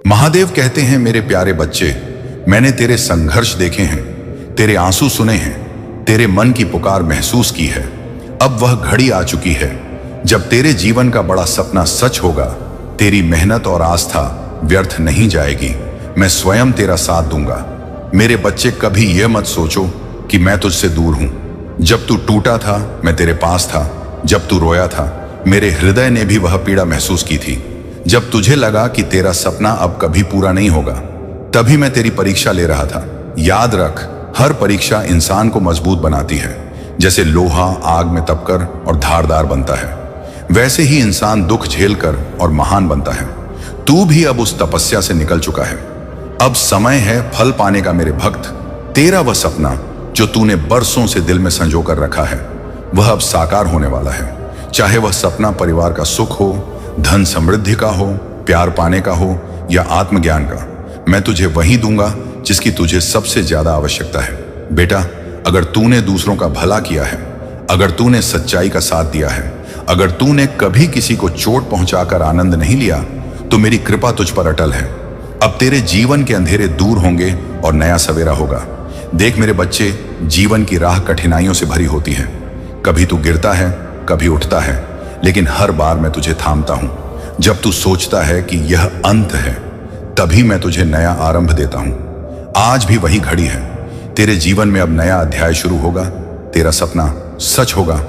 महादेव कहते हैं, मेरे प्यारे बच्चे, मैंने तेरे संघर्ष देखे हैं, तेरे आंसू सुने हैं, तेरे मन की पुकार महसूस की है। अब वह घड़ी आ चुकी है जब तेरे जीवन का बड़ा सपना सच होगा। तेरी मेहनत और आस्था व्यर्थ नहीं जाएगी। मैं स्वयं तेरा साथ दूंगा। मेरे बच्चे, कभी यह मत सोचो कि मैं तुझसे दूर हूं। जब तू टूटा था मैं तेरे पास था। जब तू रोया था मेरे हृदय ने भी वह पीड़ा महसूस की थी। जब तुझे लगा कि तेरा सपना अब कभी पूरा नहीं होगा, तभी मैं तेरी परीक्षा ले रहा था। याद रख, हर परीक्षा इंसान को मजबूत बनाती है। जैसे लोहा आग में तपकर और धारदार बनता है, वैसे ही इंसान दुख झेलकर और महान बनता है। तू भी अब उस तपस्या से निकल चुका है। अब समय है फल पाने का मेरे भक्त। तेरा वह सपना जो तूने बरसों से दिल में संजो कर रखा है, वह अब साकार होने वाला है। चाहे वह सपना परिवार का सुख हो, धन समृद्धि का हो, प्यार पाने का हो या आत्मज्ञान का, मैं तुझे वही दूंगा जिसकी तुझे सबसे ज्यादा आवश्यकता है। बेटा, अगर तूने दूसरों का भला किया है, अगर तूने सच्चाई का साथ दिया है, अगर तूने कभी किसी को चोट पहुंचाकर आनंद नहीं लिया, तो मेरी कृपा तुझ पर अटल है। अब तेरे जीवन के अंधेरे दूर होंगे और नया सवेरा होगा। देख मेरे बच्चे, जीवन की राह कठिनाइयों से भरी होती है। कभी तू गिरता है, कभी उठता है, लेकिन हर बार मैं तुझे थामता हूं। जब तू सोचता है कि यह अंत है, तभी मैं तुझे नया आरंभ देता हूं। आज भी वही घड़ी है। तेरे जीवन में अब नया अध्याय शुरू होगा। तेरा सपना सच होगा।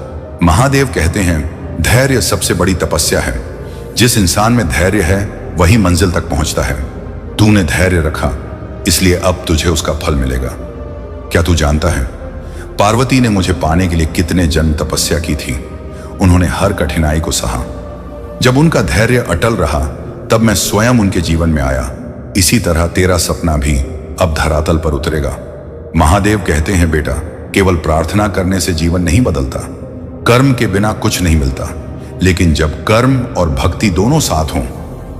महादेव कहते हैं, धैर्य सबसे बड़ी तपस्या है। जिस इंसान में धैर्य है वही मंजिल तक पहुंचता है। तूने धैर्य रखा, इसलिए अब तुझे उसका फल मिलेगा। क्या तू जानता है, पार्वती ने मुझे पाने के लिए कितने जन्म तपस्या की थी। उन्होंने हर कठिनाई को सहा। जब उनका धैर्य अटल रहा, तब मैं स्वयं उनके जीवन में आया। इसी तरह तेरा सपना भी अब धरातल पर उतरेगा। महादेव कहते हैं, बेटा, केवल प्रार्थना करने से जीवन नहीं बदलता। कर्म के बिना कुछ नहीं मिलता, लेकिन जब कर्म और भक्ति दोनों साथ हों,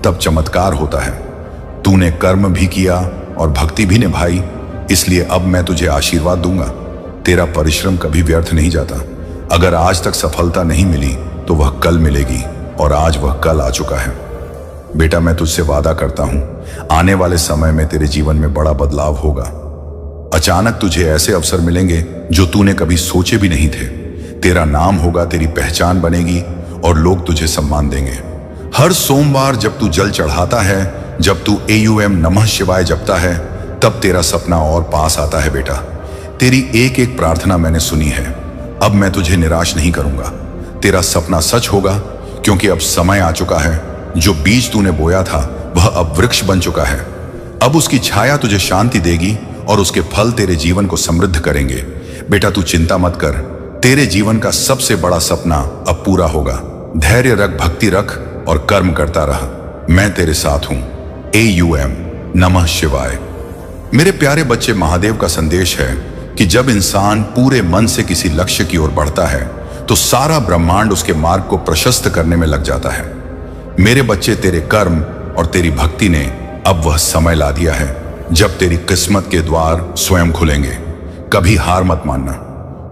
तब चमत्कार होता है। तूने कर्म भी किया और भक्ति भी निभाई, इसलिए अब मैं तुझे आशीर्वाद दूंगा। तेरा परिश्रम कभी व्यर्थ नहीं जाता। अगर आज तक सफलता नहीं मिली तो वह कल मिलेगी, और आज वह कल आ चुका है। बेटा, मैं तुझसे वादा करता हूं, आने वाले समय में तेरे जीवन में बड़ा बदलाव होगा। अचानक तुझे ऐसे अवसर मिलेंगे जो तूने कभी सोचे भी नहीं थे। तेरा नाम होगा, तेरी पहचान बनेगी और लोग तुझे सम्मान देंगे। हर सोमवार जब तू जल चढ़ाता है, जब तू AUM नमः शिवाय जपता है, तब तेरा सपना और पास आता है। बेटा, तेरी एक एक प्रार्थना मैंने सुनी है। अब मैं तुझे निराश नहीं करूंगा। तेरा सपना सच होगा, क्योंकि अब समय आ चुका है। जो बीज तूने बोया था वह अब वृक्ष बन चुका है। अब उसकी छाया तुझे शांति देगी और उसके फल तेरे जीवन को समृद्ध करेंगे। बेटा, तू चिंता मत कर। तेरे जीवन का सबसे बड़ा सपना अब पूरा होगा। धैर्य रख, भक्ति रख और कर्म करता रहा। मैं तेरे साथ हूं। AUM नमः शिवाय। मेरे प्यारे बच्चे, महादेव का संदेश है कि जब इंसान पूरे मन से किसी लक्ष्य की ओर बढ़ता है, तो सारा ब्रह्मांड उसके मार्ग को प्रशस्त करने में लग जाता है। मेरे बच्चे, तेरे कर्म और तेरी भक्ति ने अब वह समय ला दिया है जब तेरी किस्मत के द्वार स्वयं खुलेंगे। कभी हार मत मानना,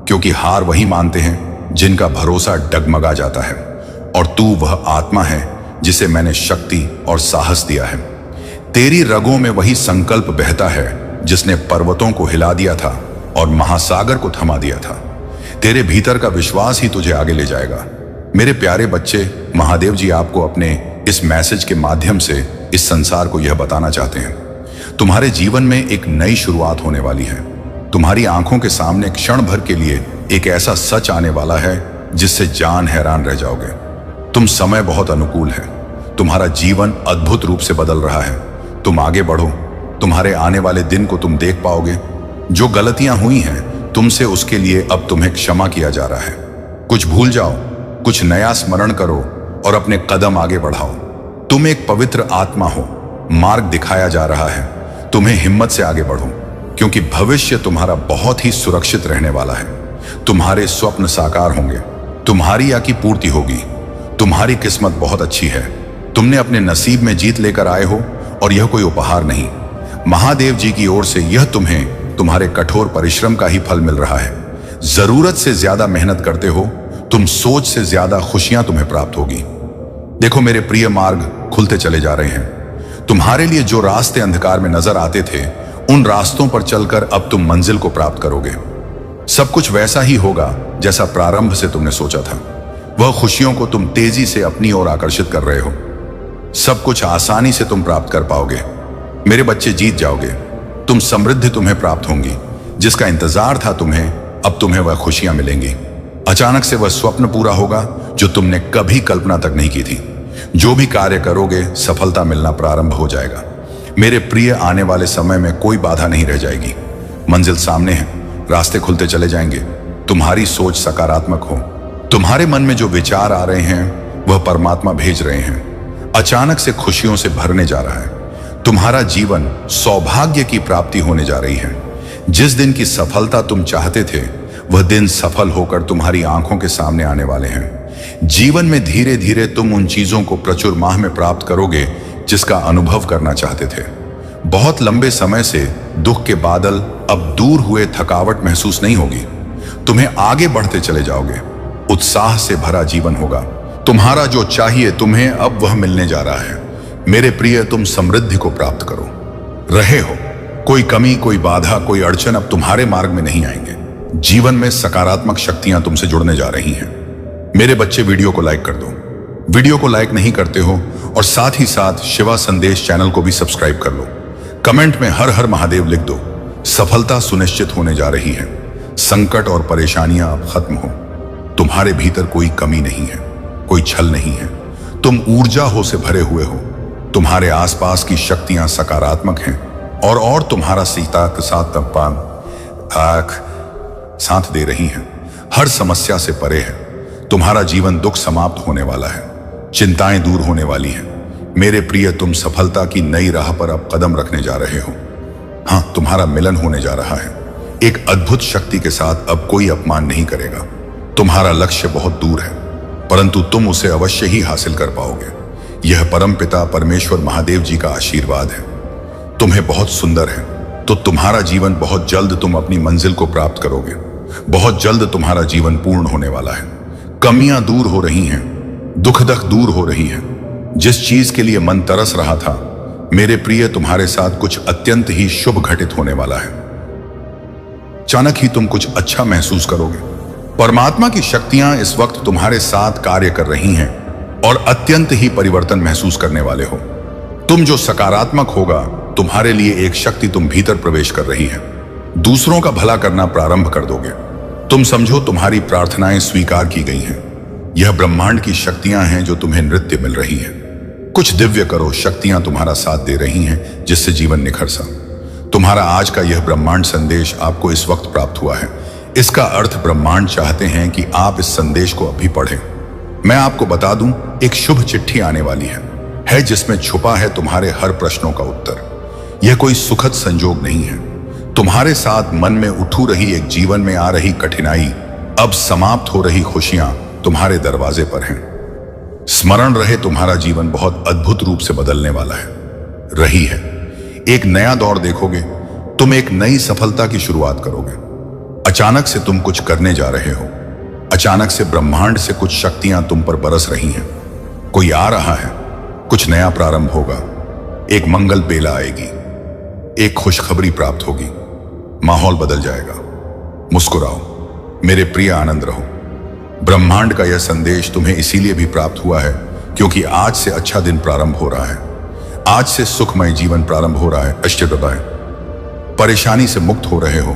क्योंकि हार वही मानते हैं जिनका भरोसा डगमगा जाता है। और तू वह आत्मा है जिसे मैंने शक्ति और साहस दिया है। तेरी रगों में वही संकल्प बहता है जिसने पर्वतों को हिला दिया था और महासागर को थमा दिया था। तेरे भीतर का विश्वास ही तुझे आगे ले जाएगा। मेरे प्यारे बच्चे, महादेव जी आपको अपने इस मैसेज के माध्यम से इस संसार को यह बताना चाहते हैं, तुम्हारे जीवन में एक नई शुरुआत होने वाली है। तुम्हारी आंखों के सामने क्षण भर के लिए एक ऐसा सच आने वाला है जिससे जान हैरान रह जाओगे। तुम समय बहुत अनुकूल है। तुम्हारा जीवन अद्भुत रूप से बदल रहा है। तुम आगे बढ़ो। तुम्हारे आने वाले दिन को तुम देख पाओगे। जो गलतियां हुई हैं तुमसे, उसके लिए अब तुम्हें क्षमा किया जा रहा है। कुछ भूल जाओ, कुछ नया स्मरण करो और अपने कदम आगे बढ़ाओ। तुम एक पवित्र आत्मा हो। मार्ग दिखाया जा रहा है। तुम्हें हिम्मत से आगे बढ़ो, क्योंकि भविष्य तुम्हारा बहुत ही सुरक्षित रहने वाला है। तुम्हारे स्वप्न साकार होंगे। तुम्हारी या की पूर्ति होगी। तुम्हारी किस्मत बहुत अच्छी है। तुमने अपने नसीब में जीत लेकर आए हो और यह कोई उपहार नहीं। महादेव जी की ओर से यह तुम्हें तुम्हारे कठोर परिश्रम का ही फल मिल रहा है। जरूरत से ज्यादा मेहनत करते हो तुम, सोच से ज्यादा खुशियां तुम्हें प्राप्त होगी। देखो मेरे प्रिय, मार्ग खुलते चले जा रहे हैं। तुम्हारे लिए जो रास्ते अंधकार में नजर आते थे, उन रास्तों पर चलकर अब तुम मंजिल को प्राप्त करोगे। सब कुछ वैसा ही होगा जैसा प्रारंभ से तुमने सोचा था। वह खुशियों को तुम तेजी से अपनी ओर आकर्षित कर रहे हो। सब कुछ आसानी से तुम प्राप्त कर पाओगे। मेरे बच्चे, जीत जाओगे। तुम समृद्धि तुम्हें प्राप्त होंगी। जिसका इंतजार था तुम्हें, अब तुम्हें वह खुशियां मिलेंगी। अचानक से वह स्वप्न पूरा होगा जो तुमने कभी कल्पना तक नहीं की थी। जो भी कार्य करोगे, सफलता मिलना प्रारंभ हो जाएगा। मेरे प्रिय, आने वाले समय में कोई बाधा नहीं रह जाएगी। मंजिल सामने है, रास्ते खुलते चले जाएंगे। तुम्हारी सोच सकारात्मक हो। तुम्हारे मन में जो विचार आ रहे हैं, वह परमात्मा भेज रहे हैं। अचानक से खुशियों से भरने जा रहा है। तुम्हारा जीवन सौभाग्य की प्राप्ति होने जा रही है। जिस दिन की सफलता तुम चाहते थे, वह दिन सफल होकर तुम्हारी आंखों के सामने आने वाले हैं। जीवन में धीरे धीरे तुम उन चीजों को प्रचुर माह में प्राप्त करोगे जिसका अनुभव करना चाहते थे। बहुत लंबे समय से दुख के बादल अब दूर हुए, थकावट महसूस नहीं होगी। तुम्हें आगे बढ़ते चले जाओगे। उत्साह से भरा जीवन होगा। तुम्हारा जो चाहिए तुम्हें, अब वह मिलने जा रहा है। मेरे प्रिय, तुम समृद्धि को प्राप्त करो रहे हो। कोई कमी, कोई बाधा, कोई अड़चन अब तुम्हारे मार्ग में नहीं आएंगे। जीवन में सकारात्मक शक्तियां तुमसे जुड़ने जा रही हैं। मेरे बच्चे, वीडियो को लाइक कर दो। वीडियो को लाइक नहीं करते हो, और साथ ही साथ शिवा संदेश चैनल को भी सब्सक्राइब कर लो। कमेंट में हर हर महादेव लिख दो। सफलता सुनिश्चित होने जा रही है। संकट और परेशानियां अब खत्म हो। तुम्हारे भीतर कोई कमी नहीं है, कोई छल नहीं है। तुम ऊर्जा हो से भरे हुए हो। तुम्हारे आसपास की शक्तियां सकारात्मक हैं, और तुम्हारा सीता के साथ साथ दे रही हैं। हर समस्या से परे है। तुम्हारा जीवन दुख समाप्त होने वाला है। चिंताएं दूर होने वाली हैं। मेरे प्रिय, तुम सफलता की नई राह पर अब कदम रखने जा रहे हो। हाँ, तुम्हारा मिलन होने जा रहा है। एक अद्भुत शक्ति के साथ अब कोई अपमान नहीं करेगा। तुम्हारा लक्ष्य बहुत दूर है, परंतु तुम उसे अवश्य ही हासिल कर पाओगे। यह परमपिता परमेश्वर महादेव जी का आशीर्वाद है। तुम्हें बहुत सुंदर है, तो तुम्हारा जीवन बहुत जल्द तुम अपनी मंजिल को प्राप्त करोगे। बहुत जल्द तुम्हारा जीवन पूर्ण होने वाला है। कमियां दूर हो रही हैं, दुख दूर हो रही है। जिस चीज के लिए मन तरस रहा था, मेरे प्रिय, तुम्हारे साथ कुछ अत्यंत ही शुभ घटित होने वाला है। अचानक ही तुम कुछ अच्छा महसूस करोगे। परमात्मा की शक्तियां इस वक्त तुम्हारे साथ कार्य कर रही हैं, और अत्यंत ही परिवर्तन महसूस करने वाले हो। तुम जो सकारात्मक होगा, तुम्हारे लिए एक शक्ति तुम भीतर प्रवेश कर रही है। दूसरों का भला करना प्रारंभ कर दोगे। तुम समझो तुम्हारी प्रार्थनाएं स्वीकार की गई हैं। यह ब्रह्मांड की शक्तियां हैं जो तुम्हें नृत्य मिल रही हैं। कुछ दिव्य करो, शक्तियां तुम्हारा साथ दे रही हैं, जिससे जीवन निखर सा। तुम्हारा आज का यह ब्रह्मांड संदेश आपको इस वक्त प्राप्त हुआ है। इसका अर्थ ब्रह्मांड चाहते हैं कि आप इस संदेश को अभी पढ़ें। मैं आपको बता दूं, एक शुभ चिट्ठी आने वाली है जिसमें छुपा है तुम्हारे हर प्रश्नों का उत्तर। यह कोई सुखद संजोग नहीं है। तुम्हारे साथ मन में उठू रही एक जीवन में आ रही कठिनाई, अब समाप्त हो रही खुशियां तुम्हारे दरवाजे पर हैं। स्मरण रहे, तुम्हारा जीवन बहुत अद्भुत रूप से बदलने वाला है, रही है। एक नया दौर देखोगे। तुम एक नई सफलता की शुरुआत करोगे। अचानक से तुम कुछ करने जा रहे हो। अचानक से ब्रह्मांड से कुछ शक्तियां तुम पर बरस रही हैं। कोई आ रहा है, कुछ नया प्रारंभ होगा। एक मंगल बेला आएगी, एक खुशखबरी प्राप्त होगी। माहौल बदल जाएगा। मुस्कुराओ मेरे प्रिय, आनंद रहो। ब्रह्मांड का यह संदेश तुम्हें इसीलिए भी प्राप्त हुआ है क्योंकि आज से अच्छा दिन प्रारंभ हो रहा है। आज से सुखमय जीवन प्रारंभ हो रहा है। अष्टप्रदाय, परेशानी से मुक्त हो रहे हो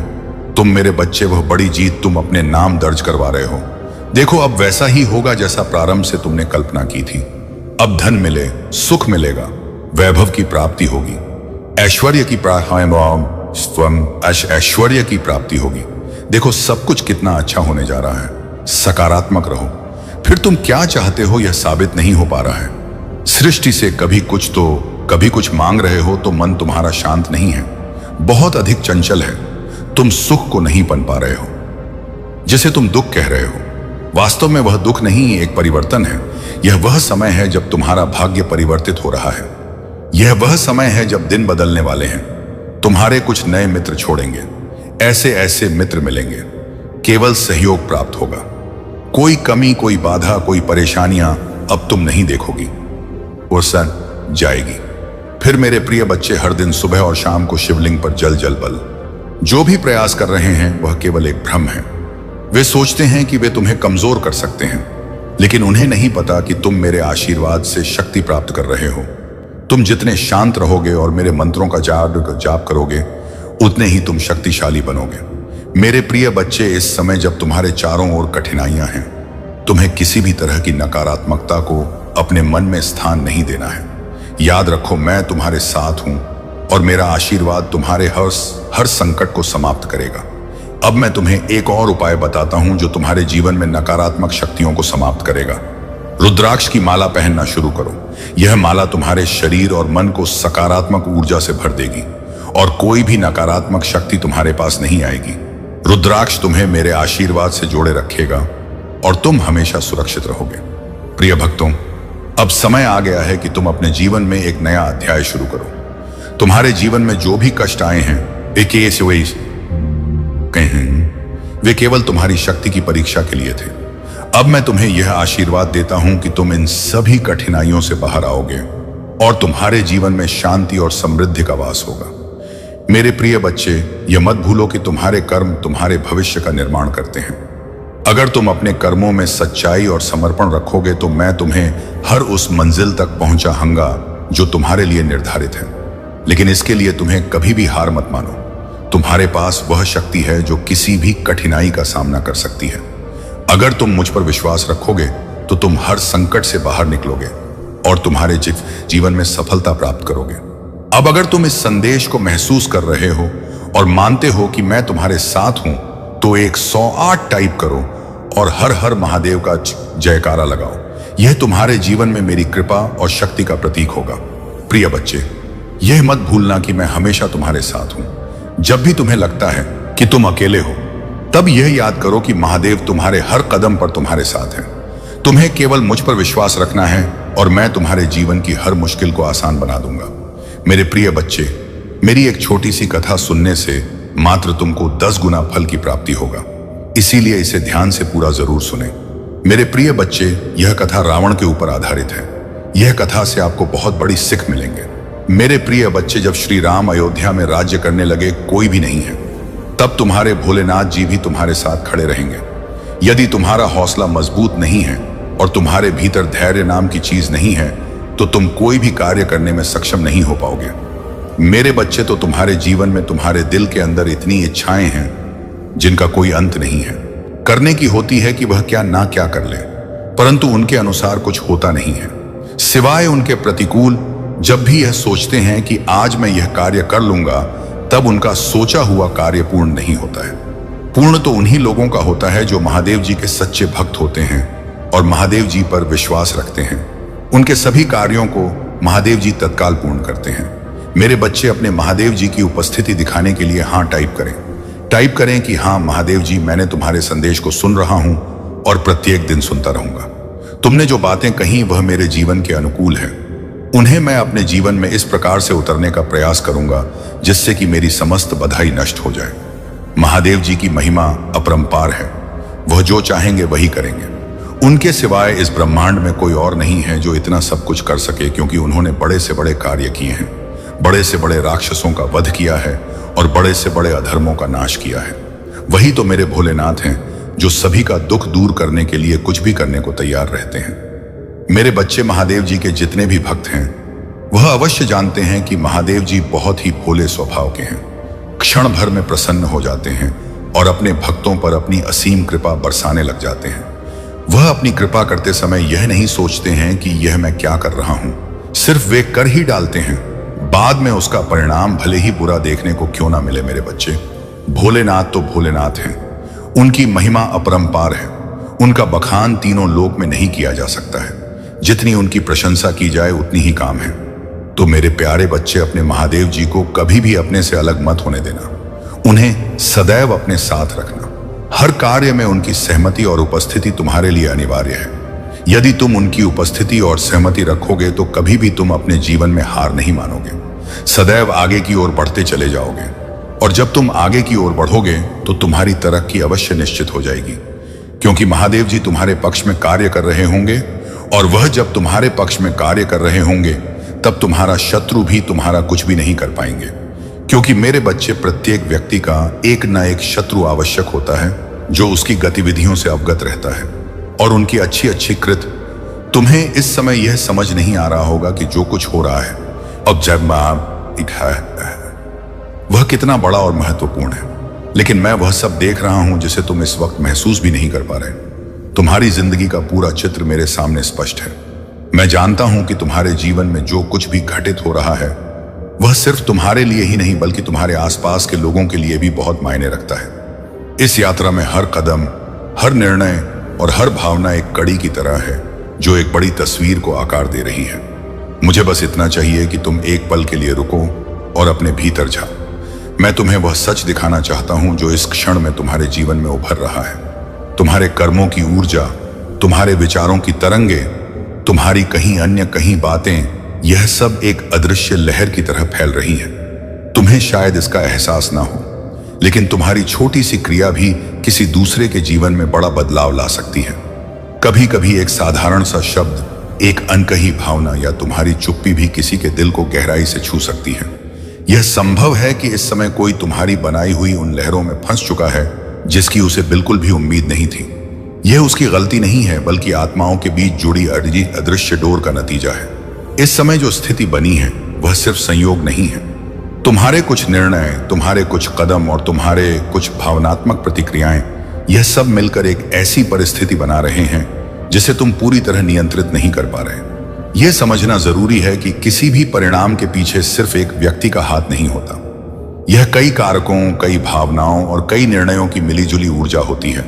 तुम मेरे बच्चे। वह बड़ी जीत तुम अपने नाम दर्ज करवा रहे हो। देखो, अब वैसा ही होगा जैसा प्रारंभ से तुमने कल्पना की थी। अब धन मिले, सुख मिलेगा, वैभव की प्राप्ति होगी, ऐश्वर्य की प्राप्ति होगी। देखो, सब कुछ कितना अच्छा होने जा रहा है। सकारात्मक रहो। फिर तुम क्या चाहते हो यह साबित नहीं हो पा रहा है। सृष्टि से कभी कुछ मांग रहे हो तो मन तुम्हारा शांत नहीं है, बहुत अधिक चंचल है। तुम सुख को नहीं पन पा रहे हो। जिसे तुम दुख कह रहे हो, वास्तव में वह दुख नहीं, एक परिवर्तन है। यह वह समय है जब तुम्हारा भाग्य परिवर्तित हो रहा है। यह वह समय है जब दिन बदलने वाले हैं। तुम्हारे कुछ नए मित्र छोड़ेंगे। ऐसे ऐसे मित्र मिलेंगे। केवल सहयोग प्राप्त होगा। कोई कमी, कोई बाधा, कोई परेशानियां अब तुम नहीं देखोगी। वो सर जाएगी। फिर मेरे प्रिय बच्चे हर दिन सुबह और शाम को शिवलिंग पर जल जल बल। जो भी प्रयास कर रहे हैं वह केवल एक भ्रम है। वे सोचते हैं कि वे तुम्हें कमजोर कर सकते हैं, लेकिन उन्हें नहीं पता कि तुम मेरे आशीर्वाद से शक्ति प्राप्त कर रहे हो। तुम जितने शांत रहोगे और मेरे मंत्रों का जाप करोगे, उतने ही तुम शक्तिशाली बनोगे। मेरे प्रिय बच्चे, इस समय जब तुम्हारे चारों ओर कठिनाइयां हैं, तुम्हें किसी भी तरह की नकारात्मकता को अपने मन में स्थान नहीं देना है। याद रखो, मैं तुम्हारे साथ हूं और मेरा आशीर्वाद तुम्हारे हर संकट को समाप्त करेगा। अब मैं तुम्हें एक और उपाय बताता हूं जो तुम्हारे जीवन में नकारात्मक शक्तियों को समाप्त करेगा। रुद्राक्ष की माला पहनना शुरू करो। यह माला तुम्हारे शरीर और मन को सकारात्मक ऊर्जा से भर देगी और कोई भी नकारात्मक शक्ति तुम्हारे पास नहीं आएगी। रुद्राक्ष तुम्हें मेरे आशीर्वाद से जोड़े रखेगा और तुम हमेशा सुरक्षित रहोगे। प्रिय भक्तों, अब समय आ गया है कि तुम अपने जीवन में एक नया अध्याय शुरू करो। तुम्हारे जीवन में जो भी कष्ट आए हैं, वे केवल तुम्हारी शक्ति की परीक्षा के लिए थे। अब मैं तुम्हें यह आशीर्वाद देता हूं कि तुम इन सभी कठिनाइयों से बाहर आओगे और तुम्हारे जीवन में शांति और समृद्धि का वास होगा। मेरे प्रिय बच्चे, यह मत भूलो कि तुम्हारे कर्म तुम्हारे भविष्य का निर्माण करते हैं। अगर तुम अपने कर्मों में सच्चाई और समर्पण रखोगे तो मैं तुम्हें हर उस मंजिल तक पहुंचाऊंगा जो तुम्हारे लिए निर्धारित है। लेकिन इसके लिए तुम्हें कभी भी हार मत मानो। तुम्हारे पास वह शक्ति है जो किसी भी कठिनाई का सामना कर सकती है। अगर तुम मुझ पर विश्वास रखोगे तो तुम हर संकट से बाहर निकलोगे और तुम्हारे जीवन में सफलता प्राप्त करोगे। अब अगर तुम इस संदेश को महसूस कर रहे हो और मानते हो कि मैं तुम्हारे साथ हूं, तो 108 टाइप करो और हर हर महादेव का जयकारा लगाओ। यह तुम्हारे जीवन में मेरी कृपा और शक्ति का प्रतीक होगा। प्रिय बच्चे, यह मत भूलना कि मैं हमेशा तुम्हारे साथ हूं। जब भी तुम्हें लगता है कि तुम अकेले हो, तब यह याद करो कि महादेव तुम्हारे हर कदम पर तुम्हारे साथ है। तुम्हें केवल मुझ पर विश्वास रखना है और मैं तुम्हारे जीवन की हर मुश्किल को आसान बना दूंगा। मेरे प्रिय बच्चे, मेरी एक छोटी सी कथा सुनने से मात्र तुमको 10 गुना फल की प्राप्ति होगा, इसीलिए इसे ध्यान से पूरा जरूर सुने। मेरे प्रिय बच्चे, यह कथा रावण के ऊपर आधारित है। यह कथा से आपको बहुत बड़ी सीख मिलेंगे। मेरे प्रिय बच्चे, जब श्री राम अयोध्या में राज्य करने लगे, कोई भी नहीं है, तब तुम्हारे भोलेनाथ जी भी तुम्हारे साथ खड़े रहेंगे। यदि तुम्हारा हौसला मजबूत नहीं है और तुम्हारे भीतर धैर्य नाम की चीज नहीं है, तो तुम कोई भी कार्य करने में सक्षम नहीं हो पाओगे। मेरे बच्चे, तो तुम्हारे जीवन में तुम्हारे दिल के अंदर इतनी इच्छाएं हैं जिनका कोई अंत नहीं है। करने की होती है कि वह क्या ना क्या कर ले, परंतु उनके अनुसार कुछ होता नहीं है, सिवाय उनके प्रतिकूल। जब भी यह सोचते हैं कि आज मैं यह कार्य कर लूंगा, तब उनका सोचा हुआ कार्य पूर्ण नहीं होता है। पूर्ण तो उन्हीं लोगों का होता है जो महादेव जी के सच्चे भक्त होते हैं और महादेव जी पर विश्वास रखते हैं। उनके सभी कार्यों को महादेव जी तत्काल पूर्ण करते हैं। मेरे बच्चे, अपने महादेव जी की उपस्थिति दिखाने के लिए हाँ टाइप करें। टाइप करें कि हाँ महादेव जी, मैंने तुम्हारे संदेश को सुन रहा हूं और प्रत्येक दिन सुनता रहूंगा। तुमने जो बातें कही वह मेरे जीवन के अनुकूल है। उन्हें मैं अपने जीवन में इस प्रकार से उतरने का प्रयास करूंगा जिससे कि मेरी समस्त बधाई नष्ट हो जाए। महादेव जी की महिमा अपरंपार है। वह जो चाहेंगे वही करेंगे। उनके सिवाय इस ब्रह्मांड में कोई और नहीं है जो इतना सब कुछ कर सके, क्योंकि उन्होंने बड़े से बड़े कार्य किए हैं, बड़े से बड़े राक्षसों का वध किया है और बड़े से बड़े अधर्मों का नाश किया है। वही तो मेरे भोलेनाथ हैं जो सभी का दुख दूर करने के लिए कुछ भी करने को तैयार रहते हैं। मेरे बच्चे, महादेव जी के जितने भी भक्त हैं वह अवश्य जानते हैं कि महादेव जी बहुत ही भोले स्वभाव के हैं। क्षण भर में प्रसन्न हो जाते हैं और अपने भक्तों पर अपनी असीम कृपा बरसाने लग जाते हैं। वह अपनी कृपा करते समय यह नहीं सोचते हैं कि यह मैं क्या कर रहा हूं, सिर्फ वे कर ही डालते हैं। बाद में उसका परिणाम भले ही बुरा देखने को क्यों ना मिले। मेरे बच्चे, भोलेनाथ तो भोलेनाथ हैं। उनकी महिमा अपरंपार है। उनका बखान तीनों लोक में नहीं किया जा सकता है। जितनी उनकी प्रशंसा की जाए उतनी ही काम है। तो मेरे प्यारे बच्चे, अपने महादेव जी को कभी भी अपने से अलग मत होने देना। उन्हें सदैव अपने साथ रखना। हर कार्य में उनकी सहमति और उपस्थिति तुम्हारे लिए अनिवार्य है। यदि तुम उनकी उपस्थिति और सहमति रखोगे तो कभी भी तुम अपने जीवन में हार नहीं मानोगे। सदैव आगे की ओर बढ़ते चले जाओगे और जब तुम आगे की ओर बढ़ोगे तो तुम्हारी तरक्की अवश्य निश्चित हो जाएगी, क्योंकि महादेव जी तुम्हारे पक्ष में कार्य कर रहे होंगे और वह जब तुम्हारे पक्ष में कार्य कर रहे होंगे तब तुम्हारा शत्रु भी तुम्हारा कुछ भी नहीं कर पाएंगे, क्योंकि मेरे बच्चे, प्रत्येक व्यक्ति का एक न एक शत्रु आवश्यक होता है जो उसकी गतिविधियों से अवगत रहता है और उनकी अच्छी अच्छी कृत। तुम्हें इस समय यह समझ नहीं आ रहा होगा कि जो कुछ हो रहा है अब जब वह कितना बड़ा और महत्वपूर्ण है, लेकिन मैं वह सब देख रहा हूं जिसे तुम इस वक्त महसूस भी नहीं कर पा रहे। तुम्हारी जिंदगी का पूरा चित्र मेरे सामने स्पष्ट है। मैं जानता हूं कि तुम्हारे जीवन में जो कुछ भी घटित हो रहा है वह सिर्फ तुम्हारे लिए ही नहीं बल्कि तुम्हारे आसपास के लोगों के लिए भी बहुत मायने रखता है। इस यात्रा में हर कदम, हर निर्णय और हर भावना एक कड़ी की तरह है जो एक बड़ी तस्वीर को आकार दे रही है। मुझे बस इतना चाहिए कि तुम एक पल के लिए रुको और अपने भीतर जाओ। मैं तुम्हें वह सच दिखाना चाहता हूं जो इस क्षण में तुम्हारे जीवन में उभर रहा है। तुम्हारे कर्मों की ऊर्जा, तुम्हारे विचारों की तरंगे, तुम्हारी कहीं अन्य कहीं बातें, यह सब एक अदृश्य लहर की तरह फैल रही है। तुम्हें शायद इसका एहसास ना हो, लेकिन तुम्हारी छोटी सी क्रिया भी किसी दूसरे के जीवन में बड़ा बदलाव ला सकती है। कभी कभी एक साधारण सा शब्द, एक अनकही भावना या तुम्हारी चुप्पी भी किसी के दिल को गहराई से छू सकती है। यह संभव है कि इस समय कोई तुम्हारी बनाई हुई उन लहरों में फंस चुका है जिसकी उसे बिल्कुल भी उम्मीद नहीं थी। यह उसकी गलती नहीं है बल्कि आत्माओं के बीच जुड़ी अदृश्य डोर का नतीजा है। इस समय जो स्थिति बनी है वह सिर्फ संयोग नहीं है। तुम्हारे कुछ निर्णय, तुम्हारे कुछ कदम और तुम्हारे कुछ भावनात्मक प्रतिक्रियाएं, यह सब मिलकर एक ऐसी परिस्थिति बना रहे हैं जिसे तुम पूरी तरह नियंत्रित नहीं कर पा रहे। यह समझना जरूरी है कि किसी भी परिणाम के पीछे सिर्फ एक व्यक्ति का हाथ नहीं होता। यह कई कारकों, कई भावनाओं और कई निर्णयों की मिलीजुली ऊर्जा होती है।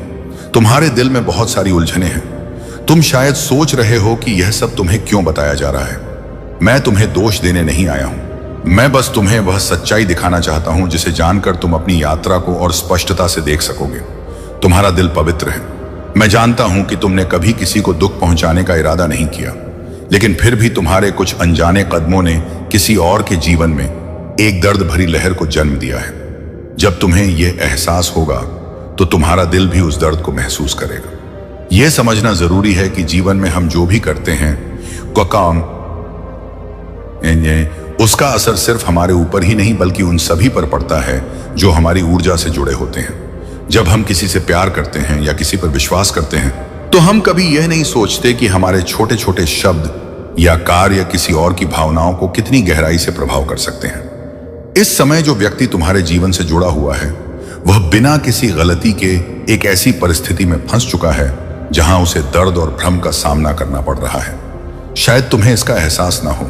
तुम्हारे दिल में बहुत सारी उलझनें हैं। तुम शायद सोच रहे हो कि यह सब तुम्हें क्यों बताया जा रहा है। मैं तुम्हें दोष देने नहीं आया हूं। मैं बस तुम्हें वह सच्चाई दिखाना चाहता हूं जिसे जानकर तुम अपनी यात्रा को और स्पष्टता से देख सकोगे। तुम्हारा दिल पवित्र है। मैं जानता हूं कि तुमने कभी किसी को दुख पहुंचाने का इरादा नहीं किया, लेकिन फिर भी तुम्हारे कुछ अनजाने कदमों ने किसी और के जीवन में एक दर्द भरी लहर को जन्म दिया है। जब तुम्हें यह एहसास होगा तो तुम्हारा दिल भी उस दर्द को महसूस करेगा। यह समझना जरूरी है कि जीवन में हम जो भी करते हैं काम, उसका असर सिर्फ हमारे ऊपर ही नहीं बल्कि उन सभी पर पड़ता है जो हमारी ऊर्जा से जुड़े होते हैं। जब हम किसी से प्यार करते हैं या किसी पर विश्वास करते हैं तो हम कभी यह नहीं सोचते कि हमारे छोटे छोटे शब्द या कार्य किसी और की भावनाओं को कितनी गहराई से प्रभाव कर सकते हैं। इस समय जो व्यक्ति तुम्हारे जीवन से जुड़ा हुआ है वह बिना किसी गलती के एक ऐसी परिस्थिति में फंस चुका है जहां उसे दर्द और भ्रम का सामना करना पड़ रहा है। शायद तुम्हें इसका एहसास ना हो,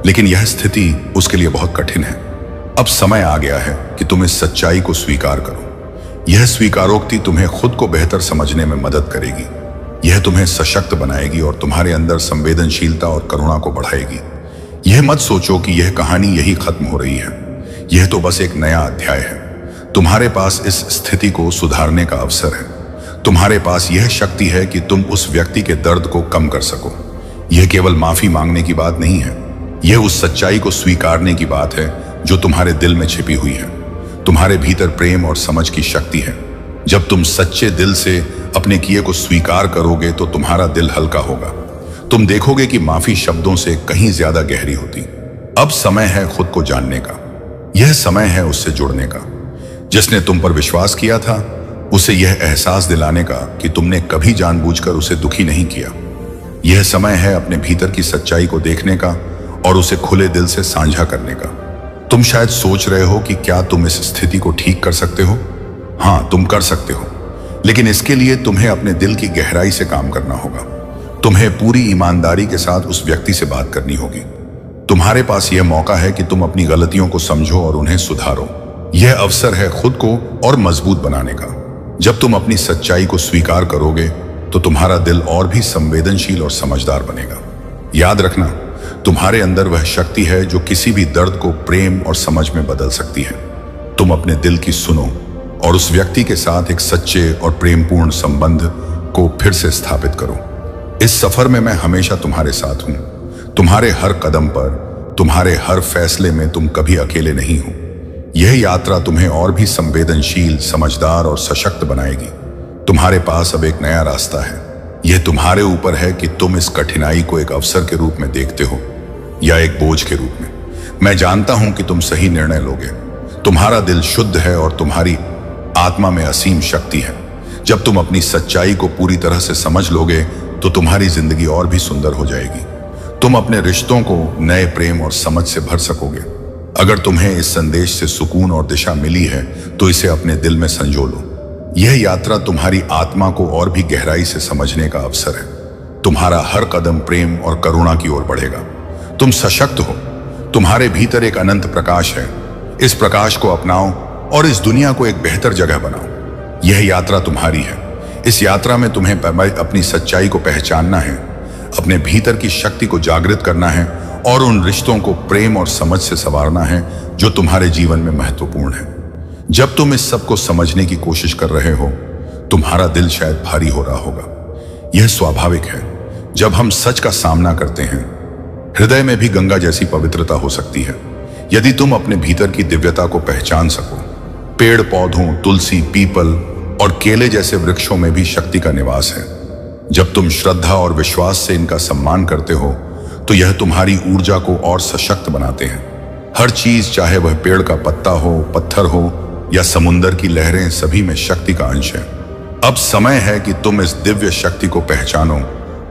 लेकिन यह स्थिति उसके लिए बहुत कठिन है। अब समय आ गया है कि तुम इस सच्चाई को स्वीकार करो। यह स्वीकारोक्ति तुम्हें खुद को बेहतर समझने में मदद करेगी। यह तुम्हें सशक्त बनाएगी और तुम्हारे अंदर संवेदनशीलता और करुणा को बढ़ाएगी। यह मत सोचो कि यह कहानी यही खत्म हो रही है। यह तो बस एक नया अध्याय है। तुम्हारे पास इस स्थिति को सुधारने का अवसर है। तुम्हारे पास यह शक्ति है कि तुम उस व्यक्ति के दर्द को कम कर सको। यह केवल माफी मांगने की बात नहीं है, यह उस सच्चाई को स्वीकारने की बात है जो तुम्हारे दिल में छिपी हुई है। तुम्हारे भीतर प्रेम और समझ की शक्ति है। जब तुम सच्चे दिल से अपने किए को स्वीकार करोगे तो तुम्हारा दिल हल्का होगा। तुम देखोगे कि माफी शब्दों से कहीं ज्यादा गहरी होती। अब समय है खुद को जानने का। यह समय है उससे जुड़ने का जिसने तुम पर विश्वास किया था, उसे यह एहसास दिलाने का कि तुमने कभी जानबूझकर उसे दुखी नहीं किया। यह समय है अपने भीतर की सच्चाई को देखने का और उसे खुले दिल से साझा करने का। तुम शायद सोच रहे हो कि क्या तुम इस स्थिति को ठीक कर सकते हो। हाँ, तुम कर सकते हो, लेकिन इसके लिए तुम्हें अपने दिल की गहराई से काम करना होगा। तुम्हें पूरी ईमानदारी के साथ उस व्यक्ति से बात करनी होगी। तुम्हारे पास यह मौका है कि तुम अपनी गलतियों को समझो और उन्हें सुधारो। यह अवसर है खुद को और मजबूत बनाने का। जब तुम अपनी सच्चाई को स्वीकार करोगे तो तुम्हारा दिल और भी संवेदनशील और समझदार बनेगा। याद रखना, तुम्हारे अंदर वह शक्ति है जो किसी भी दर्द को प्रेम और समझ में बदल सकती है। तुम अपने दिल की सुनो और उस व्यक्ति के साथ एक सच्चे और प्रेमपूर्ण संबंध को फिर से स्थापित करो। इस सफर में मैं हमेशा तुम्हारे साथ हूं। तुम्हारे हर कदम पर, तुम्हारे हर फैसले में तुम कभी अकेले नहीं हो। यह यात्रा तुम्हें और भी संवेदनशील, समझदार और सशक्त बनाएगी। तुम्हारे पास अब एक नया रास्ता है। यह तुम्हारे ऊपर है कि तुम इस कठिनाई को एक अवसर के रूप में देखते हो या एक बोझ के रूप में। मैं जानता हूं कि तुम सही निर्णय लोगे। तुम्हारा दिल शुद्ध है और तुम्हारी आत्मा में असीम शक्ति है। जब तुम अपनी सच्चाई को पूरी तरह से समझ लोगे तो तुम्हारी जिंदगी और भी सुंदर हो जाएगी। तुम अपने रिश्तों को नए प्रेम और समझ से भर सकोगे। अगर तुम्हें इस संदेश से सुकून और दिशा मिली है तो इसे अपने दिल में संजो लो। यह यात्रा तुम्हारी आत्मा को और भी गहराई से समझने का अवसर है। तुम्हारा हर कदम प्रेम और करुणा की ओर बढ़ेगा। तुम सशक्त हो। तुम्हारे भीतर एक अनंत प्रकाश है। इस प्रकाश को अपनाओ और इस दुनिया को एक बेहतर जगह बनाओ। यह यात्रा तुम्हारी है। इस यात्रा में तुम्हें अपनी सच्चाई को पहचानना है, अपने भीतर की शक्ति को जागृत करना है और उन रिश्तों को प्रेम और समझ से संवारना है जो तुम्हारे जीवन में महत्वपूर्ण है। जब तुम इस सब को समझने की कोशिश कर रहे हो, तुम्हारा दिल शायद भारी हो रहा होगा। यह स्वाभाविक है। जब हम सच का सामना करते हैं, हृदय में भी गंगा जैसी पवित्रता हो सकती है। यदि तुम अपने भीतर की दिव्यता को पहचान सको। पेड़ पौधों, तुलसी, पीपल और केले जैसे वृक्षों में भी शक्ति का निवास है। जब तुम श्रद्धा और विश्वास से इनका सम्मान करते हो तो यह तुम्हारी ऊर्जा को और सशक्त बनाते हैं। हर चीज, चाहे वह पेड़ का पत्ता हो, पत्थर हो या समुंदर की लहरें, सभी में शक्ति का अंश है। अब समय है कि तुम इस दिव्य शक्ति को पहचानो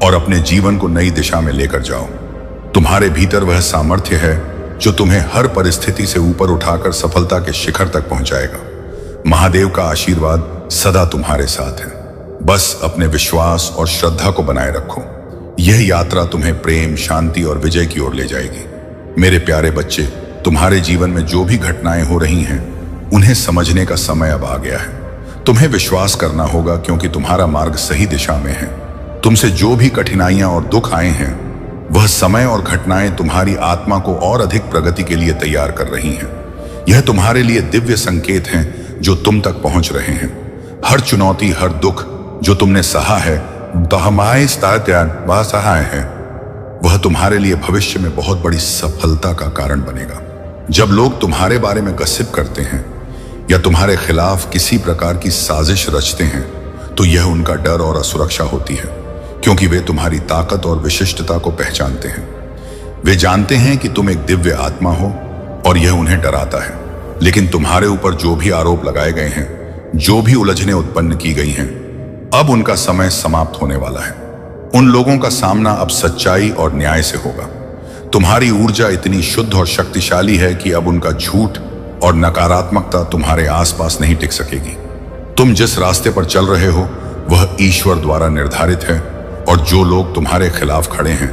और अपने जीवन को नई दिशा में लेकर जाओ। तुम्हारे भीतर वह सामर्थ्य है जो तुम्हें हर परिस्थिति से ऊपर उठाकर सफलता के शिखर तक पहुंचाएगा। महादेव का आशीर्वाद सदा तुम्हारे साथ है। बस अपने विश्वास और श्रद्धा को बनाए रखो। यह यात्रा तुम्हें प्रेम, शांति और विजय की ओर ले जाएगी। मेरे प्यारे बच्चे, तुम्हारे जीवन में जो भी घटनाएं हो रही हैं, उन्हें समझने का समय अब आ गया है। तुम्हें विश्वास करना होगा क्योंकि तुम्हारा मार्ग सही दिशा में है। तुमसे जो भी कठिनाइयां और दुख आए हैं, वह समय और घटनाएं तुम्हारी आत्मा को और अधिक प्रगति के लिए तैयार कर रही हैं। यह तुम्हारे लिए दिव्य संकेत हैं जो तुम तक पहुंच रहे हैं। हर चुनौती, हर दुख जो तुमने सहा है, सहाय है, वह तुम्हारे लिए भविष्य में बहुत बड़ी सफलता का कारण बनेगा। जब लोग तुम्हारे बारे में गसिप करते हैं या तुम्हारे खिलाफ किसी प्रकार की साजिश रचते हैं, तो यह उनका डर और असुरक्षा होती है, क्योंकि वे तुम्हारी ताकत और विशिष्टता को पहचानते हैं। वे जानते हैं कि तुम एक दिव्य आत्मा हो और यह उन्हें डराता है। लेकिन तुम्हारे ऊपर जो भी आरोप लगाए गए हैं, जो भी उलझनें उत्पन्न की गई हैं, अब उनका समय समाप्त होने वाला है। उन लोगों का सामना अब सच्चाई और न्याय से होगा। तुम्हारी ऊर्जा इतनी शुद्ध और शक्तिशाली है कि अब उनका झूठ और नकारात्मकता तुम्हारे आसपास नहीं टिक सकेगी। तुम जिस रास्ते पर चल रहे हो वह ईश्वर द्वारा निर्धारित है और जो लोग तुम्हारे खिलाफ खड़े हैं,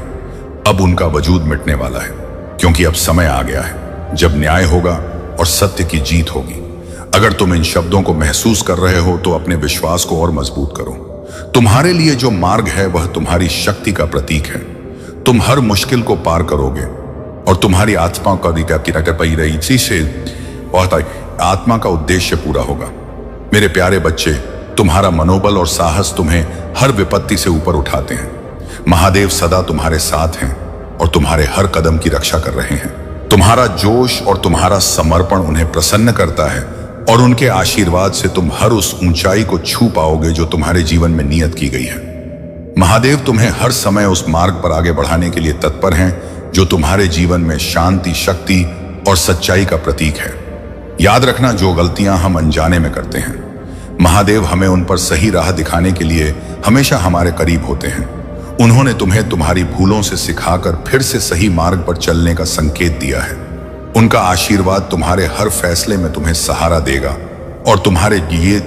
अब उनका वजूद मिटने वाला है, क्योंकि अब समय आ गया है जब न्याय होगा और सत्य की जीत होगी। अगर तुम इन शब्दों को महसूस कर रहे हो तो अपने विश्वास को और मजबूत करो। तुम्हारे लिए जो मार्ग है वह तुम्हारी शक्ति का प्रतीक है। तुम हर मुश्किल को पार करोगे और तुम्हारी आत्मा का आत्मा का उद्देश्य पूरा होगा। मेरे प्यारे बच्चे, तुम्हारा मनोबल और साहस तुम्हें हर विपत्ति से ऊपर उठाते हैं। महादेव सदा तुम्हारे साथ हैं और तुम्हारे हर कदम की रक्षा कर रहे हैं। तुम्हारा जोश और तुम्हारा समर्पण उन्हें प्रसन्न करता है और उनके आशीर्वाद से तुम हर उस ऊंचाई को छू पाओगे जो तुम्हारे जीवन में नियत की गई है। महादेव तुम्हें हर समय उस मार्ग पर आगे बढ़ाने के लिए तत्पर हैं जो तुम्हारे जीवन में शांति, शक्ति और सच्चाई का प्रतीक है। याद रखना, जो गलतियां हम अनजाने में करते हैं, महादेव हमें उन पर सही राह दिखाने के लिए हमेशा हमारे करीब होते हैं। उन्होंने तुम्हें तुम्हारी भूलों से सिखाकर फिर से सही मार्ग पर चलने का संकेत दिया है। उनका आशीर्वाद तुम्हारे हर फैसले में तुम्हें सहारा देगा और तुम्हारे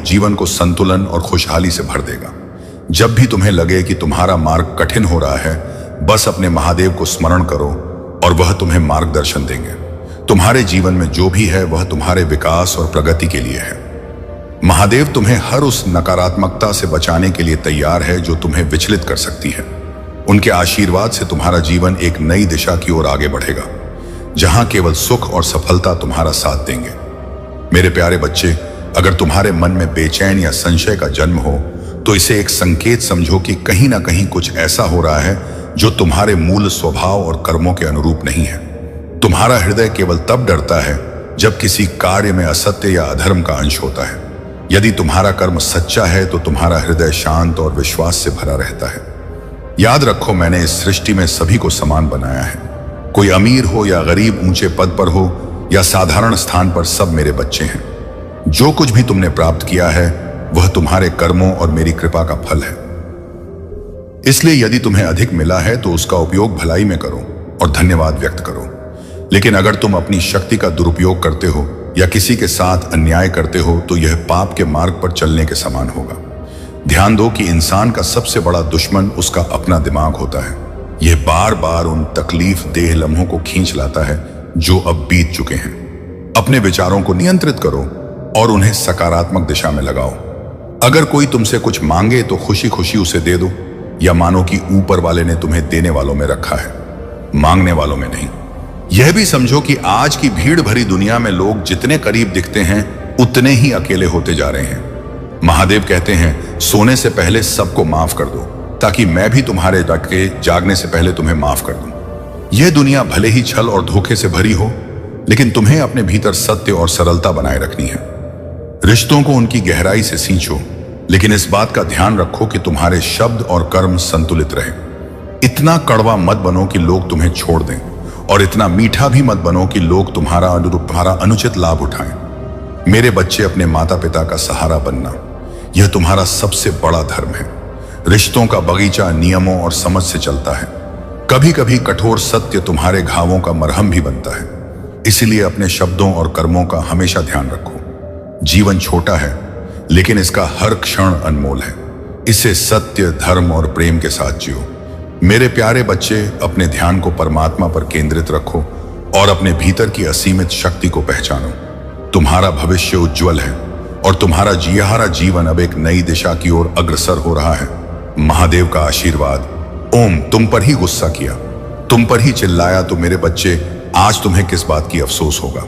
जीवन को संतुलन और खुशहाली से भर देगा। जब भी तुम्हें लगे कि तुम्हारा मार्ग कठिन हो रहा है, बस अपने महादेव को स्मरण करो और वह तुम्हें मार्गदर्शन देंगे। तुम्हारे जीवन में जो भी है वह तुम्हारे विकास और प्रगति के लिए है। महादेव तुम्हें हर उस नकारात्मकता से बचाने के लिए तैयार है जो तुम्हें विचलित कर सकती है। उनके आशीर्वाद से तुम्हारा जीवन एक नई दिशा की ओर आगे बढ़ेगा, जहां केवल सुख और सफलता तुम्हारा साथ देंगे। मेरे प्यारे बच्चे, अगर तुम्हारे मन में बेचैन या संशय का जन्म हो तो इसे एक संकेत समझो कि कहीं ना कहीं कुछ ऐसा हो रहा है जो तुम्हारे मूल स्वभाव और कर्मों के अनुरूप नहीं है। तुम्हारा हृदय केवल तब डरता है जब किसी कार्य में असत्य या अधर्म का अंश होता है। यदि तुम्हारा कर्म सच्चा है तो तुम्हारा हृदय शांत और विश्वास से भरा रहता है। याद रखो, मैंने इस सृष्टि में सभी को समान बनाया है। कोई अमीर हो या गरीब, ऊंचे पद पर हो या साधारण स्थान पर, सब मेरे बच्चे हैं। जो कुछ भी तुमने प्राप्त किया है वह तुम्हारे कर्मों और मेरी कृपा का फल है। इसलिए यदि तुम्हें अधिक मिला है तो उसका उपयोग भलाई में करो और धन्यवाद व्यक्त करो। लेकिन अगर तुम अपनी शक्ति का दुरुपयोग करते हो या किसी के साथ अन्याय करते हो तो यह पाप के मार्ग पर चलने के समान होगा। ध्यान दो कि इंसान का सबसे बड़ा दुश्मन उसका अपना दिमाग होता है। यह बार बार उन तकलीफ देह लम्हों को खींच लाता है जो अब बीत चुके हैं। अपने विचारों को नियंत्रित करो और उन्हें सकारात्मक दिशा में लगाओ। अगर कोई तुमसे कुछ मांगे तो खुशी खुशी उसे दे दो, या मानो कि ऊपर वाले ने तुम्हें देने वालों में रखा है, मांगने वालों में नहीं। यह भी समझो कि आज की भीड़ भरी दुनिया में लोग जितने करीब दिखते हैं उतने ही अकेले होते जा रहे हैं। महादेव कहते हैं, सोने से पहले सबको माफ कर दो ताकि मैं भी तुम्हारे डटके जागने से पहले तुम्हें माफ कर दूं। यह दुनिया भले ही छल और धोखे से भरी हो, लेकिन तुम्हें अपने भीतर सत्य और सरलता बनाए रखनी है। रिश्तों को उनकी गहराई से सींचो, लेकिन इस बात का ध्यान रखो कि तुम्हारे शब्द और कर्म संतुलित रहे। इतना कड़वा मत बनो कि लोग तुम्हें छोड़ दें, और इतना मीठा भी मत बनो कि लोग तुम्हारा अनुचित लाभ उठाएं। मेरे बच्चे, अपने माता पिता का सहारा बनना यह तुम्हारा सबसे बड़ा धर्म है। रिश्तों का बगीचा नियमों और समझ से चलता है। कभी कभी कठोर सत्य तुम्हारे घावों का मरहम भी बनता है। इसलिए अपने शब्दों और कर्मों का हमेशा ध्यान रखो। जीवन छोटा है, लेकिन इसका हर क्षण अनमोल है। इसे सत्य, धर्म और प्रेम के साथ जियो। मेरे प्यारे बच्चे, अपने ध्यान को परमात्मा पर केंद्रित रखो और अपने भीतर की असीमित शक्ति को पहचानो। तुम्हारा भविष्य उज्जवल है और तुम्हारा जियारा जीवन अब एक नई दिशा की ओर अग्रसर हो रहा है। महादेव का आशीर्वाद। ओम। तुम पर ही गुस्सा किया, तुम पर ही चिल्लाया तो मेरे बच्चे, आज तुम्हें किस बात की अफसोस होगा?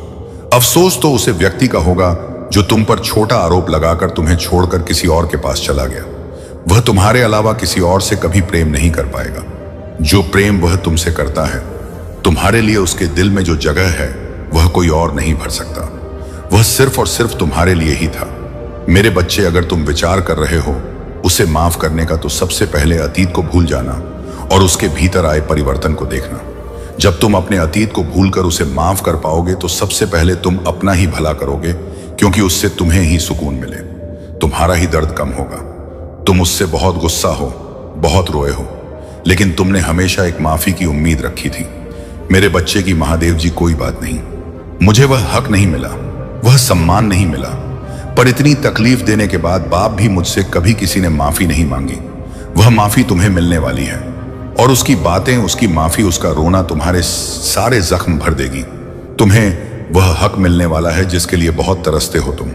अफसोस तो उसे व्यक्ति का होगा जो तुम पर छोटा आरोप लगाकर तुम्हें छोड़कर किसी और के पास चला गया। वह तुम्हारे अलावा किसी और से कभी प्रेम नहीं कर पाएगा। जो प्रेम वह तुमसे करता है, तुम्हारे लिए उसके दिल में जो जगह है वह कोई और नहीं भर सकता। वह सिर्फ और सिर्फ तुम्हारे लिए ही था। मेरे बच्चे, अगर तुम विचार कर रहे हो उसे माफ करने का, तो सबसे पहले अतीत को भूल जाना और उसके भीतर आए परिवर्तन को देखना। जब तुम अपने अतीत को भूलकर उसे माफ कर पाओगे तो सबसे पहले तुम अपना ही भला करोगे, क्योंकि उससे तुम्हें ही सुकून मिले, तुम्हारा ही दर्द कम होगा। तुम उससे बहुत गुस्सा हो, बहुत रोए हो, लेकिन तुमने हमेशा एक माफी की उम्मीद रखी थी। मेरे बच्चे की महादेव जी, कोई बात नहीं, मुझे वह हक नहीं मिला, वह सम्मान नहीं मिला, पर इतनी तकलीफ देने के बाद बाप भी मुझसे कभी किसी ने माफी नहीं मांगी। वह माफी तुम्हें मिलने वाली है, और उसकी बातें, उसकी माफी, उसका रोना तुम्हारे सारे जख्म भर देगी। तुम्हें वह हक मिलने वाला है जिसके लिए बहुत तरसते हो तुम।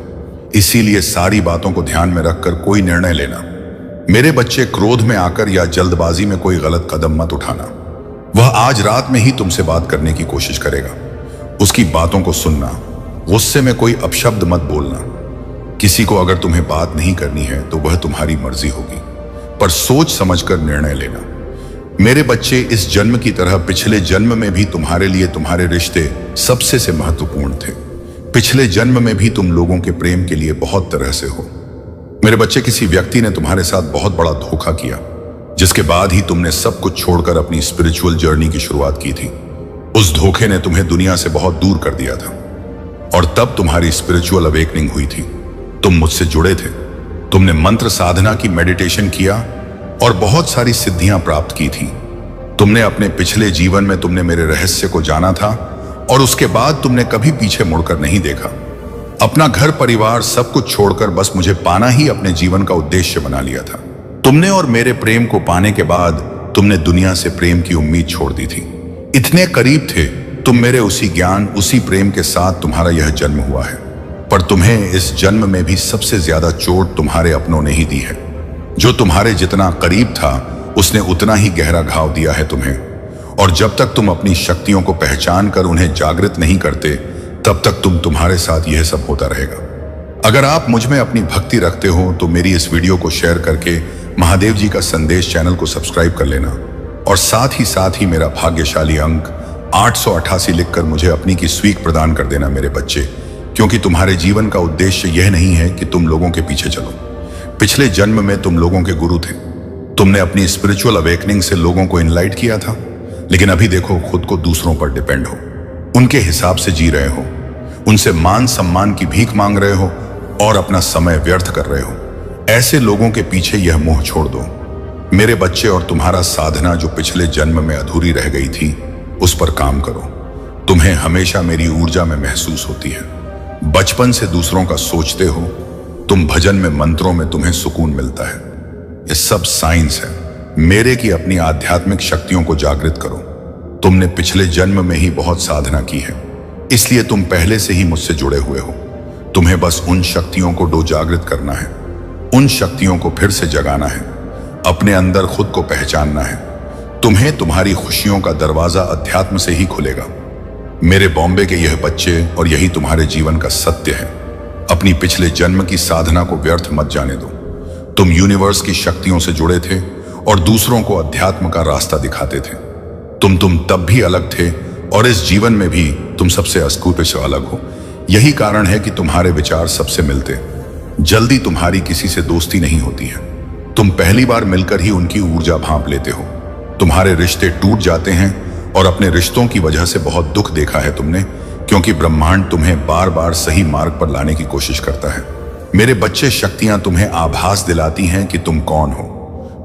इसीलिए सारी बातों को ध्यान में रखकर कोई निर्णय लेना। मेरे बच्चे, क्रोध में आकर या जल्दबाजी में कोई गलत कदम मत उठाना। वह आज रात में ही तुमसे बात करने की कोशिश करेगा। उसकी बातों को सुनना, गुस्से में कोई अपशब्द मत बोलना। किसी को अगर तुम्हें बात नहीं करनी है तो वह तुम्हारी मर्जी होगी, पर सोच समझकर निर्णय लेना। मेरे बच्चे, इस जन्म की तरह पिछले जन्म में भी तुम्हारे लिए तुम्हारे रिश्ते सबसे से महत्वपूर्ण थे। पिछले जन्म में भी तुम लोगों के प्रेम के लिए बहुत तरह से हो। मेरे बच्चे, किसी व्यक्ति ने तुम्हारे साथ बहुत बड़ा धोखा किया, जिसके बाद ही तुमने सब कुछ छोड़कर अपनी स्पिरिचुअल जर्नी की शुरुआत की थी। उस धोखे ने तुम्हें दुनिया से बहुत दूर कर दिया था, और तब तुम्हारी स्पिरिचुअल अवेकनिंग हुई थी। तुम मुझसे जुड़े थे, तुमने मंत्र साधना की, मेडिटेशन किया और बहुत सारी सिद्धियां प्राप्त की थी। तुमने अपने पिछले जीवन में तुमने मेरे रहस्य को जाना था, और उसके बाद तुमने कभी पीछे मुड़कर नहीं देखा। अपना घर परिवार सब कुछ छोड़कर बस मुझे पाना ही अपने जीवन का उद्देश्य बना लिया था। तुमने और मेरे प्रेम को पाने के बाद तुमने दुनिया से प्रेम की उम्मीद छोड़ दी थी। इतने करीब थे तुम मेरे उसी ज्ञान, उसी प्रेम के साथ तुम्हारा यह जन्म हुआ है। पर तुम्हें इस जन्म में भी सबसे ज्यादा चोट तुम्हारे अपनों ने ही दी है। जो तुम्हारे जितना करीब था उसने उतना ही गहरा घाव दिया है तुम्हें, और जब तक तुम अपनी शक्तियों को पहचान कर उन्हें जागृत नहीं करते, तब तक तुम्हारे साथ यह सब होता रहेगा। अगर आप मुझ में अपनी भक्ति रखते हो तो मेरी इस वीडियो को शेयर करके महादेव जी का संदेश चैनल को सब्सक्राइब कर लेना, और साथ ही मेरा भाग्यशाली अंक 888 लिखकर मुझे अपनी की स्वीक प्रदान कर देना मेरे बच्चे, क्योंकि तुम्हारे जीवन का उद्देश्य यह नहीं है कि तुम लोगों के पीछे चलो। पिछले जन्म में तुम लोगों के गुरु थे। तुमने अपनी स्पिरिचुअल अवेकनिंग से लोगों को इनलाइट किया था। लेकिन अभी देखो, खुद को दूसरों पर डिपेंड हो, उनके हिसाब से जी रहे हो, उनसे मान सम्मान की भीख मांग रहे हो और अपना समय व्यर्थ कर रहे हो। ऐसे लोगों के पीछे यह मोह छोड़ दो। मेरे बच्चे, और तुम्हारा साधना जो पिछले जन्म में अधूरी रह गई थी, उस पर काम करो। तुम्हें हमेशा मेरी ऊर्जा में महसूस होती है। बचपन से दूसरों का सोचते हो, तुम भजन में, मंत्रों में तुम्हें सुकून मिलता है। ये सब साइंस है मेरे की अपनी आध्यात्मिक शक्तियों को जागृत करो। तुमने पिछले जन्म में ही बहुत साधना की है, इसलिए तुम पहले से ही मुझसे जुड़े हुए हो। तुम्हें बस उन शक्तियों को जागृत करना है, उन शक्तियों को फिर से जगाना है, अपने अंदर खुद को पहचानना है। तुम्हें तुम्हारी खुशियों का दरवाजा अध्यात्म से ही खुलेगा। मेरे बॉम्बे के यह बच्चे, और यही तुम्हारे जीवन का सत्य है। अपनी पिछले जन्म की साधना को व्यर्थ मत जाने दो। तुम यूनिवर्स की शक्तियों से जुड़े थे और दूसरों को अध्यात्म का रास्ता दिखाते थे। तुम तब भी अलग थे, और इस जीवन में भी तुम सबसे अस्कूप से अलग हो। यही कारण है कि तुम्हारे विचार सबसे मिलते। जल्दी तुम्हारी किसी से दोस्ती नहीं होती है। तुम पहली बार मिलकर ही उनकी ऊर्जा भांप लेते हो। तुम्हारे रिश्ते टूट जाते हैं, और अपने रिश्तों की वजह से बहुत दुख देखा है तुमने, क्योंकि ब्रह्मांड तुम्हें बार बार सही मार्ग पर लाने की कोशिश करता है। मेरे बच्चे, शक्तियां तुम्हें आभास दिलाती हैं कि तुम कौन हो।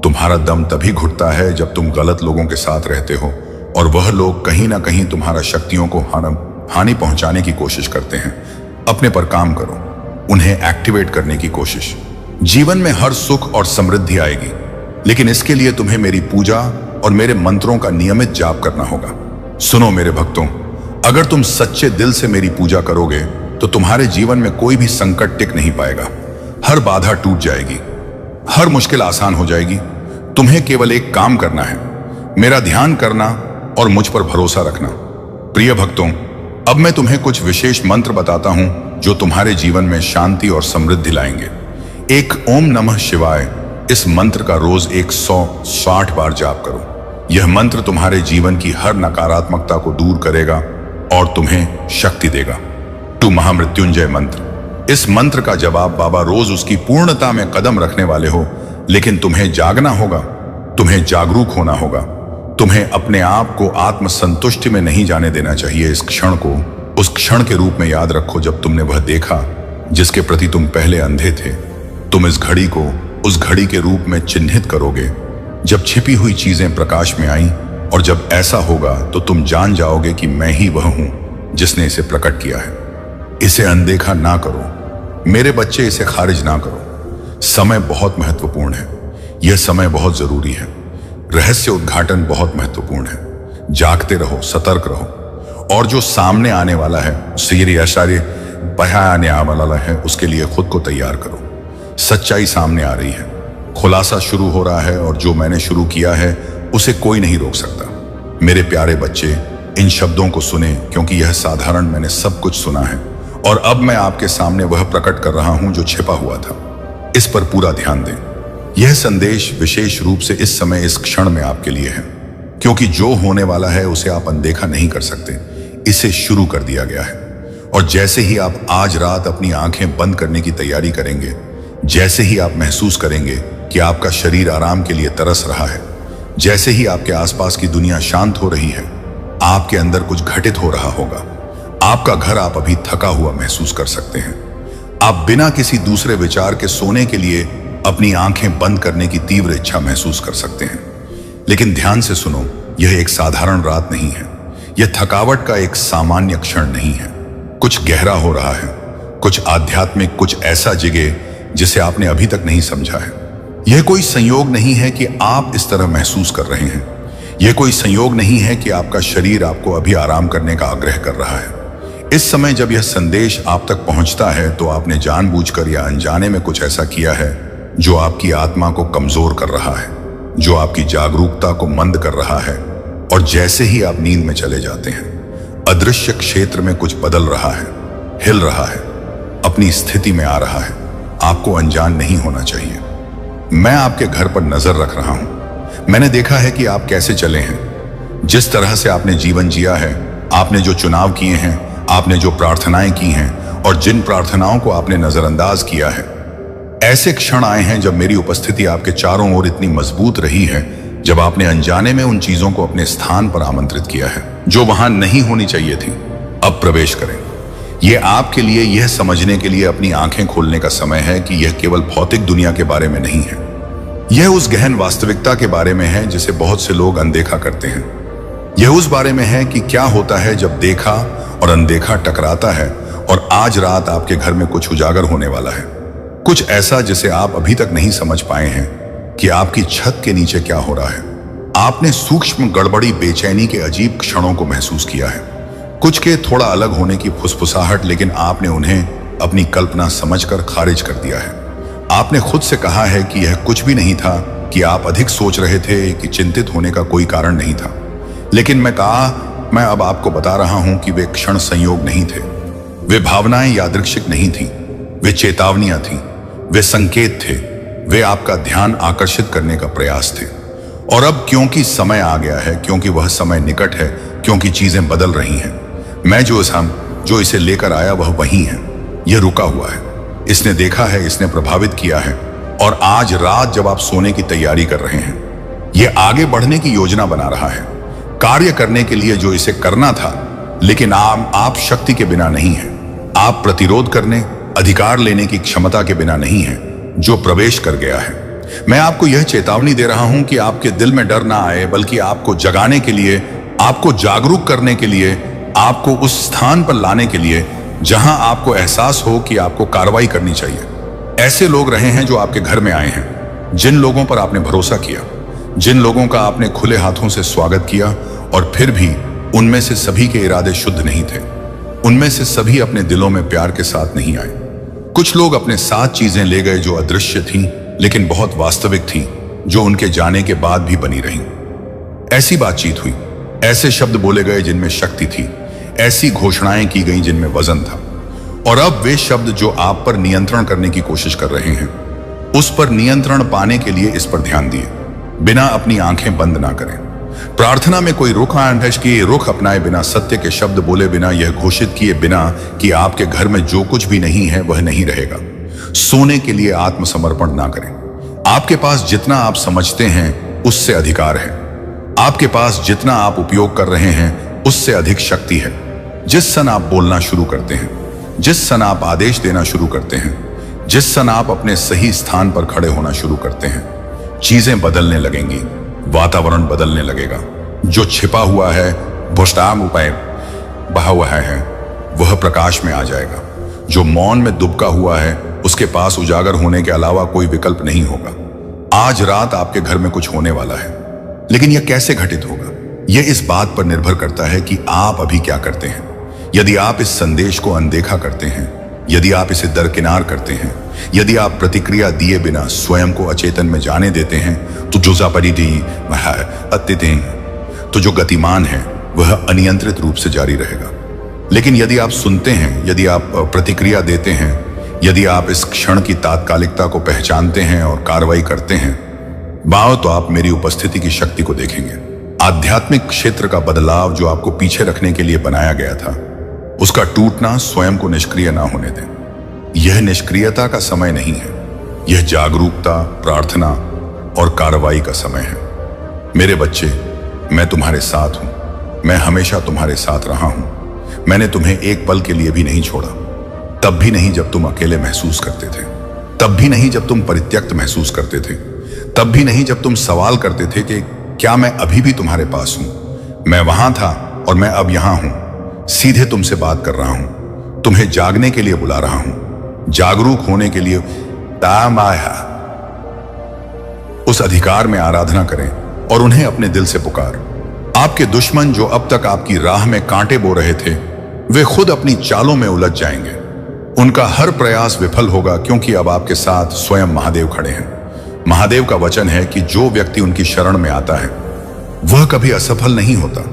तुम्हारा दम तभी घुटता है जब तुम गलत लोगों के साथ रहते हो, और वह लोग कहीं ना कहीं तुम्हारा शक्तियों को हानि पहुंचाने की कोशिश करते हैं। अपने पर काम करो, उन्हें एक्टिवेट करने की कोशिश। जीवन में हर सुख और समृद्धि आएगी, लेकिन इसके लिए तुम्हें मेरी पूजा और मेरे मंत्रों का नियमित जाप करना होगा। सुनो मेरे भक्तों, अगर तुम सच्चे दिल से मेरी पूजा करोगे तो तुम्हारे जीवन में कोई भी संकट टिक नहीं पाएगा। हर बाधा टूट जाएगी, हर मुश्किल आसान हो जाएगी। तुम्हें केवल एक काम करना है, मेरा ध्यान करना और मुझ पर भरोसा रखना। प्रिय भक्तों, अब मैं तुम्हें कुछ विशेष मंत्र बताता हूं जो तुम्हारे जीवन में शांति और समृद्धि लाएंगे। एक ओम नमः शिवाय, इस मंत्र का रोज 160 बार जाप करो। यह मंत्र तुम्हारे जीवन की हर नकारात्मकता को दूर करेगा और तुम्हें शक्ति देगा। 2 महामृत्युंजय मंत्र, इस मंत्र का जवाब बाबा रोज उसकी पूर्णता में कदम रखने वाले हो, लेकिन तुम्हें जागना होगा, तुम्हें जागरूक होना होगा। तुम्हें अपने आप को आत्म संतुष्टि में नहीं जाने देना चाहिए। इस क्षण को उस क्षण के रूप में याद रखो जब तुमने वह देखा जिसके प्रति तुम पहले अंधे थे। तुम इस घड़ी को उस घड़ी के रूप में चिन्हित करोगे जब छिपी हुई चीजें प्रकाश में आई, और जब ऐसा होगा तो तुम जान जाओगे कि मैं ही वह हूं जिसने इसे प्रकट किया है। इसे अनदेखा ना करो मेरे बच्चे, इसे खारिज ना करो। समय बहुत महत्वपूर्ण है, यह समय बहुत जरूरी है। रहस्य उद्घाटन बहुत महत्वपूर्ण है। जागते रहो, सतर्क रहो, और जो सामने आने वाला है आने वाला है, उसके लिए खुद को तैयार करो। सच्चाई सामने आ रही है, खुलासा शुरू हो रहा है, और जो मैंने शुरू किया है उसे कोई नहीं रोक सकता। मेरे प्यारे बच्चे, इन शब्दों को सुने, क्योंकि यह साधारण मैंने सब कुछ सुना है, और अब मैं आपके सामने वह प्रकट कर रहा हूं जो छिपा हुआ था। इस पर पूरा ध्यान दें। यह संदेश विशेष रूप से इस समय, इस क्षण में आपके लिए है, क्योंकि जो होने वाला है उसे आप अनदेखा नहीं कर सकते। इसे शुरू कर दिया गया है, और जैसे ही आप आज रात अपनी आंखें बंद करने की तैयारी करेंगे, जैसे ही आप महसूस करेंगे कि आपका शरीर आराम के लिए तरस रहा है, जैसे ही आपके आसपास की दुनिया शांत हो रही है, आपके अंदर कुछ घटित हो रहा होगा। आपका घर आप अभी थका हुआ महसूस कर सकते हैं। आप बिना किसी दूसरे विचार के सोने के लिए अपनी आंखें बंद करने की तीव्र इच्छा महसूस कर सकते हैं। लेकिन ध्यान से सुनो, यह एक साधारण रात नहीं है। यह थकावट का एक सामान्य क्षण नहीं है। कुछ गहरा हो रहा है, कुछ आध्यात्मिक, कुछ ऐसा जिगे जिसे आपने अभी तक नहीं समझा है। यह कोई संयोग नहीं है कि आप इस तरह महसूस कर रहे हैं। यह कोई संयोग नहीं है कि आपका शरीर आपको अभी आराम करने का आग्रह कर रहा है। इस समय जब यह संदेश आप तक पहुंचता है तो आपने जानबूझकर या अनजाने में कुछ ऐसा किया है जो आपकी आत्मा को कमजोर कर रहा है, जो आपकी जागरूकता को मंद कर रहा है। और जैसे ही आप नींद में चले जाते हैं, अदृश्य क्षेत्र में कुछ बदल रहा है, हिल रहा है, अपनी स्थिति में आ रहा है। आपको अनजान नहीं होना चाहिए। मैं आपके घर पर नजर रख रहा हूं। मैंने देखा है कि आप कैसे चले हैं, जिस तरह से आपने जीवन जिया है, आपने जो चुनाव किए हैं, आपने जो प्रार्थनाएं की हैं, और जिन प्रार्थनाओं को आपने नजरअंदाज किया है। ऐसे क्षण आए हैं जब मेरी उपस्थिति आपके चारों ओर इतनी मजबूत रही है जब आपने अनजाने में उन चीजों को अपने स्थान पर आमंत्रित किया है जो वहां नहीं होनी चाहिए थी। अब प्रवेश करें। यह आपके लिए यह समझने के लिए अपनी आंखें खोलने का समय है कि यह केवल भौतिक दुनिया के बारे में नहीं है। यह उस गहन वास्तविकता के बारे में है जिसे बहुत से लोग अनदेखा करते हैं। यह उस बारे में है कि क्या होता है जब देखा और अनदेखा टकराता है, और आज रात आपके घर में कुछ उजागर होने वाला है। कुछ ऐसा जिसे आप अभी तक नहीं समझ पाए हैं कि आपकी छत के नीचे क्या हो रहा है। आपने सूक्ष्म गड़बड़ी, बेचैनी के अजीब क्षणों को महसूस किया है, कुछ के थोड़ा अलग होने की फुसफुसाहट, लेकिन आपने उन्हें अपनी कल्पना समझकर खारिज कर दिया है। आपने खुद से कहा है कि यह कुछ भी नहीं था, कि आप अधिक सोच रहे थे, कि चिंतित होने का कोई कारण नहीं था। लेकिन मैं अब आपको बता रहा हूं कि वे क्षण संयोग नहीं थे, वे भावनाएं यादृच्छिक नहीं थी, वे चेतावनियां थीं, वे संकेत थे, वे आपका ध्यान आकर्षित करने का प्रयास थे। और अब क्योंकि समय आ गया है, क्योंकि वह समय निकट है, क्योंकि चीजें बदल रही हैं, मैं जो इसे लेकर आया वह वही है। यह रुका हुआ है, इसने देखा है, इसने प्रभावित किया है, और आज रात जब आप सोने की तैयारी कर रहे हैं, यह आगे बढ़ने की योजना बना रहा है, कार्य करने के लिए जो इसे करना था। लेकिन आप शक्ति के बिना नहीं हैं, आप प्रतिरोध करने, अधिकार लेने की क्षमता के बिना नहीं है, जो प्रवेश कर गया है। मैं आपको यह चेतावनी दे रहा हूं कि आपके दिल में डर ना आए, बल्कि आपको जगाने के लिए, आपको जागरूक करने के लिए, आपको उस स्थान पर लाने के लिए जहां आपको एहसास हो कि आपको कार्रवाई करनी चाहिए। ऐसे लोग रहे हैं जो आपके घर में आए हैं, जिन लोगों पर आपने भरोसा किया, जिन लोगों का आपने खुले हाथों से स्वागत किया, और फिर भी उनमें से सभी के इरादे शुद्ध नहीं थे। उनमें से सभी अपने दिलों में प्यार के साथ नहीं आए। कुछ लोग अपने साथ चीजें ले गए जो अदृश्य थीं, लेकिन बहुत वास्तविक थीं, जो उनके जाने के बाद भी बनी रहीं। ऐसी बातचीत हुई, ऐसे शब्द बोले गए जिनमें शक्ति थी, ऐसी घोषणाएं की गईं जिनमें वजन था। और अब वे शब्द जो आप पर नियंत्रण करने की कोशिश कर रहे हैं, उस पर नियंत्रण पाने के लिए इस पर ध्यान दिए, बिना अपनी आंखें बंद ना करें। प्रार्थना में कोई रुख अपनाए बिना, सत्य के शब्द बोले बिना, यह घोषित किए बिना कि आपके घर में जो कुछ भी नहीं है वह नहीं रहेगा। सोने के लिए आत्मसमर्पण ना करें। आपके पास जितना आप समझते हैं उससे अधिकार है। आपके पास जितना आप उपयोग कर रहे हैं उससे अधिक शक्ति है। जिस क्षण आप बोलना शुरू करते हैं, जिस क्षण आप आदेश देना शुरू करते हैं, जिस क्षण आप अपने सही स्थान पर खड़े होना शुरू करते हैं, चीजें बदलने लगेंगी, वातावरण बदलने लगेगा। जो छिपा हुआ है, भुष्टांग उपाय बहा हुआ है, वह प्रकाश में आ जाएगा। जो मौन में दुबका हुआ है, उसके पास उजागर होने के अलावा कोई विकल्प नहीं होगा। आज रात आपके घर में कुछ होने वाला है, लेकिन यह कैसे घटित होगा, यह इस बात पर निर्भर करता है कि आप अभी क्या करते हैं। यदि आप इस संदेश को अनदेखा करते हैं, यदि आप इसे दरकिनार करते हैं, यदि आप प्रतिक्रिया दिए बिना स्वयं को अचेतन में जाने देते हैं, तो तो जो गतिमान है वह अनियंत्रित रूप से जारी रहेगा। लेकिन यदि आप सुनते हैं, यदि आप प्रतिक्रिया देते हैं, यदि आप इस क्षण की तात्कालिकता को पहचानते हैं और कार्रवाई करते हैं, तो आप मेरी उपस्थिति की शक्ति को देखेंगे। आध्यात्मिक क्षेत्र का बदलाव जो आपको पीछे रखने के लिए बनाया गया था, उसका टूटना स्वयं को निष्क्रिय ना होने दें। यह निष्क्रियता का समय नहीं है, यह जागरूकता, प्रार्थना और कार्रवाई का समय है। मेरे बच्चे, मैं तुम्हारे साथ हूं, मैं हमेशा तुम्हारे साथ रहा हूं। मैंने तुम्हें एक पल के लिए भी नहीं छोड़ा, तब भी नहीं जब तुम अकेले महसूस करते थे, तब भी नहीं जब तुम परित्यक्त महसूस करते थे, तब भी नहीं जब तुम सवाल करते थे कि क्या मैं अभी भी तुम्हारे पास हूं। मैं वहां था और मैं अब यहां हूं, सीधे तुमसे बात कर रहा हूं, तुम्हें जागने के लिए बुला रहा हूं, जागरूक होने के लिए। उस अधिकार में आराधना करें और उन्हें अपने दिल से पुकार। आपके दुश्मन जो अब तक आपकी राह में कांटे बो रहे थे, वे खुद अपनी चालों में उलझ जाएंगे। उनका हर प्रयास विफल होगा, क्योंकि अब आपके साथ स्वयं महादेव खड़े हैं। महादेव का वचन है कि जो व्यक्ति उनकी शरण में आता है वह कभी असफल नहीं होता।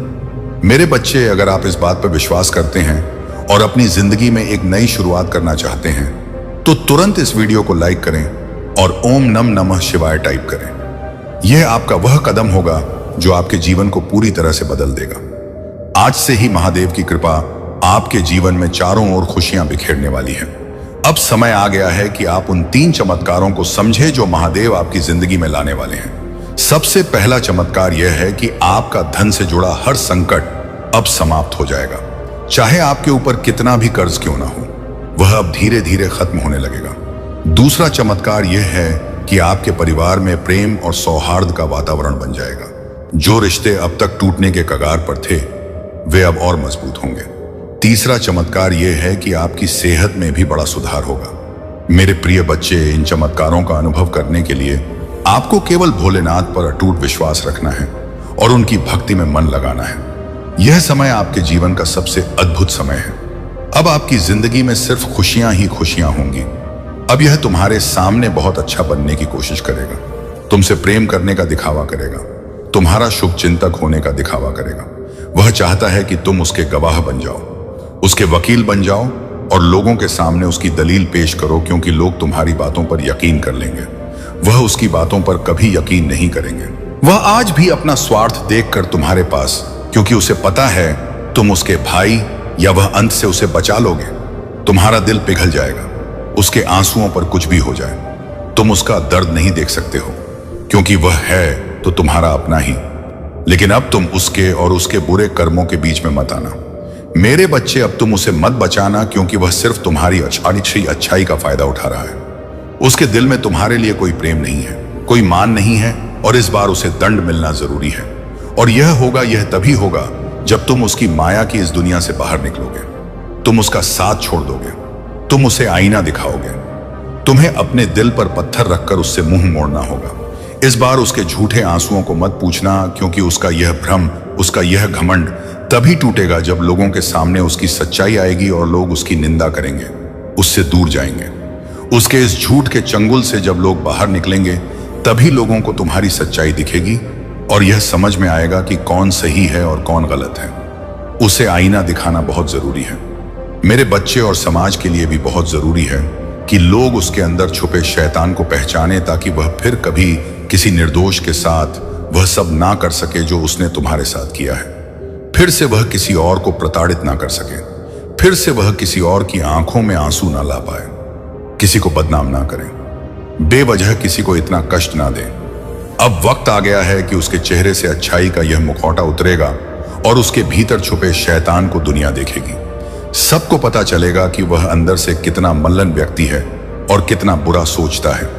मेरे बच्चे, अगर आप इस बात पर विश्वास करते हैं और अपनी जिंदगी में एक नई शुरुआत करना चाहते हैं, तो तुरंत इस वीडियो को लाइक करें और ओम नम नमः शिवाय टाइप करें। यह आपका वह कदम होगा जो आपके जीवन को पूरी तरह से बदल देगा। आज से ही महादेव की कृपा आपके जीवन में चारों ओर खुशियां बिखेरने वाली है। अब समय आ गया है कि आप उन 3 चमत्कारों को समझे जो महादेव आपकी जिंदगी में लाने वाले हैं। सबसे पहला चमत्कार यह है कि आपका धन से जुड़ा हर संकट अब समाप्त हो जाएगा। चाहे आपके ऊपर कितना भी कर्ज क्यों ना हो, वह अब धीरे धीरे खत्म होने लगेगा। दूसरा चमत्कार यह है कि आपके परिवार में प्रेम और सौहार्द का वातावरण बन जाएगा। जो रिश्ते अब तक टूटने के कगार पर थे, वे अब और मजबूत होंगे। तीसरा चमत्कार यह है कि आपकी सेहत में भी बड़ा सुधार होगा। मेरे प्रिय बच्चे, इन चमत्कारों का अनुभव करने के लिए आपको केवल भोलेनाथ पर अटूट विश्वास रखना है और उनकी भक्ति में मन लगाना है। यह समय आपके जीवन का सबसे अद्भुत समय है। अब आपकी जिंदगी में सिर्फ खुशियां ही खुशियां होंगी। अब यह तुम्हारे सामने बहुत अच्छा बनने की कोशिश करेगा, तुमसे प्रेम करने का दिखावा करेगा, तुम्हारा शुभ चिंतक होने का दिखावा करेगा। वह चाहता है कि तुम उसके गवाह बन जाओ, उसके वकील बन जाओ और लोगों के सामने उसकी दलील पेश करो, क्योंकि लोग तुम्हारी बातों पर यकीन कर लेंगे। वह उसकी बातों पर कभी यकीन नहीं करेंगे। वह आज भी अपना स्वार्थ देखकर तुम्हारे पास, क्योंकि उसे पता है तुम उसके भाई या वह अंत से उसे बचा लोगे। तुम्हारा दिल पिघल जाएगा, उसके आंसुओं पर कुछ भी हो जाए। तुम उसका दर्द नहीं देख सकते हो, क्योंकि वह है तो तुम्हारा अपना ही। लेकिन अब तुम उसके और उसके बुरे कर्मों के बीच में मत आना। मेरे बच्चे, अब तुम उसे मत बचाना, क्योंकि वह सिर्फ तुम्हारी अच्छाई का फायदा उठा रहा है। उसके दिल में तुम्हारे लिए कोई प्रेम नहीं है, कोई मान नहीं है, और इस बार उसे दंड मिलना जरूरी है। और यह तभी होगा जब तुम उसकी माया की इस दुनिया से बाहर निकलोगे। तुम उसका साथ छोड़ दोगे, तुम उसे आईना दिखाओगे। तुम्हें अपने दिल पर पत्थर रखकर उससे मुंह मोड़ना होगा। इस बार उसके झूठे आंसुओं को मत पूछना, क्योंकि उसका यह भ्रम, उसका यह घमंड तभी टूटेगा जब लोगों के सामने उसकी सच्चाई आएगी और लोग उसकी निंदा करेंगे, उससे दूर जाएंगे। उसके इस झूठ के चंगुल से जब लोग बाहर निकलेंगे, तभी लोगों को तुम्हारी सच्चाई दिखेगी और यह समझ में आएगा कि कौन सही है और कौन गलत है। उसे आईना दिखाना बहुत जरूरी है। मेरे बच्चे, और समाज के लिए भी बहुत जरूरी है कि लोग उसके अंदर छुपे शैतान को पहचाने, ताकि वह फिर कभी किसी निर्दोष के साथ वह सब ना कर सके जो उसने तुम्हारे साथ किया है। फिर से वह किसी और को प्रताड़ित ना कर सके, फिर से वह किसी और की आंखों में आंसू ना ला पाए, किसी को बदनाम ना करें, बेवजह किसी को इतना कष्ट ना दें। अब वक्त आ गया है कि उसके चेहरे से अच्छाई का यह मुखौटा उतरेगा और उसके भीतर छुपे शैतान को दुनिया देखेगी। सबको पता चलेगा कि वह अंदर से कितना मल्लन व्यक्ति है और कितना बुरा सोचता है।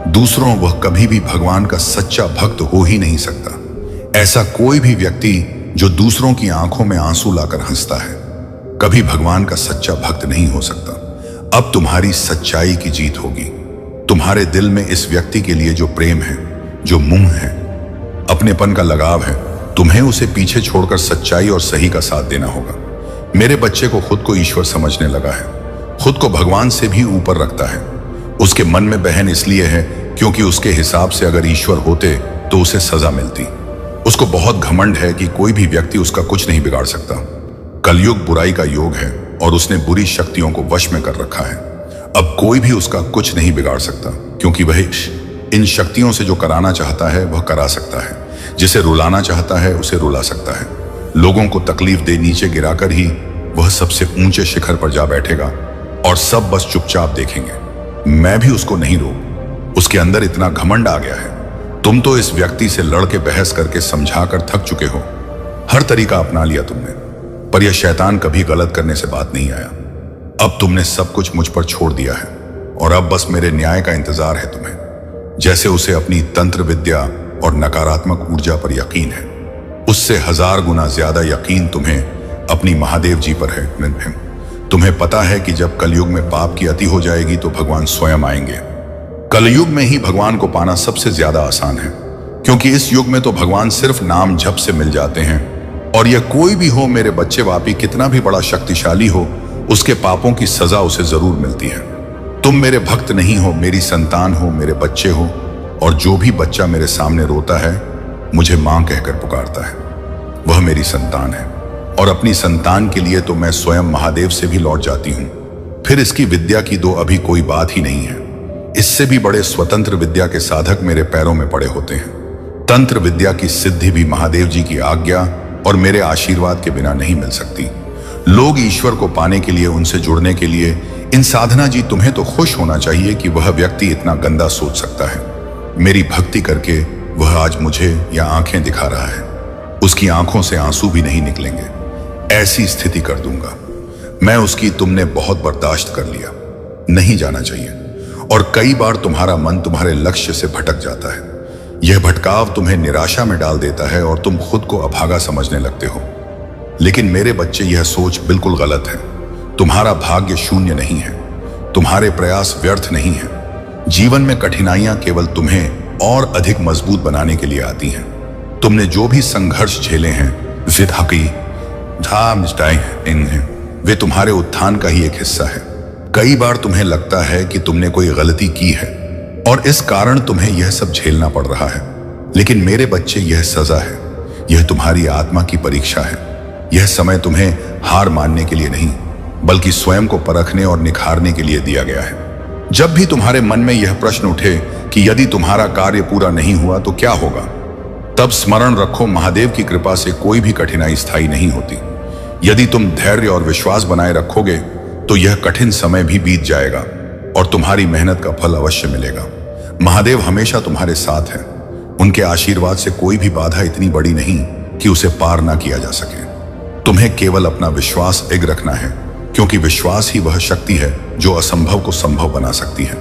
दूसरों, वह कभी भी भगवान का सच्चा भक्त हो ही नहीं सकता। ऐसा कोई भी व्यक्ति जो दूसरों की आंखों में आंसू लाकर हंसता है, कभी भगवान का सच्चा भक्त नहीं हो सकता। अब तुम्हारी सच्चाई की जीत होगी। तुम्हारे दिल में इस व्यक्ति के लिए जो प्रेम है, जो मुंह है, अपनेपन का लगाव है, तुम्हें उसे पीछे छोड़कर सच्चाई और सही का साथ देना होगा। मेरे बच्चे को खुद को ईश्वर समझने लगा है, खुद को भगवान से भी ऊपर रखता है। उसके मन में बहन इसलिए है क्योंकि उसके हिसाब से अगर ईश्वर होते तो उसे सजा मिलती। उसको बहुत घमंड है कि कोई भी व्यक्ति उसका कुछ नहीं बिगाड़ सकता। कलयुग बुराई का योग है और उसने बुरी शक्तियों को वश में कर रखा है। अब कोई भी उसका कुछ नहीं बिगाड़ सकता, क्योंकि वह इन शक्तियों से जो कराना चाहता है वह करा सकता है, जिसे रुलाना चाहता है उसे रुला सकता है। लोगों को तकलीफ दे नीचे गिराकर ही वह सबसे ऊंचे शिखर पर जा बैठेगा और सब बस चुपचाप देखेंगे। मैं भी उसको नहीं रोक, उसके अंदर इतना घमंड आ गया है। तुम तो इस व्यक्ति से लड़ के बहस करके समझाकर थक चुके हो, हर तरीका अपना लिया तुमने, पर यह शैतान कभी गलत करने से बात नहीं आया। अब तुमने सब कुछ मुझ पर छोड़ दिया है और अब बस मेरे न्याय का इंतजार है तुम्हें। जैसे उसे अपनी तंत्र विद्या और नकारात्मक ऊर्जा पर यकीन है, उससे 1000 गुना ज्यादा यकीन तुम्हें अपनी महादेव जी पर है। तुम्हें पता है कि जब कलयुग में पाप की अति हो जाएगी तो भगवान स्वयं आएंगे। कलयुग में ही भगवान को पाना सबसे ज्यादा आसान है, क्योंकि इस युग में तो भगवान सिर्फ नाम जप से मिल जाते हैं। और यह कोई भी हो, मेरे बच्चे, वापी कितना भी बड़ा शक्तिशाली हो, उसके पापों की सजा उसे जरूर मिलती है। तुम मेरे भक्त नहीं हो, मेरी संतान हो, मेरे बच्चे हो। और जो भी बच्चा मेरे सामने रोता है, मुझे मां कहकर पुकारता है, वह मेरी संतान है। और अपनी संतान के लिए तो मैं स्वयं महादेव से भी लौट जाती हूं। फिर इसकी विद्या की तो अभी कोई बात ही नहीं है। इससे भी बड़े स्वतंत्र विद्या के साधक मेरे पैरों में पड़े होते हैं। तंत्र विद्या की सिद्धि भी महादेव जी की आज्ञा और मेरे आशीर्वाद के बिना नहीं मिल सकती। लोग ईश्वर को पाने के लिए, उनसे जुड़ने के लिए, इन साधना जी, तुम्हें तो खुश होना चाहिए कि वह व्यक्ति इतना गंदा सोच सकता है। मेरी भक्ति करके वह आज मुझे या आंखें दिखा रहा है, उसकी आंखों से आंसू भी नहीं निकलेंगे। ऐसी स्थिति कर दूंगा मैं उसकी। तुमने बहुत बर्दाश्त कर लिया, नहीं जाना चाहिए। और कई बार तुम्हारा मन तुम्हारे लक्ष्य से भटक जाता है। यह भटकाव तुम्हें निराशा में डाल देता है और तुम खुद को अभागा समझने लगते हो। लेकिन मेरे बच्चे, यह सोच बिल्कुल गलत है। तुम्हारा भाग्य शून्य नहीं है, तुम्हारे प्रयास व्यर्थ नहीं है। जीवन में कठिनाइयां केवल तुम्हें और अधिक मजबूत बनाने के लिए आती हैं। तुमने जो भी संघर्ष झेले हैं वे तुम्हारे उत्थान का ही एक हिस्सा है। कई बार तुम्हें लगता है कि तुमने कोई गलती की है और इस कारण तुम्हें यह सब झेलना पड़ रहा है। लेकिन मेरे बच्चे, यह सजा है, यह तुम्हारी आत्मा की परीक्षा है। यह समय तुम्हें हार मानने के लिए नहीं, बल्कि स्वयं को परखने और निखारने के लिए दिया गया है। जब भी तुम्हारे मन में यह प्रश्न उठे कि यदि तुम्हारा कार्य पूरा नहीं हुआ तो क्या होगा, तब स्मरण रखो, महादेव की कृपा से कोई भी कठिनाई स्थायी नहीं होती। यदि तुम धैर्य और विश्वास बनाए रखोगे तो यह कठिन समय भी बीत जाएगा और तुम्हारी मेहनत का फल अवश्य मिलेगा। महादेव हमेशा तुम्हारे साथ हैं। उनके आशीर्वाद से कोई भी बाधा इतनी बड़ी नहीं कि उसे पार ना किया जा सके। तुम्हें केवल अपना विश्वास एग रखना है, क्योंकि विश्वास ही वह शक्ति है जो असंभव को संभव बना सकती है।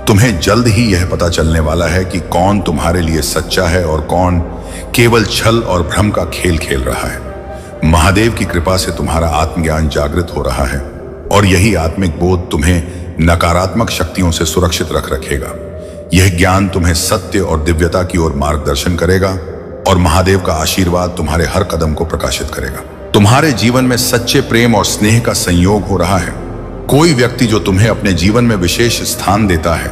तुम्हें जल्द ही यह पता चलने वाला है कि कौन तुम्हारे लिए सच्चा है और कौन केवल छल और भ्रम का खेल खेल रहा है। महादेव की कृपा से तुम्हारा आत्मज्ञान जागृत हो रहा है और यही आत्मिक बोध तुम्हें नकारात्मक शक्तियों से सुरक्षित रखेगा। यह ज्ञान तुम्हें सत्य और दिव्यता की ओर मार्गदर्शन करेगा और महादेव का आशीर्वाद तुम्हारे हर कदम को प्रकाशित करेगा। तुम्हारे जीवन में सच्चे प्रेम और स्नेह का संयोग हो रहा है। कोई व्यक्ति जो तुम्हें अपने जीवन में विशेष स्थान देता है,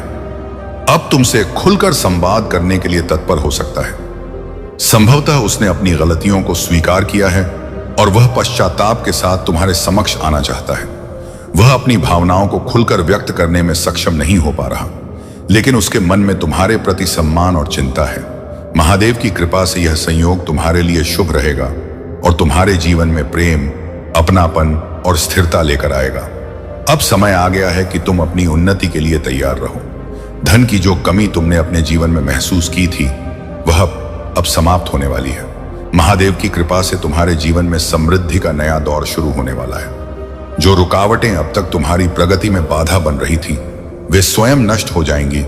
अब तुमसे खुलकर संवाद करने के लिए तत्पर हो सकता है। संभवतः उसने अपनी गलतियों को स्वीकार किया है और वह पश्चाताप के साथ तुम्हारे समक्ष आना चाहता है। वह अपनी भावनाओं को खुलकर व्यक्त करने में सक्षम नहीं हो पा रहा, लेकिन उसके मन में तुम्हारे प्रति सम्मान और चिंता है। महादेव की कृपा से यह संयोग तुम्हारे लिए शुभ रहेगा और तुम्हारे जीवन में प्रेम, अपनापन और स्थिरता लेकर आएगा। अब समय आ गया है कि तुम अपनी उन्नति के लिए तैयार रहो। धन की जो कमी तुमने अपने जीवन में महसूस की थी, वह अब समाप्त होने वाली है। महादेव की कृपा से तुम्हारे जीवन में समृद्धि का नया दौर शुरू होने वाला है। जो रुकावटें अब तक तुम्हारी प्रगति में बाधा बन रही थी, वे स्वयं नष्ट हो जाएंगी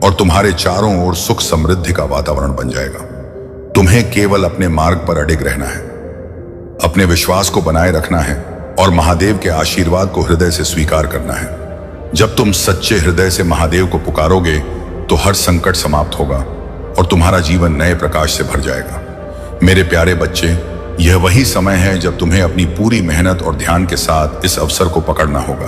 और तुम्हारे चारों ओर सुख समृद्धि का वातावरण बन जाएगा। तुम्हें केवल अपने मार्ग पर अडिग रहना है, अपने विश्वास को बनाए रखना है और महादेव के आशीर्वाद को हृदय से स्वीकार करना है। जब तुम सच्चे हृदय से महादेव को पुकारोगे तो हर संकट समाप्त होगा और तुम्हारा जीवन नए प्रकाश से भर जाएगा। मेरे प्यारे बच्चे, यह वही समय है जब तुम्हें अपनी पूरी मेहनत और ध्यान के साथ इस अवसर को पकड़ना होगा।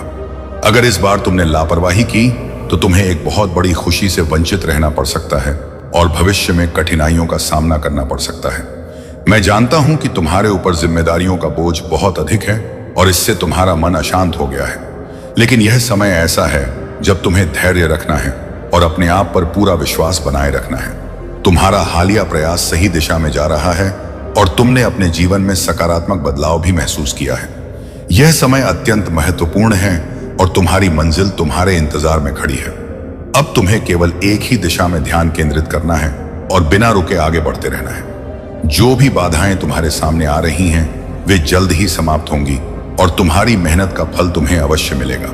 अगर इस बार तुमने लापरवाही की तो तुम्हें एक बहुत बड़ी खुशी से वंचित रहना पड़ सकता है और भविष्य में कठिनाइयों का सामना करना पड़ सकता है। मैं जानता हूं कि तुम्हारे ऊपर जिम्मेदारियों का बोझ बहुत अधिक है और इससे तुम्हारा मन अशांत हो गया है, लेकिन यह समय ऐसा है जब तुम्हें धैर्य रखना है और अपने आप पर पूरा विश्वास बनाए रखना है। तुम्हारा हालिया प्रयास सही दिशा में जा रहा है और तुमने अपने जीवन में सकारात्मक बदलाव भी महसूस किया है। यह समय अत्यंत महत्वपूर्ण है और तुम्हारी मंजिल तुम्हारे इंतजार में खड़ी है। अब तुम्हें केवल एक ही दिशा में ध्यान केंद्रित करना है और बिना रुके आगे बढ़ते रहना है। जो भी बाधाएं तुम्हारे सामने आ रही हैं, वे जल्द ही समाप्त होंगी और तुम्हारी मेहनत का फल तुम्हें अवश्य मिलेगा।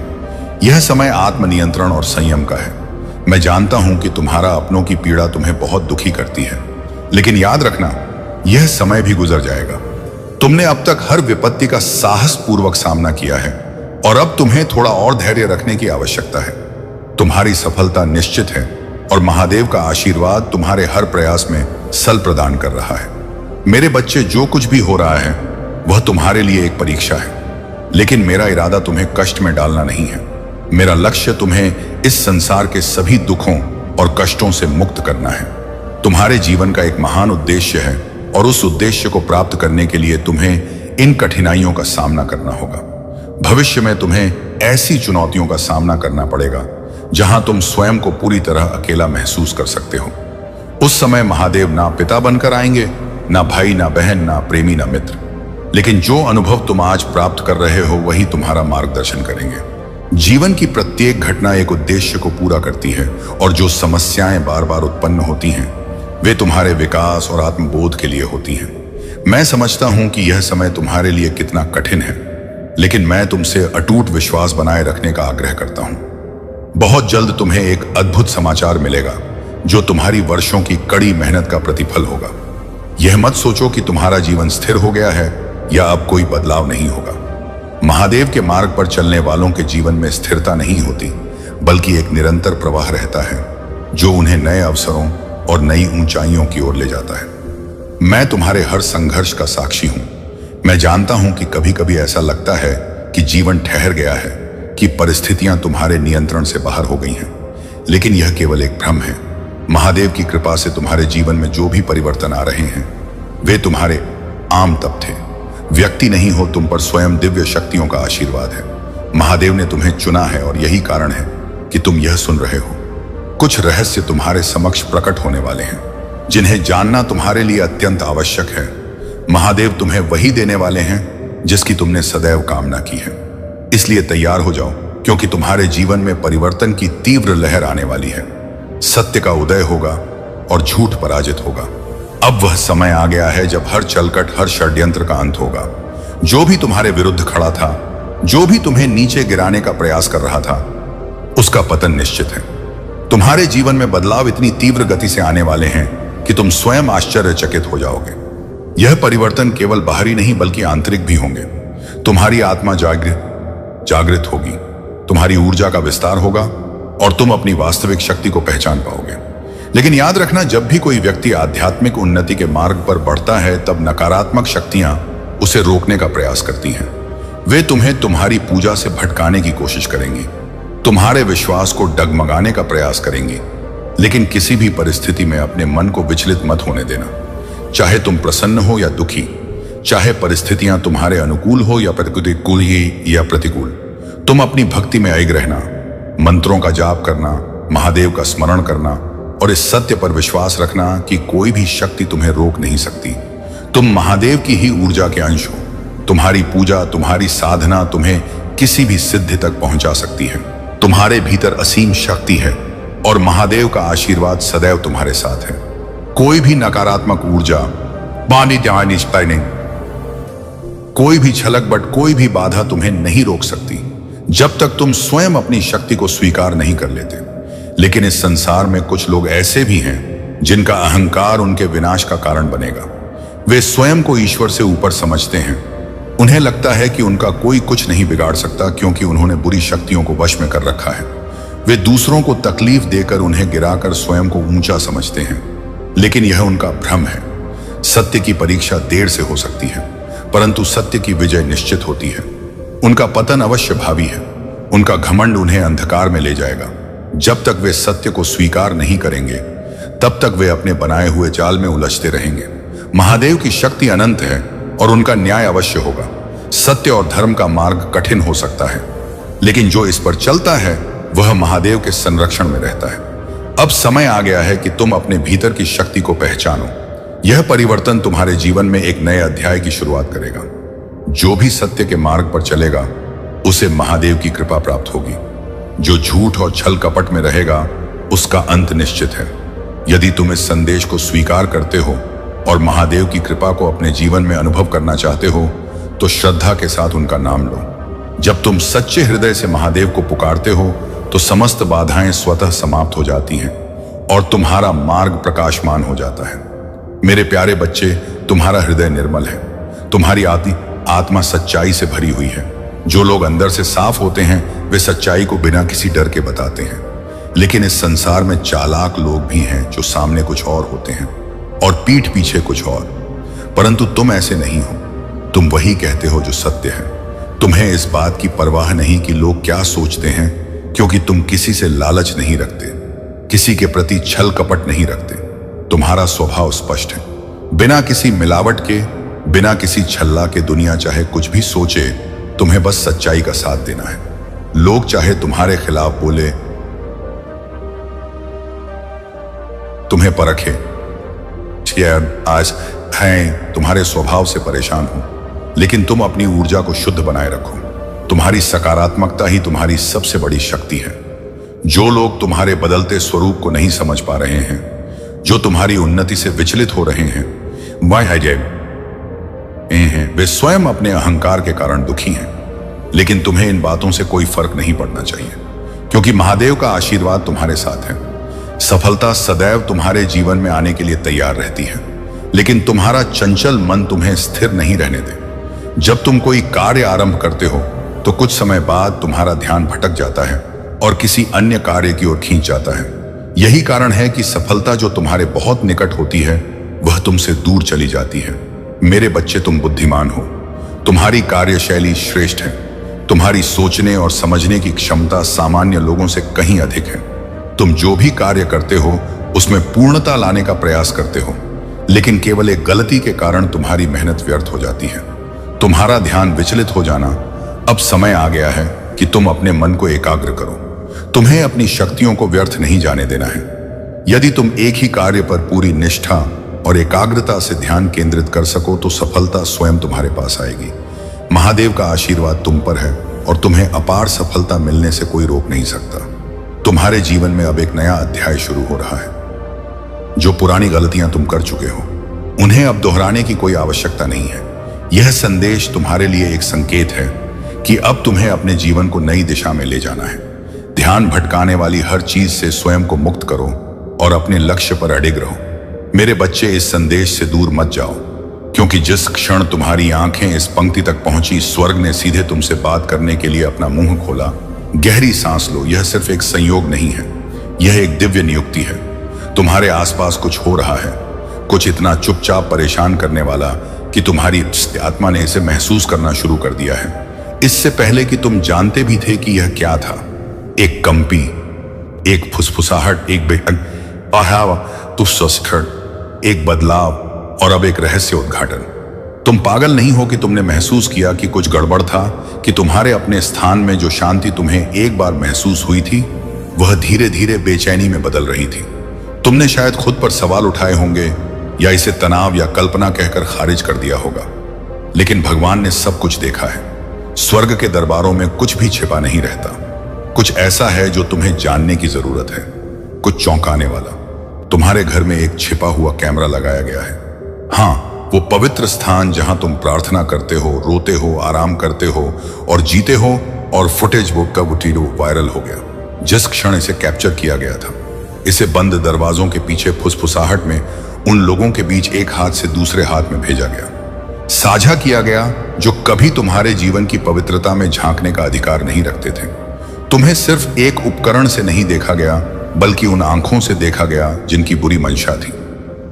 यह समय आत्मनियंत्रण और संयम का है। मैं जानता हूं कि तुम्हारा अपनों की पीड़ा तुम्हें बहुत दुखी करती है, लेकिन याद रखना, यह समय भी गुजर जाएगा। तुमने अब तक हर विपत्ति का साहस पूर्वक सामना किया है और अब तुम्हें थोड़ा और धैर्य रखने की आवश्यकता है। तुम्हारी सफलता निश्चित है और महादेव का आशीर्वाद तुम्हारे हर प्रयास में सल प्रदान कर रहा है। मेरे बच्चे, जो कुछ भी हो रहा है वह तुम्हारे लिए एक परीक्षा है, लेकिन मेरा इरादा तुम्हें कष्ट में डालना नहीं है। मेरा लक्ष्य तुम्हें इस संसार के सभी दुखों और कष्टों से मुक्त करना है। तुम्हारे जीवन का एक महान उद्देश्य है और उस उद्देश्य को प्राप्त करने के लिए तुम्हें इन कठिनाइयों का सामना करना होगा। भविष्य में तुम्हें ऐसी चुनौतियों का सामना करना पड़ेगा जहां तुम स्वयं को पूरी तरह अकेला महसूस कर सकते हो। उस समय महादेव ना पिता बनकर आएंगे, ना भाई, ना बहन, ना प्रेमी, ना मित्र, लेकिन जो अनुभव तुम आज प्राप्त कर रहे हो वही तुम्हारा मार्गदर्शन करेंगे। जीवन की प्रत्येक घटना एक उद्देश्य को पूरा करती है और जो समस्याएं बार बार उत्पन्न होती हैं वे तुम्हारे विकास और आत्मबोध के लिए होती हैं। मैं समझता हूं कि यह समय तुम्हारे लिए कितना कठिन है, लेकिन मैं तुमसे अटूट विश्वास बनाए रखने का आग्रह करता हूं। बहुत जल्द तुम्हें एक अद्भुत समाचार मिलेगा जो तुम्हारी वर्षों की कड़ी मेहनत का प्रतिफल होगा। यह मत सोचो कि तुम्हारा जीवन स्थिर हो गया है या अब कोई बदलाव नहीं होगा। महादेव के मार्ग पर चलने वालों के जीवन में स्थिरता नहीं होती, बल्कि एक निरंतर प्रवाह रहता है जो उन्हें नए अवसरों और नई ऊंचाइयों की ओर ले जाता है। मैं तुम्हारे हर संघर्ष का साक्षी हूं। मैं जानता हूं कि कभी कभी ऐसा लगता है कि जीवन ठहर गया है, कि परिस्थितियां तुम्हारे नियंत्रण से बाहर हो गई हैं, लेकिन यह केवल एक भ्रम है। महादेव की कृपा से तुम्हारे जीवन में जो भी परिवर्तन आ रहे हैं वे तुम्हारे आम तप थे। व्यक्ति नहीं हो, तुम पर स्वयं दिव्य शक्तियों का आशीर्वाद है। महादेव ने तुम्हें चुना है और यही कारण है कि तुम यह सुन रहे हो। कुछ रहस्य तुम्हारे समक्ष प्रकट होने वाले हैं जिन्हें जानना तुम्हारे लिए अत्यंत आवश्यक है। महादेव तुम्हें वही देने वाले हैं जिसकी तुमने सदैव कामना की है। इसलिए तैयार हो जाओ, क्योंकि तुम्हारे जीवन में परिवर्तन की तीव्र लहर आने वाली है। सत्य का उदय होगा और झूठ पराजित होगा। अब वह समय आ गया है जब हर चलकट, हर षड्यंत्र का अंत होगा। जो भी तुम्हारे विरुद्ध खड़ा था, जो भी तुम्हें नीचे गिराने का प्रयास कर रहा था, उसका पतन निश्चित है। तुम्हारे जीवन में बदलाव इतनी तीव्र गति से आने वाले हैं कि तुम स्वयं आश्चर्यचकित हो जाओगे। यह परिवर्तन केवल बाहरी नहीं बल्कि आंतरिक भी होंगे। तुम्हारी आत्मा जागृत होगी, तुम्हारी ऊर्जा का विस्तार होगा और तुम अपनी वास्तविक शक्ति को पहचान पाओगे। लेकिन याद रखना, जब भी कोई व्यक्ति आध्यात्मिक उन्नति के मार्ग पर बढ़ता है, तब नकारात्मक शक्तियां उसे रोकने का प्रयास करती हैं। वे तुम्हें तुम्हारी पूजा से भटकाने की कोशिश करेंगी, तुम्हारे विश्वास को डगमगाने का प्रयास करेंगी। लेकिन किसी भी परिस्थिति में अपने मन को विचलित मत होने देना। चाहे तुम प्रसन्न हो या दुखी, चाहे परिस्थितियां तुम्हारे अनुकूल हो या प्रतिकूल, तुम अपनी भक्ति में अडिग रहना, मंत्रों का जाप करना, महादेव का स्मरण करना और इस सत्य पर विश्वास रखना कि कोई भी शक्ति तुम्हें रोक नहीं सकती। तुम महादेव की ही ऊर्जा के अंश हो। तुम्हारी पूजा, तुम्हारी साधना तुम्हें किसी भी सिद्धि तक पहुंचा सकती है। तुम्हारे भीतर असीम शक्ति है और महादेव का आशीर्वाद सदैव तुम्हारे साथ है। कोई भी नकारात्मक ऊर्जा, कोई भी छलक बट कोई भी बाधा तुम्हें नहीं रोक सकती, जब तक तुम स्वयं अपनी शक्ति को स्वीकार नहीं कर लेते। लेकिन इस संसार में कुछ लोग ऐसे भी हैं जिनका अहंकार उनके विनाश का कारण बनेगा। वे स्वयं को ईश्वर से ऊपर समझते हैं। उन्हें लगता है कि उनका कोई कुछ नहीं बिगाड़ सकता, क्योंकि उन्होंने बुरी शक्तियों को वश में कर रखा है। वे दूसरों को तकलीफ देकर, उन्हें गिराकर स्वयं को ऊंचा समझते हैं, लेकिन यह उनका भ्रम है। सत्य की परीक्षा देर से हो सकती है, परंतु सत्य की विजय निश्चित होती है। उनका पतन अवश्य भावी है। उनका घमंड उन्हें अंधकार में ले जाएगा। जब तक वे सत्य को स्वीकार नहीं करेंगे, तब तक वे अपने बनाए हुए जाल में उलझते रहेंगे। महादेव की शक्ति अनंत है और उनका न्याय अवश्य होगा। सत्य और धर्म का मार्ग कठिन हो सकता है, लेकिन जो इस पर चलता है वह महादेव के संरक्षण में रहता है। अब समय आ गया है कि तुम अपने भीतर की शक्ति को पहचानो। यह परिवर्तन तुम्हारे जीवन में एक नए अध्याय की शुरुआत करेगा। जो भी सत्य के मार्ग पर चलेगा उसे महादेव की कृपा प्राप्त होगी। जो झूठ और छल कपट में रहेगा उसका अंत निश्चित है। यदि तुम इस संदेश को स्वीकार करते हो और महादेव की कृपा को अपने जीवन में अनुभव करना चाहते हो, तो श्रद्धा के साथ उनका नाम लो। जब तुम सच्चे हृदय से महादेव को पुकारते हो तो समस्त बाधाएं स्वतः समाप्त हो जाती हैं और तुम्हारा मार्ग प्रकाशमान हो जाता है। मेरे प्यारे बच्चे, तुम्हारा हृदय निर्मल है, तुम्हारी आत्मा सच्चाई से भरी हुई है। जो लोग अंदर से साफ होते हैं वे सच्चाई को बिना किसी डर के बताते हैं। लेकिन इस संसार में चालाक लोग भी हैं जो सामने कुछ और होते हैं और पीठ पीछे कुछ और। परंतु तुम ऐसे नहीं हो। तुम वही कहते हो जो सत्य है। तुम्हें इस बात की परवाह नहीं कि लोग क्या सोचते हैं, क्योंकि तुम किसी से लालच नहीं रखते, किसी के प्रति छल कपट नहीं रखते। तुम्हारा स्वभाव स्पष्ट है। बिना किसी मिलावट के, बिना किसी छल्ला के दुनिया चाहे कुछ भी सोचे, तुम्हें बस सच्चाई का साथ देना है। लोग चाहे तुम्हारे खिलाफ बोले, तुम्हें परखे, आज हैं तुम्हारे स्वभाव से परेशान हो, लेकिन तुम अपनी ऊर्जा को शुद्ध बनाए रखो। तुम्हारी सकारात्मकता ही तुम्हारी सबसे बड़ी शक्ति है। जो लोग तुम्हारे बदलते स्वरूप को नहीं समझ पा रहे हैं जो तुम्हारी उन्नति से विचलित हो रहे हैं वे स्वयं अपने अहंकार के कारण दुखी हैं। लेकिन तुम्हें इन बातों से कोई फर्क नहीं पड़ना चाहिए, क्योंकि महादेव का आशीर्वाद तुम्हारे साथ है। सफलता सदैव तुम्हारे जीवन में आने के लिए तैयार रहती है, लेकिन तुम्हारा चंचल मन तुम्हें स्थिर नहीं रहने दे। जब तुम कोई कार्य आरंभ करते हो तो कुछ समय बाद तुम्हारा ध्यान भटक जाता है और किसी अन्य कार्य की ओर खींच जाता है। यही कारण है कि सफलता जो तुम्हारे बहुत निकट होती है वह तुमसे दूर चली जाती है। मेरे बच्चे, तुम बुद्धिमान हो, तुम्हारी कार्यशैली श्रेष्ठ है, तुम्हारी सोचने और समझने की क्षमता सामान्य लोगों से कहीं अधिक है। तुम जो भी कार्य करते हो उसमें पूर्णता लाने का प्रयास करते हो, लेकिन केवल एक गलती के कारण तुम्हारी मेहनत व्यर्थ हो जाती है। तुम्हारा ध्यान विचलित हो जाना, अब समय आ गया है कि तुम अपने मन को एकाग्र करो। तुम्हें अपनी शक्तियों को व्यर्थ नहीं जाने देना है। यदि तुम एक ही कार्य पर पूरी निष्ठा और एकाग्रता से ध्यान केंद्रित कर सको तो सफलता स्वयं तुम्हारे पास आएगी। महादेव का आशीर्वाद तुम पर है और तुम्हें अपार सफलता मिलने से कोई रोक नहीं सकता। तुम्हारे जीवन में अब एक नया अध्याय शुरू हो रहा है। जो पुरानी गलतियां तुम कर चुके हो उन्हें अब दोहराने की कोई आवश्यकता नहीं है। यह संदेश तुम्हारे लिए एक संकेत है कि अब तुम्हें अपने जीवन को नई दिशा में ले जाना है। ध्यान भटकाने वाली हर चीज से स्वयं को मुक्त करो और अपने लक्ष्य पर अडिग रहो। मेरे बच्चे, इस संदेश से दूर मत जाओ, क्योंकि जिस क्षण तुम्हारी आंखें इस पंक्ति तक पहुंची, स्वर्ग ने सीधे तुमसे बात करने के लिए अपना मुंह खोला। गहरी सांस लो। यह सिर्फ एक संयोग नहीं है, यह एक दिव्य नियुक्ति है। तुम्हारे आसपास कुछ हो रहा है, कुछ इतना चुपचाप परेशान करने वाला कि तुम्हारी आत्मा ने इसे महसूस करना शुरू कर दिया है, इससे पहले कि तुम जानते भी थे कि यह क्या था। एक कंपी, एक फुसफुसाहट, एक बदलाव और अब एक रहस्य उद्घाटन। तुम पागल नहीं हो कि तुमने महसूस किया कि कुछ गड़बड़ था, कि तुम्हारे अपने स्थान में जो शांति तुम्हें एक बार महसूस हुई थी वह धीरे धीरे बेचैनी में बदल रही थी। तुमने शायद खुद पर सवाल उठाए होंगे या इसे तनाव या कल्पना कहकर खारिज कर दिया होगा, लेकिन भगवान ने सब कुछ देखा है। स्वर्ग के दरबारों में कुछ भी छिपा नहीं रहता। कुछ ऐसा है जो तुम्हें जानने की जरूरत है, कुछ चौंकाने वाला। तुम्हारे घर में एक छिपा हुआ कैमरा लगाया गया है। हाँ, वो पवित्र स्थान जहां तुम प्रार्थना करते हो, रोते हो, आराम करते हो और जीते हो, और फुटेज वो कब वायरल हो गया जिस क्षण इसे कैप्चर किया गया था। इसे बंद दरवाजों के पीछे फुसफुसाहट में उन लोगों के बीच एक हाथ से दूसरे हाथ में भेजा गया, साझा किया गया जो कभी तुम्हारे जीवन की पवित्रता में झांकने का अधिकार नहीं रखते थे। तुम्हें सिर्फ एक उपकरण से नहीं देखा गया, बल्कि उन आंखों से देखा गया जिनकी बुरी मंशा थी,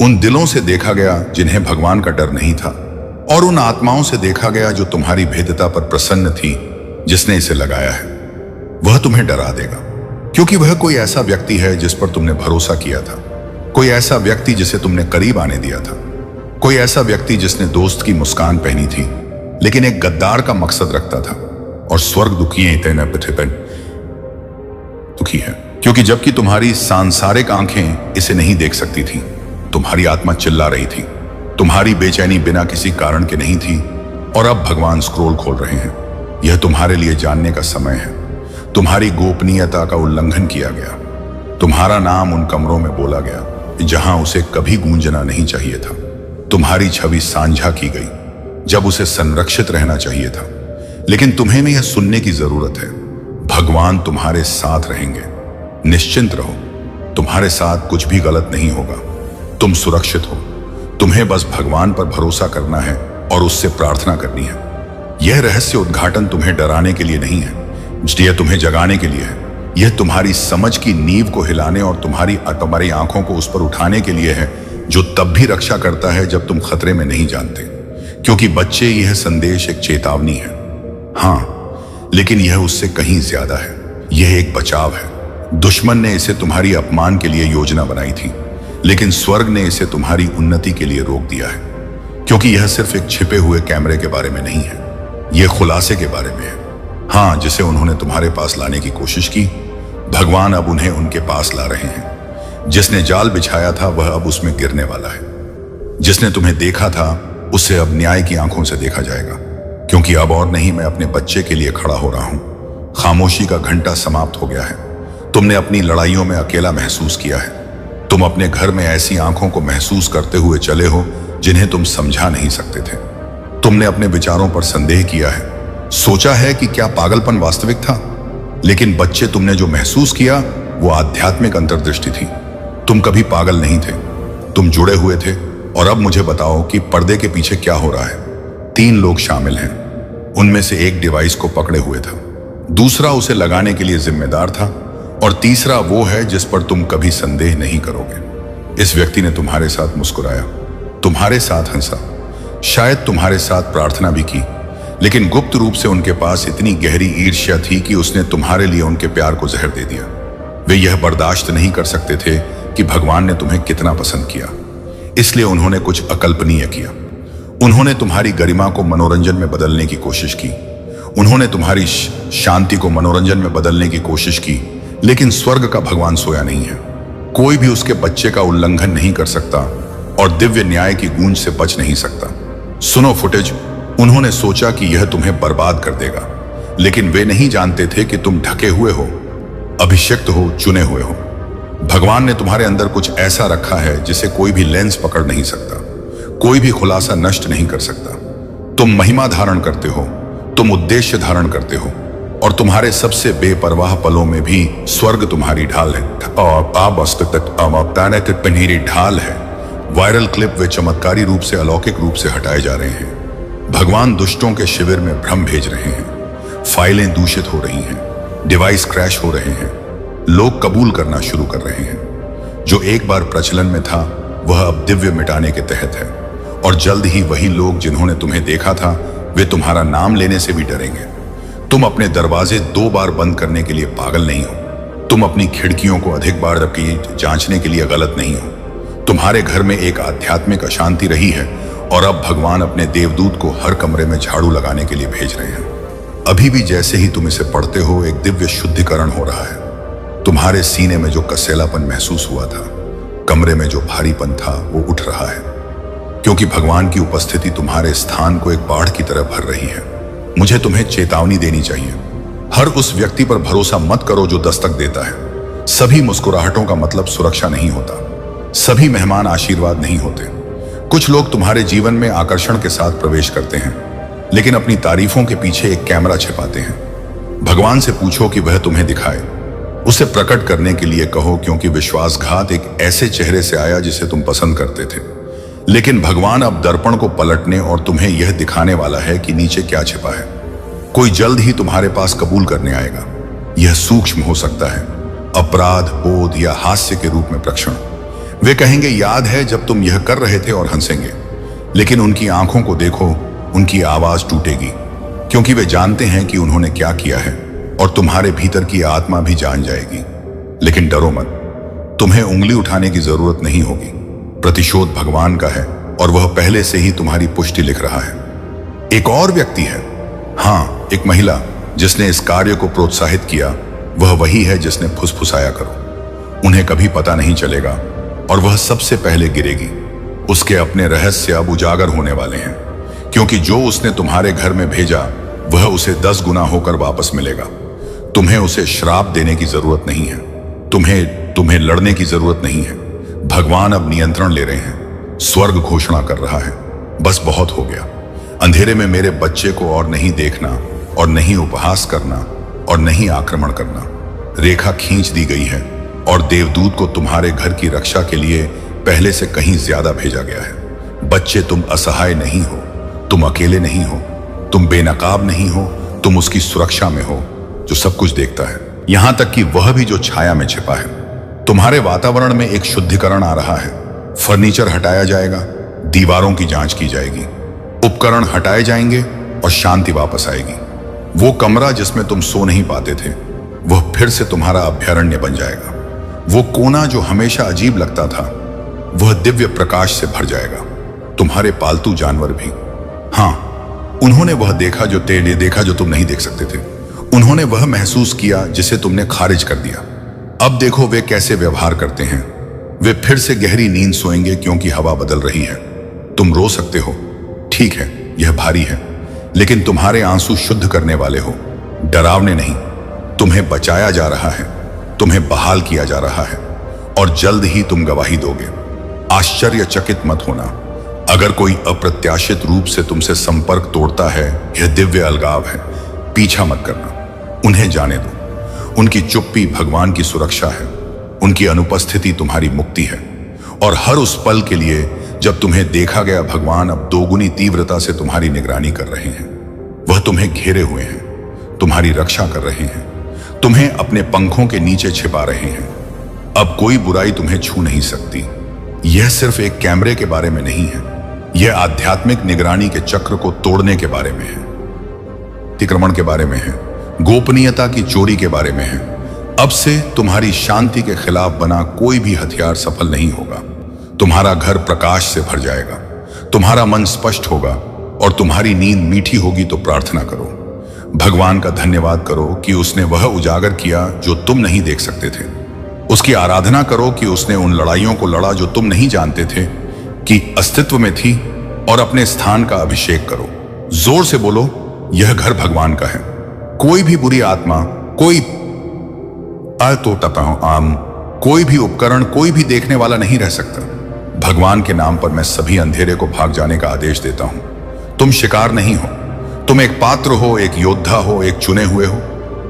उन दिलों से देखा गया जिन्हें भगवान का डर नहीं था, और उन आत्माओं से देखा गया जो तुम्हारी भेद्यता पर प्रसन्न थी। जिसने इसे लगाया है वह तुम्हें डरा देगा, क्योंकि वह कोई ऐसा व्यक्ति है जिस पर तुमने भरोसा किया था, कोई ऐसा व्यक्ति जिसे तुमने करीब आने दिया था, कोई ऐसा व्यक्ति जिसने दोस्त की मुस्कान पहनी थी लेकिन एक गद्दार का मकसद रखता था। और स्वर्ग दुखी है, क्योंकि जबकि तुम्हारी सांसारिक आंखें इसे नहीं देख सकती थी, तुम्हारी आत्मा चिल्ला रही थी। तुम्हारी बेचैनी बिना किसी कारण के नहीं थी, और अब भगवान स्क्रोल खोल रहे हैं। यह तुम्हारे लिए जानने का समय है। तुम्हारी गोपनीयता का उल्लंघन किया गया, तुम्हारा नाम उन कमरों में बोला गया जहां उसे कभी गूंजना नहीं चाहिए था। तुम्हारी छवि साझा की गई जब उसे संरक्षित रहना चाहिए था। लेकिन तुम्हें यह सुनने की जरूरत है, भगवान तुम्हारे साथ रहेंगे। निश्चिंत रहो, तुम्हारे साथ कुछ भी गलत नहीं होगा। तुम सुरक्षित हो। तुम्हें बस भगवान पर भरोसा करना है और उससे प्रार्थना करनी है। यह रहस्य उद्घाटन तुम्हें डराने के लिए नहीं है, यह तुम्हें जगाने के लिए है। यह तुम्हारी समझ की नींव को हिलाने और तुम्हारी आंखों को उस पर उठाने के लिए है, जो तब भी रक्षा करता है जब तुम खतरे में नहीं जानते। क्योंकि बच्चे, यह संदेश एक चेतावनी है, हाँ, लेकिन यह उससे कहीं ज्यादा है। यह एक बचाव है। दुश्मन ने इसे तुम्हारी अपमान के लिए योजना बनाई थी, लेकिन स्वर्ग ने इसे तुम्हारी उन्नति के लिए रोक दिया है। क्योंकि यह सिर्फ एक छिपे हुए कैमरे के बारे में नहीं है, यह खुलासे के बारे में है। हाँ, जिसे उन्होंने तुम्हारे पास लाने की कोशिश की, भगवान अब उन्हें उनके पास ला रहे हैं। जिसने जाल बिछाया था वह अब उसमें गिरने वाला है। जिसने तुम्हें देखा था उसे अब न्याय की आंखों से देखा जाएगा, क्योंकि अब और नहीं, मैं अपने बच्चे के लिए खड़ा हो रहा हूं। खामोशी का घंटा समाप्त हो गया है। तुमने अपनी लड़ाइयों में अकेला महसूस किया है, तुम अपने घर में ऐसी आंखों को महसूस करते हुए चले हो जिन्हें तुम समझा नहीं सकते थे। तुमने अपने विचारों पर संदेह किया है, सोचा है कि क्या पागलपन वास्तविक था। लेकिन बच्चे, तुमने जो महसूस किया वो आध्यात्मिक अंतर्दृष्टि थी। तुम कभी पागल नहीं थे, तुम जुड़े हुए थे। और अब मुझे बताओ कि पर्दे के पीछे क्या हो रहा है। 3 लोग शामिल हैं। उनमें से एक डिवाइस को पकड़े हुए था, दूसरा उसे लगाने के लिए जिम्मेदार था, और तीसरा वो है जिस पर तुम कभी संदेह नहीं करोगे। इस व्यक्ति ने तुम्हारे साथ मुस्कुराया, तुम्हारे साथ हंसा, शायद तुम्हारे साथ प्रार्थना भी की, लेकिन गुप्त रूप से उनके पास इतनी गहरी ईर्ष्या थी कि उसने तुम्हारे लिए उनके प्यार को जहर दे दिया। वे यह बर्दाश्त नहीं कर सकते थे कि भगवान ने तुम्हें कितना पसंद किया, इसलिए उन्होंने कुछ अकल्पनीय किया। उन्होंने तुम्हारी गरिमा को मनोरंजन में बदलने की कोशिश की, उन्होंने तुम्हारी शांति को मनोरंजन में बदलने की कोशिश की। लेकिन स्वर्ग का भगवान सोया नहीं है। कोई भी उसके बच्चे का उल्लंघन नहीं कर सकता और दिव्य न्याय की गूंज से बच नहीं सकता। सुनो फुटेज। उन्होंने सोचा कि यह तुम्हें बर्बाद कर देगा, लेकिन वे नहीं जानते थे कि तुम ढके हुए हो, अभिषिक्त हो, चुने हुए हो। भगवान ने तुम्हारे अंदर कुछ ऐसा रखा है जिसे कोई भी लेंस पकड़ नहीं सकता, कोई भी खुलासा नष्ट नहीं कर सकता। तुम महिमा धारण करते हो, तुम उद्देश्य धारण करते हो, और तुम्हारे सबसे बेपरवाह पलों में भी स्वर्ग तुम्हारी ढाल है। ढाल है। वायरल क्लिप वे चमत्कारी रूप से, अलौकिक रूप से हटाए जा रहे हैं। भगवान दुष्टों के शिविर में भ्रम भेज रहे हैं। फाइलें दूषित हो रही हैं, डिवाइस क्रैश हो रहे हैं, लोग कबूल करना शुरू कर रहे हैं। जो एक बार प्रचलन में था वह अब दिव्य मिटाने के तहत है, और जल्द ही वही लोग जिन्होंने तुम्हें देखा था वे तुम्हारा नाम लेने से भी डरेंगे। तुम अपने दरवाजे 2 बार बंद करने के लिए पागल नहीं हो, तुम अपनी खिड़कियों को अधिक बार जांचने के लिए गलत नहीं हो। तुम्हारे घर में एक आध्यात्मिक अशांति रही है, और अब भगवान अपने देवदूत को हर कमरे में झाड़ू लगाने के लिए भेज रहे हैं। अभी भी जैसे ही तुम इसे पढ़ते हो, एक दिव्य शुद्धिकरण हो रहा है। तुम्हारे सीने में जो कसेलापन महसूस हुआ था, कमरे में जो भारीपन था, वो उठ रहा है, क्योंकि भगवान की उपस्थिति तुम्हारे स्थान को एक बाढ़ की तरह भर रही है। मुझे तुम्हें चेतावनी देनी चाहिए। हर उस व्यक्ति पर भरोसा मत करो जो दस्तक देता है। सभी मुस्कुराहटों का मतलब सुरक्षा नहीं होता, सभी मेहमान आशीर्वाद नहीं होते। कुछ लोग तुम्हारे जीवन में आकर्षण के साथ प्रवेश करते हैं, लेकिन अपनी तारीफों के पीछे एक कैमरा छिपाते हैं। भगवान से पूछो कि वह तुम्हें दिखाए, उसे प्रकट करने के लिए कहो, क्योंकि विश्वासघात एक ऐसे चेहरे से आया जिसे तुम पसंद करते थे। लेकिन भगवान अब दर्पण को पलटने और तुम्हें यह दिखाने वाला है कि नीचे क्या छिपा है। कोई जल्द ही तुम्हारे पास कबूल करने आएगा। यह सूक्ष्म हो सकता है, अपराध बोध या हास्य के रूप में प्रक्षण। वे कहेंगे, याद है जब तुम यह कर रहे थे, और हंसेंगे। लेकिन उनकी आंखों को देखो, उनकी आवाज टूटेगी, क्योंकि वे जानते हैं कि उन्होंने क्या किया है, और तुम्हारे भीतर की आत्मा भी जान जाएगी। लेकिन डरो मत, तुम्हें उंगली उठाने की जरूरत नहीं होगी। प्रतिशोध भगवान का है, और वह पहले से ही तुम्हारी पुष्टि लिख रहा है। एक और व्यक्ति है, हाँ, एक महिला जिसने इस कार्य को प्रोत्साहित किया। वह वही है जिसने फुसफुसाया करो, उन्हें कभी पता नहीं चलेगा, और वह सबसे पहले गिरेगी। उसके अपने रहस्य अब उजागर होने वाले हैं, क्योंकि जो उसने तुम्हारे घर में भेजा वह उसे 10 गुना होकर वापस मिलेगा। तुम्हें उसे श्राप देने की जरूरत नहीं है, तुम्हें लड़ने की जरूरत नहीं है। भगवान अब नियंत्रण ले रहे हैं। स्वर्ग घोषणा कर रहा है, बस बहुत हो गया। अंधेरे में मेरे बच्चे को और नहीं देखना, और नहीं उपहास करना, और नहीं आक्रमण करना। रेखा खींच दी गई है, और देवदूत को तुम्हारे घर की रक्षा के लिए पहले से कहीं ज्यादा भेजा गया है। बच्चे, तुम असहाय नहीं हो, तुम अकेले नहीं हो, तुम बेनकाब नहीं हो, तुम उसकी सुरक्षा में हो जो सब कुछ देखता है, यहां तक कि वह भी जो छाया में छिपा है। तुम्हारे वातावरण में एक शुद्धिकरण आ रहा है। फर्नीचर हटाया जाएगा, दीवारों की जांच की जाएगी, उपकरण हटाए जाएंगे, और शांति वापस आएगी। वो कमरा जिसमें तुम सो नहीं पाते थे, वह फिर से तुम्हारा अभयारण्य बन जाएगा। वो कोना जो हमेशा अजीब लगता था, वह दिव्य प्रकाश से भर जाएगा। तुम्हारे पालतू जानवर भी, हाँ, उन्होंने वह देखा जो तुम नहीं देख सकते थे। उन्होंने वह महसूस किया जिसे तुमने खारिज कर दिया। अब देखो वे कैसे व्यवहार करते हैं। वे फिर से गहरी नींद सोएंगे, क्योंकि हवा बदल रही है। तुम रो सकते हो, ठीक है, यह भारी है, लेकिन तुम्हारे आंसू शुद्ध करने वाले हो, डरावने नहीं। तुम्हें बचाया जा रहा है, तुम्हें बहाल किया जा रहा है, और जल्द ही तुम गवाही दोगे। आश्चर्यचकित मत होना अगर कोई अप्रत्याशित रूप से तुमसे संपर्क तोड़ता है। यह दिव्य अलगाव है, पीछा मत करना, उन्हें जाने दो। उनकी चुप्पी भगवान की सुरक्षा है, उनकी अनुपस्थिति तुम्हारी मुक्ति है। और हर उस पल के लिए जब तुम्हें देखा गया, भगवान अब दोगुनी तीव्रता से तुम्हारी निगरानी कर रहे हैं। वह तुम्हें घेरे हुए हैं, तुम्हारी रक्षा कर रहे हैं, तुम्हें अपने पंखों के नीचे छिपा रहे हैं। अब कोई बुराई तुम्हें छू नहीं सकती। यह सिर्फ एक कैमरे के बारे में नहीं है, यह आध्यात्मिक निगरानी के चक्र को तोड़ने के बारे में है, अतिक्रमण के बारे में है, गोपनीयता की चोरी के बारे में है। अब से तुम्हारी शांति के खिलाफ बना कोई भी हथियार सफल नहीं होगा। तुम्हारा घर प्रकाश से भर जाएगा, तुम्हारा मन स्पष्ट होगा और तुम्हारी नींद मीठी होगी। तो प्रार्थना करो, भगवान का धन्यवाद करो कि उसने वह उजागर किया जो तुम नहीं देख सकते थे। उसकी आराधना करो कि उसने उन लड़ाइयों को लड़ा जो तुम नहीं जानते थे कि अस्तित्व में थी, और अपने स्थान का अभिषेक करो। जोर से बोलो, यह घर भगवान का है। कोई भी बुरी आत्मा, कोई भी उपकरण, कोई भी देखने वाला नहीं रह सकता। भगवान के नाम पर मैं सभी अंधेरे को भाग जाने का आदेश देता हूं। तुम शिकार नहीं हो, तुम एक पात्र हो, एक योद्धा हो, एक चुने हुए हो।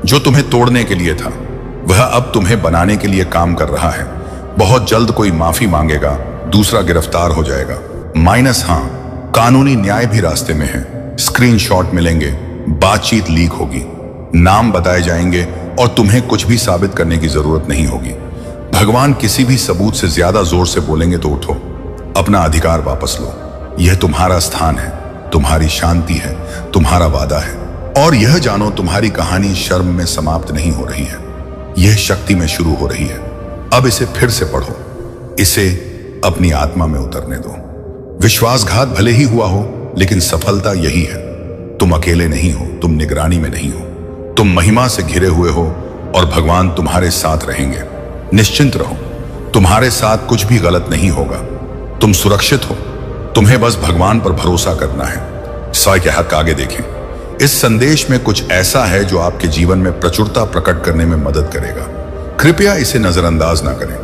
जो तुम्हें तोड़ने के लिए था वह अब तुम्हें बनाने के लिए काम कर रहा है। बहुत जल्द कोई माफी मांगेगा, दूसरा गिरफ्तार हो जाएगा। हां, कानूनी न्याय भी रास्ते में है। स्क्रीनशॉट मिलेंगे, बातचीत लीक होगी, नाम बताए जाएंगे और तुम्हें कुछ भी साबित करने की जरूरत नहीं होगी। भगवान किसी भी सबूत से ज्यादा जोर से बोलेंगे तो उठो, अपना अधिकार वापस लो। यह तुम्हारा स्थान है, तुम्हारी शांति है, तुम्हारा वादा है। और यह जानो, तुम्हारी कहानी शर्म में समाप्त नहीं हो रही है, यह शक्ति में शुरू हो रही है। अब इसे फिर से पढ़ो, इसे अपनी आत्मा में उतरने दो। विश्वासघात भले ही हुआ हो, लेकिन सफलता यही है। तुम अकेले नहीं हो, तुम निगरानी में नहीं हो, तुम महिमा से घिरे हुए हो और भगवान तुम्हारे साथ रहेंगे। निश्चिंत रहो, तुम्हारे साथ कुछ भी गलत नहीं होगा। तुम सुरक्षित हो, तुम्हें बस भगवान पर भरोसा करना है। सॉय के हक आगे देखें। इस संदेश में कुछ ऐसा है जो आपके जीवन में प्रचुरता प्रकट करने में मदद करेगा। कृपया इसे नजरअंदाज ना करें।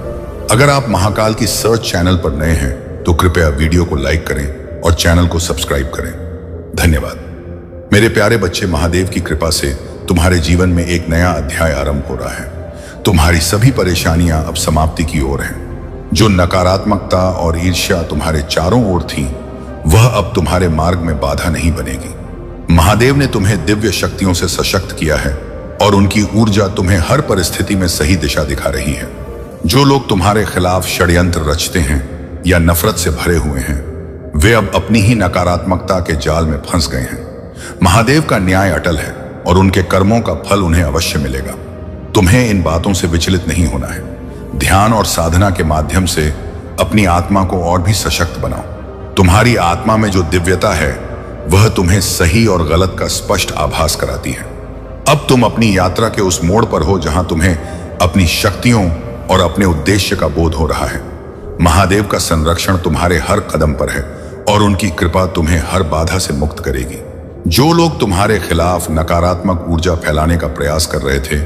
अगर आप महाकाल की सर्च चैनल पर नए हैं तो कृपया वीडियो को लाइक करें और चैनल को सब्सक्राइब करें। धन्यवाद। मेरे प्यारे बच्चे, महादेव की कृपा से तुम्हारे जीवन में एक नया अध्याय आरंभ हो रहा है। तुम्हारी सभी परेशानियां अब समाप्ति की ओर हैं। जो नकारात्मकता और ईर्ष्या तुम्हारे चारों ओर थी, वह अब तुम्हारे मार्ग में बाधा नहीं बनेगी। महादेव ने तुम्हें दिव्य शक्तियों से सशक्त किया है और उनकी ऊर्जा तुम्हें हर परिस्थिति में सही दिशा दिखा रही है। जो लोग तुम्हारे खिलाफ षड्यंत्र रचते हैं या नफरत से भरे हुए हैं, वे अब अपनी ही नकारात्मकता के जाल में फंस गए हैं। महादेव का न्याय अटल है और उनके कर्मों का फल उन्हें अवश्य मिलेगा। तुम्हें इन बातों से विचलित नहीं होना है। ध्यान और साधना के माध्यम से अपनी आत्मा को और भी सशक्त बनाओ। तुम्हारी आत्मा में जो दिव्यता है, वह तुम्हें सही और गलत का स्पष्ट आभास कराती है। अब तुम अपनी यात्रा के उस मोड़ पर हो जहां तुम्हें अपनी शक्तियों और अपने उद्देश्य का बोध हो रहा है। महादेव का संरक्षण तुम्हारे हर कदम पर है और उनकी कृपा तुम्हें हर बाधा से मुक्त करेगी। जो लोग तुम्हारे खिलाफ नकारात्मक ऊर्जा फैलाने का प्रयास कर रहे थे,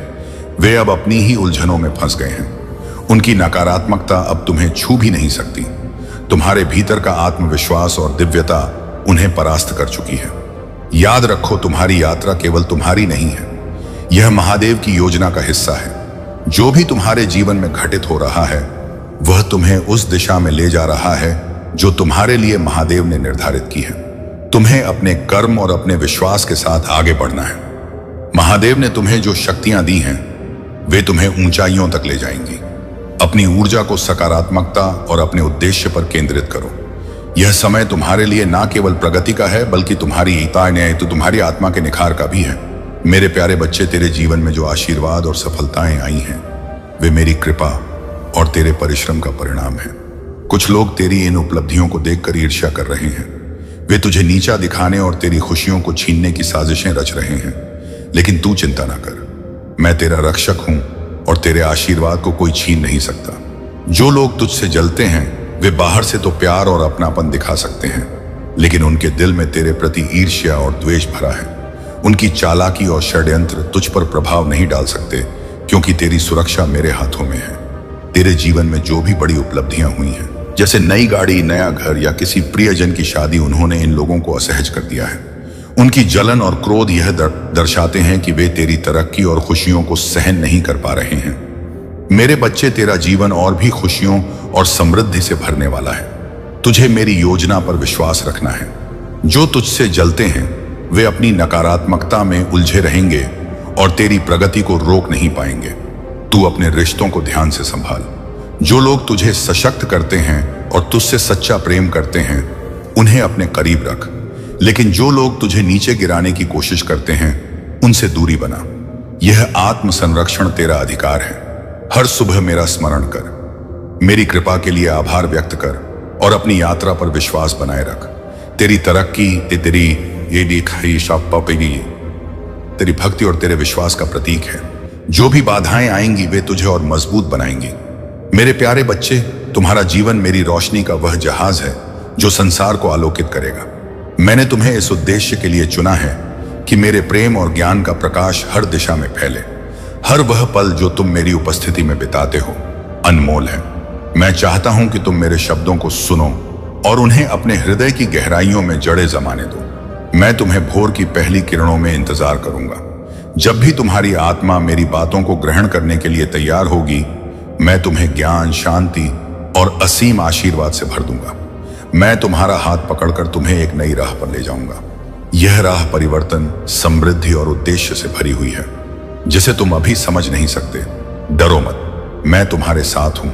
वे अब अपनी ही उलझनों में फंस गए हैं। उनकी नकारात्मकता अब तुम्हें छू भी नहीं सकती। तुम्हारे भीतर का आत्मविश्वास और दिव्यता उन्हें परास्त कर चुकी है। याद रखो, तुम्हारी यात्रा केवल तुम्हारी नहीं है, यह महादेव की योजना का हिस्सा है। जो भी तुम्हारे जीवन में घटित हो रहा है, वह तुम्हें उस दिशा में ले जा रहा है जो तुम्हारे लिए महादेव ने निर्धारित की है। तुम्हें अपने कर्म और अपने विश्वास के साथ आगे बढ़ना है। महादेव ने तुम्हें जो शक्तियां दी हैं, वे तुम्हें ऊंचाइयों तक ले जाएंगी। अपनी ऊर्जा को सकारात्मकता और अपने उद्देश्य पर केंद्रित करो। यह समय तुम्हारे लिए ना केवल प्रगति का है, बल्कि तुम्हारी आत्मा के निखार का भी है। मेरे प्यारे बच्चे, तेरे जीवन में जो आशीर्वाद और सफलताएं आई हैं, वे मेरी कृपा और तेरे परिश्रम का परिणाम है। कुछ लोग तेरी इन उपलब्धियों को देखकर ईर्ष्या कर रहे हैं। वे तुझे नीचा दिखाने और तेरी खुशियों को छीनने की साजिशें रच रहे हैं, लेकिन तू चिंता ना कर। मैं तेरा रक्षक हूं और तेरे आशीर्वाद को कोई छीन नहीं सकता। जो लोग तुझसे जलते हैं, वे बाहर से तो प्यार और अपनापन दिखा सकते हैं, लेकिन उनके दिल में तेरे प्रति ईर्ष्या और द्वेष भरा है। उनकी चालाकी और षड्यंत्र तुझ पर प्रभाव नहीं डाल सकते, क्योंकि तेरी सुरक्षा मेरे हाथों में है। तेरे जीवन में जो भी बड़ी उपलब्धियां हुई हैं, जैसे नई गाड़ी, नया घर या किसी प्रियजन की शादी, उन्होंने इन लोगों को असहज कर दिया है। उनकी जलन और क्रोध यह दर्शाते हैं कि वे तेरी तरक्की और खुशियों को सहन नहीं कर पा रहे हैं। मेरे बच्चे, तेरा जीवन और भी खुशियों और समृद्धि से भरने वाला है। तुझे मेरी योजना पर विश्वास रखना है। जो तुझसे जलते हैं वे अपनी नकारात्मकता में उलझे रहेंगे और तेरी प्रगति को रोक नहीं पाएंगे। तू अपने रिश्तों को ध्यान से संभाल। जो लोग तुझे सशक्त करते हैं और तुझसे सच्चा प्रेम करते हैं, उन्हें अपने करीब रख। लेकिन जो लोग तुझे नीचे गिराने की कोशिश करते हैं, उनसे दूरी बना। यह आत्म संरक्षण तेरा अधिकार है। हर सुबह मेरा स्मरण कर, मेरी कृपा के लिए आभार व्यक्त कर और अपनी यात्रा पर विश्वास बनाए रख। तेरी तरक्की तेरी भक्ति और तेरे विश्वास का प्रतीक है। जो भी बाधाएं आएंगी वे तुझे और मजबूत बनाएंगी। मेरे प्यारे बच्चे, तुम्हारा जीवन मेरी रोशनी का वह जहाज है जो संसार को आलोकित करेगा। मैंने तुम्हें इस उद्देश्य के लिए चुना है कि मेरे प्रेम और ज्ञान का प्रकाश हर दिशा में फैले। हर वह पल जो तुम मेरी उपस्थिति में बिताते हो अनमोल है। मैं चाहता हूं कि तुम मेरे शब्दों को सुनो और उन्हें अपने हृदय की गहराइयों में जड़ें जमाने दो। मैं तुम्हें भोर की पहली किरणों में इंतजार करूंगा। जब भी तुम्हारी आत्मा मेरी बातों को ग्रहण करने के लिए तैयार होगी, मैं तुम्हें ज्ञान, शांति और असीम आशीर्वाद से भर दूंगा। मैं तुम्हारा हाथ पकड़कर तुम्हें एक नई राह पर ले जाऊंगा। यह राह परिवर्तन, समृद्धि और उद्देश्य से भरी हुई है, जिसे तुम अभी समझ नहीं सकते। डरो मत, मैं तुम्हारे साथ हूं।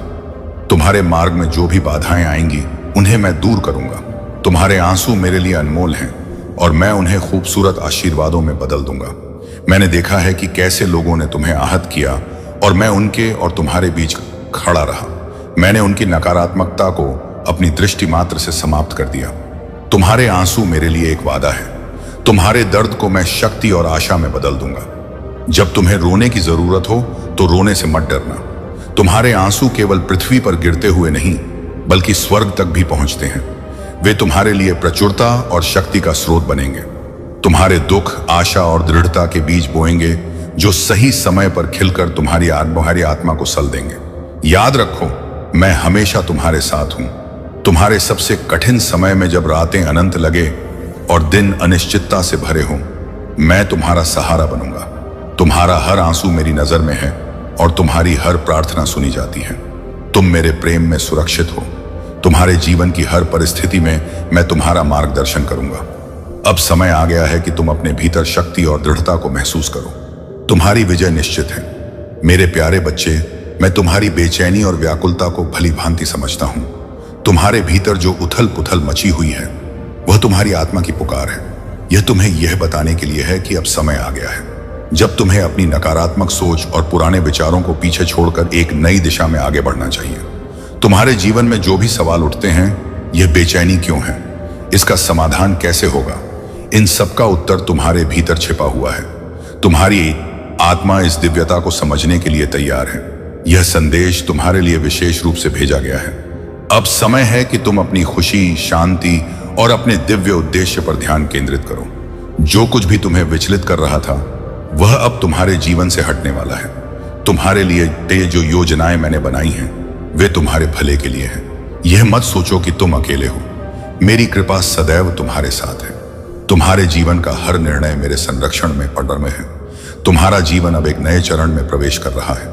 तुम्हारे मार्ग में जो भी बाधाएं आएंगी, उन्हें मैं दूर करूंगा। तुम्हारे आंसू मेरे लिए अनमोल हैं और मैं उन्हें खूबसूरत आशीर्वादों में बदल दूंगा। मैंने देखा है कि कैसे लोगों ने तुम्हें आहत किया और मैं उनके और तुम्हारे बीच खड़ा रहा। मैंने उनकी नकारात्मकता को अपनी दृष्टि मात्र से समाप्त कर दिया। तुम्हारे आंसू मेरे लिए एक वादा है। तुम्हारे दर्द को मैं शक्ति और आशा में बदल दूंगा। जब तुम्हें रोने की जरूरत हो तो रोने से मत डरना। तुम्हारे आंसू केवल पृथ्वी पर गिरते हुए नहीं, बल्कि स्वर्ग तक भी पहुंचते हैं। वे तुम्हारे लिए प्रचुरता और शक्ति का स्रोत बनेंगे। तुम्हारे दुख, आशा और दृढ़ता के बीज बोएंगे, जो सही समय पर खिलकर तुम्हारी आत्मा को सल देंगे। याद रखो, मैं हमेशा तुम्हारे साथ हूं। तुम्हारे सबसे कठिन समय में जब रातें अनंत लगे और दिन अनिश्चितता से भरे हों, मैं तुम्हारा सहारा बनूंगा। तुम्हारा हर आंसू मेरी नजर में है और तुम्हारी हर प्रार्थना सुनी जाती है। तुम मेरे प्रेम में सुरक्षित हो। तुम्हारे जीवन की हर परिस्थिति में मैं तुम्हारा मार्गदर्शन करूंगा। अब समय आ गया है कि तुम अपने भीतर शक्ति और दृढ़ता को महसूस करो। तुम्हारी विजय निश्चित है। मेरे प्यारे बच्चे, मैं तुम्हारी बेचैनी और व्याकुलता को भली भांति समझता हूं। तुम्हारे भीतर जो उथल पुथल मची हुई है, वह तुम्हारी आत्मा की पुकार है। यह तुम्हें यह बताने के लिए है कि अब समय आ गया है, जब तुम्हें अपनी नकारात्मक सोच और पुराने विचारों को पीछे छोड़कर एक नई दिशा में आगे बढ़ना चाहिए। तुम्हारे जीवन में जो भी सवाल उठते हैं, यह बेचैनी क्यों है, इसका समाधान कैसे होगा, इन सब का उत्तर तुम्हारे भीतर छिपा हुआ है। तुम्हारी आत्मा इस दिव्यता को समझने के लिए तैयार है। यह संदेश तुम्हारे लिए विशेष रूप से भेजा गया है। अब समय है कि तुम अपनी खुशी, शांति और अपने दिव्य उद्देश्य पर ध्यान केंद्रित करो। जो कुछ भी तुम्हें विचलित कर रहा था, वह अब तुम्हारे जीवन से हटने वाला है। तुम्हारे लिए जो योजनाएं मैंने बनाई हैं, वे तुम्हारे भले के लिए हैं। यह मत सोचो कि तुम अकेले हो। मेरी कृपा सदैव तुम्हारे साथ है। तुम्हारे जीवन का हर निर्णय मेरे संरक्षण में पकड़ में है। तुम्हारा जीवन अब एक नए चरण में प्रवेश कर रहा है।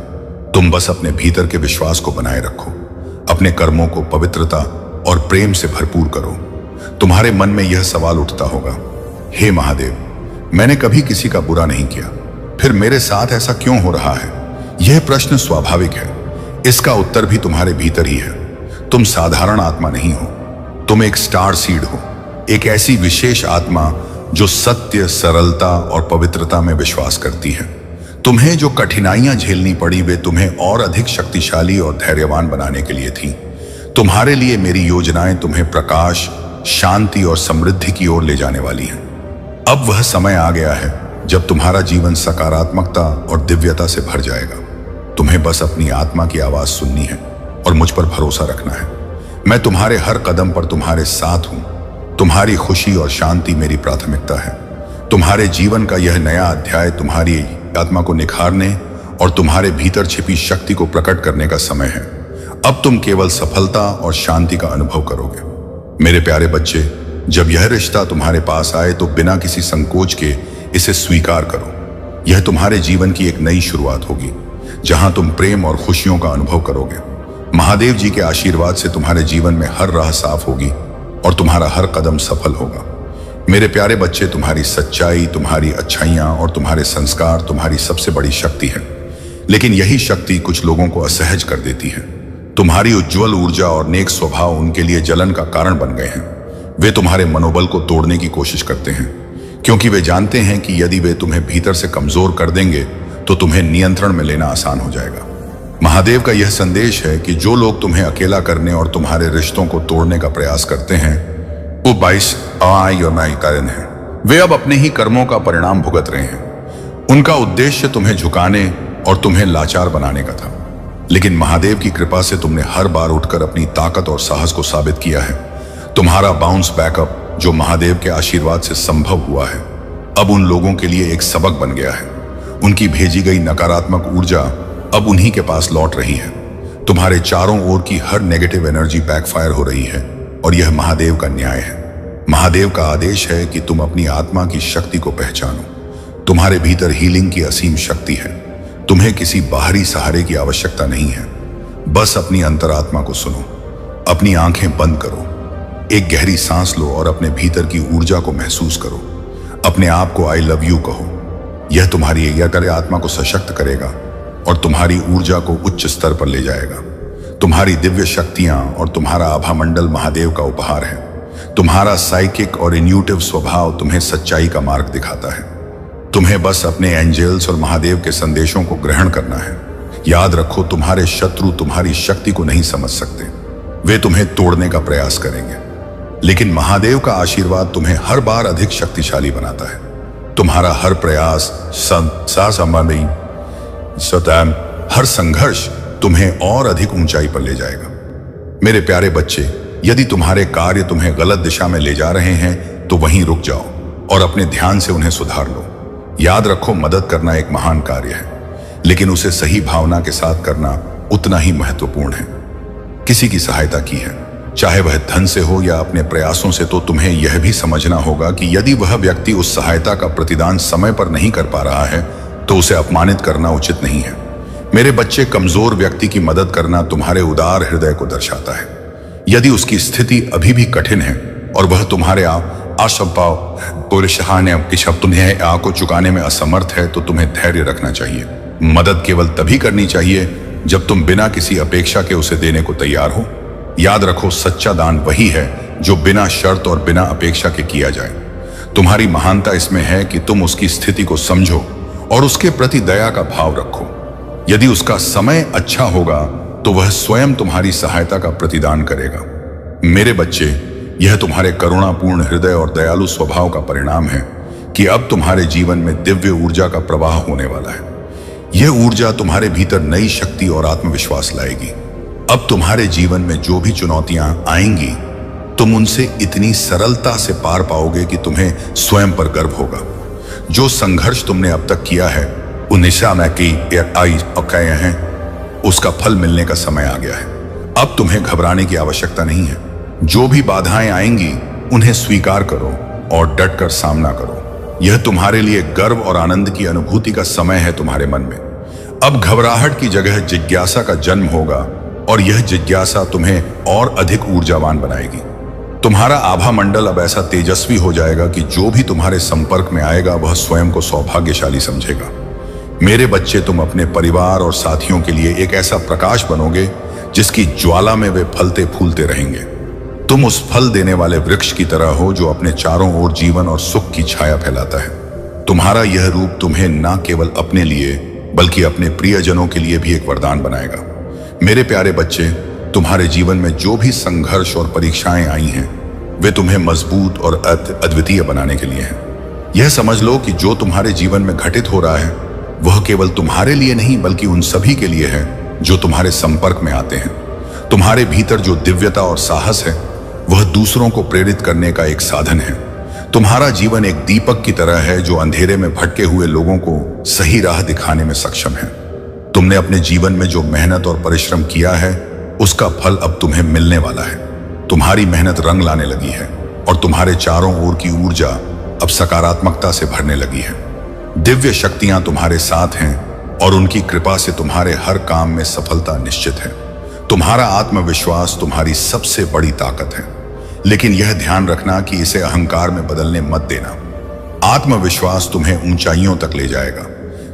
तुम बस अपने भीतर के विश्वास को बनाए रखो। अपने कर्मों को पवित्रता और प्रेम से भरपूर करो। तुम्हारे मन में यह सवाल उठता होगा, हे महादेव, मैंने कभी किसी का बुरा नहीं किया, फिर मेरे साथ ऐसा क्यों हो रहा है? यह प्रश्न स्वाभाविक है। इसका उत्तर भी तुम्हारे भीतर ही है। तुम साधारण आत्मा नहीं हो। तुम एक स्टार सीड हो, एक ऐसी विशेष आत्मा जो सत्य, सरलता और पवित्रता में विश्वास करती है। तुम्हें जो कठिनाइयां झेलनी पड़ी, वे तुम्हें और अधिक शक्तिशाली और धैर्यवान बनाने के लिए थी। तुम्हारे लिए मेरी योजनाएं तुम्हें प्रकाश, शांति और समृद्धि की ओर ले जाने वाली हैं। अब वह समय आ गया है जब तुम्हारा जीवन सकारात्मकता और दिव्यता से भर जाएगा। तुम्हें बस अपनी आत्मा की आवाज सुननी है और मुझ पर भरोसा रखना है। मैं तुम्हारे हर कदम पर तुम्हारे साथ हूं। तुम्हारी खुशी और शांति मेरी प्राथमिकता है। तुम्हारे जीवन का यह नया अध्याय तुम्हारी आत्मा को निखारने और तुम्हारे भीतर छिपी शक्ति को प्रकट करने का समय है। अब तुम केवल सफलता और शांति का अनुभव करोगे। मेरे प्यारे बच्चे, जब यह रिश्ता तुम्हारे पास आए तो बिना किसी संकोच के इसे स्वीकार करो। यह तुम्हारे जीवन की एक नई शुरुआत होगी, जहां तुम प्रेम और खुशियों का अनुभव करोगे। महादेव जी के आशीर्वाद से तुम्हारे जीवन में हर राह साफ होगी और तुम्हारा हर कदम सफल होगा। मेरे प्यारे बच्चे, तुम्हारी सच्चाई, तुम्हारी अच्छाइयां और तुम्हारे संस्कार तुम्हारी सबसे बड़ी शक्ति है। लेकिन यही शक्ति कुछ लोगों को असहज कर देती है। तुम्हारी उज्जवल ऊर्जा और नेक स्वभाव उनके लिए जलन का कारण बन गए हैं। वे तुम्हारे मनोबल को तोड़ने की कोशिश करते हैं, क्योंकि वे जानते हैं कि यदि वे तुम्हें भीतर से कमजोर कर देंगे तो तुम्हें नियंत्रण में लेना आसान हो जाएगा। महादेव का यह संदेश है कि जो लोग तुम्हें अकेला करने और तुम्हारे रिश्तों को तोड़ने का प्रयास करते हैं, वो 22 कारण है। वे अब अपने ही कर्मों का परिणाम भुगत रहे हैं। उनका उद्देश्य तुम्हें झुकाने और तुम्हें लाचार बनाने का था। लेकिन महादेव की कृपा से तुमने हर बार उठकर अपनी ताकत और साहस को साबित किया है। तुम्हारा बाउंस बैकअप, जो महादेव के आशीर्वाद से संभव हुआ है, अब उन लोगों के लिए एक सबक बन गया है। उनकी भेजी गई नकारात्मक ऊर्जा अब उन्हीं के पास लौट रही है। तुम्हारे चारों ओर की हर नेगेटिव एनर्जी बैकफायर हो रही है और यह महादेव का न्याय है। महादेव का आदेश है कि तुम अपनी आत्मा की शक्ति को पहचानो। तुम्हारे भीतर हीलिंग की असीम शक्ति है। तुम्हें किसी बाहरी सहारे की आवश्यकता नहीं है। बस अपनी अंतरात्मा को सुनो। अपनी आंखें बंद करो, एक गहरी सांस लो और अपने भीतर की ऊर्जा को महसूस करो। अपने आप को आई लव यू कहो। यह तुम्हारी आत्मा को सशक्त करेगा और तुम्हारी ऊर्जा को उच्च स्तर पर ले जाएगा। तुम्हारी दिव्य शक्तियां और तुम्हारा आभा मंडल महादेव का उपहार है। तुम्हारा साइकिक और इन्यूटिव स्वभाव तुम्हें सच्चाई का मार्ग दिखाता है। तुम्हें बस अपने एंजल्स और महादेव के संदेशों को ग्रहण करना है। याद रखो, तुम्हारे शत्रु तुम्हारी शक्ति को नहीं समझ सकते। वे तुम्हें तोड़ने का प्रयास करेंगे, लेकिन महादेव का आशीर्वाद तुम्हें हर बार अधिक शक्तिशाली बनाता है। तुम्हारा हर प्रयास, हर संघर्ष तुम्हें और अधिक ऊंचाई पर ले जाएगा। मेरे प्यारे बच्चे, यदि तुम्हारे कार्य तुम्हें गलत दिशा में ले जा रहे हैं तो वहीं रुक जाओ और अपने ध्यान से उन्हें सुधार लो। याद रखो, मदद करना एक महान कार्य है, लेकिन उसे सही भावना के साथ करना उतना ही महत्वपूर्ण है। किसी की सहायता की है, चाहे वह धन से हो या अपने प्रयासों से, तो तुम्हें यह भी समझना होगा कि यदि वह व्यक्ति उस सहायता का प्रतिदान समय पर नहीं कर पा रहा है तो उसे अपमानित करना उचित नहीं है। मेरे बच्चे, कमजोर व्यक्ति की मदद करना तुम्हारे उदार हृदय को दर्शाता है। यदि उसकी स्थिति अभी भी कठिन है और वह तुम्हारे असंभव तुम्हें को चुकाने में असमर्थ है, तो तुम्हें धैर्य रखना चाहिए। मदद केवल तभी करनी चाहिए जब तुम बिना किसी अपेक्षा के उसे देने को तैयार हो। याद रखो, सच्चा दान वही है जो बिना शर्त और बिना अपेक्षा के किया जाए। तुम्हारी महानता इसमें है कि तुम उसकी स्थिति को समझो और उसके प्रति दया का भाव रखो। यदि उसका समय अच्छा होगा तो वह स्वयं तुम्हारी सहायता का प्रतिदान करेगा। मेरे बच्चे, यह तुम्हारे करुणापूर्ण हृदय और दयालु स्वभाव का परिणाम है कि अब तुम्हारे जीवन में दिव्य ऊर्जा का प्रवाह होने वाला है। यह ऊर्जा तुम्हारे भीतर नई शक्ति और आत्मविश्वास लाएगी। अब तुम्हारे जीवन में जो भी चुनौतियां आएंगी, तुम उनसे इतनी सरलता से पार पाओगे कि तुम्हें स्वयं पर गर्व होगा। जो संघर्ष तुमने अब तक किया है, उसका फल मिलने का समय आ गया है। अब तुम्हें घबराने की आवश्यकता नहीं है। जो भी बाधाएं आएंगी, उन्हें स्वीकार करो और डटकर सामना करो। यह तुम्हारे लिए गर्व और आनंद की अनुभूति का समय है तुम्हारे मन में। अब घबराहट की जगह जिज्ञासा का जन्म होगा और यह जिज्ञासा तुम्हें और अधिक ऊर्जावान बनाएगी। तुम्हारा आभा मंडल अब ऐसा तेजस्वी हो जाएगा कि जो भी तुम्हारे संपर्क में आएगा वह स्वयं को सौभाग्यशाली समझेगा। मेरे बच्चे, तुम अपने परिवार और साथियों के लिए एक ऐसा प्रकाश बनोगे जिसकी ज्वाला में वे फलते फूलते रहेंगे। तुम उस फल देने वाले वृक्ष की तरह हो जो अपने चारों ओर जीवन और सुख की छाया फैलाता है। तुम्हारा यह रूप तुम्हें न केवल अपने लिए बल्कि अपने प्रियजनों के लिए भी एक वरदान बनाएगा। मेरे प्यारे बच्चे, तुम्हारे जीवन में जो भी संघर्ष और परीक्षाएं आई हैं, वे तुम्हें मजबूत और अद्वितीय बनाने के लिए हैं। यह समझ लो कि जो तुम्हारे जीवन में घटित हो रहा है वह केवल तुम्हारे लिए नहीं बल्कि उन सभी के लिए है जो तुम्हारे संपर्क में आते हैं। तुम्हारे भीतर जो दिव्यता और साहस है वह दूसरों को प्रेरित करने का एक साधन है। तुम्हारा जीवन एक दीपक की तरह है जो अंधेरे में भटके हुए लोगों को सही राह दिखाने में सक्षम है। तुमने अपने जीवन में जो मेहनत और परिश्रम किया है उसका फल अब तुम्हें मिलने वाला है। तुम्हारी मेहनत रंग लाने लगी है और तुम्हारे चारों ओर की ऊर्जा अब सकारात्मकता से भरने लगी है। दिव्य शक्तियां तुम्हारे साथ हैं और उनकी कृपा से तुम्हारे हर काम में सफलता निश्चित है। तुम्हारा आत्मविश्वास तुम्हारी सबसे बड़ी ताकत है, लेकिन यह ध्यान रखना कि इसे अहंकार में बदलने मत देना। आत्मविश्वास तुम्हें ऊंचाइयों तक ले जाएगा,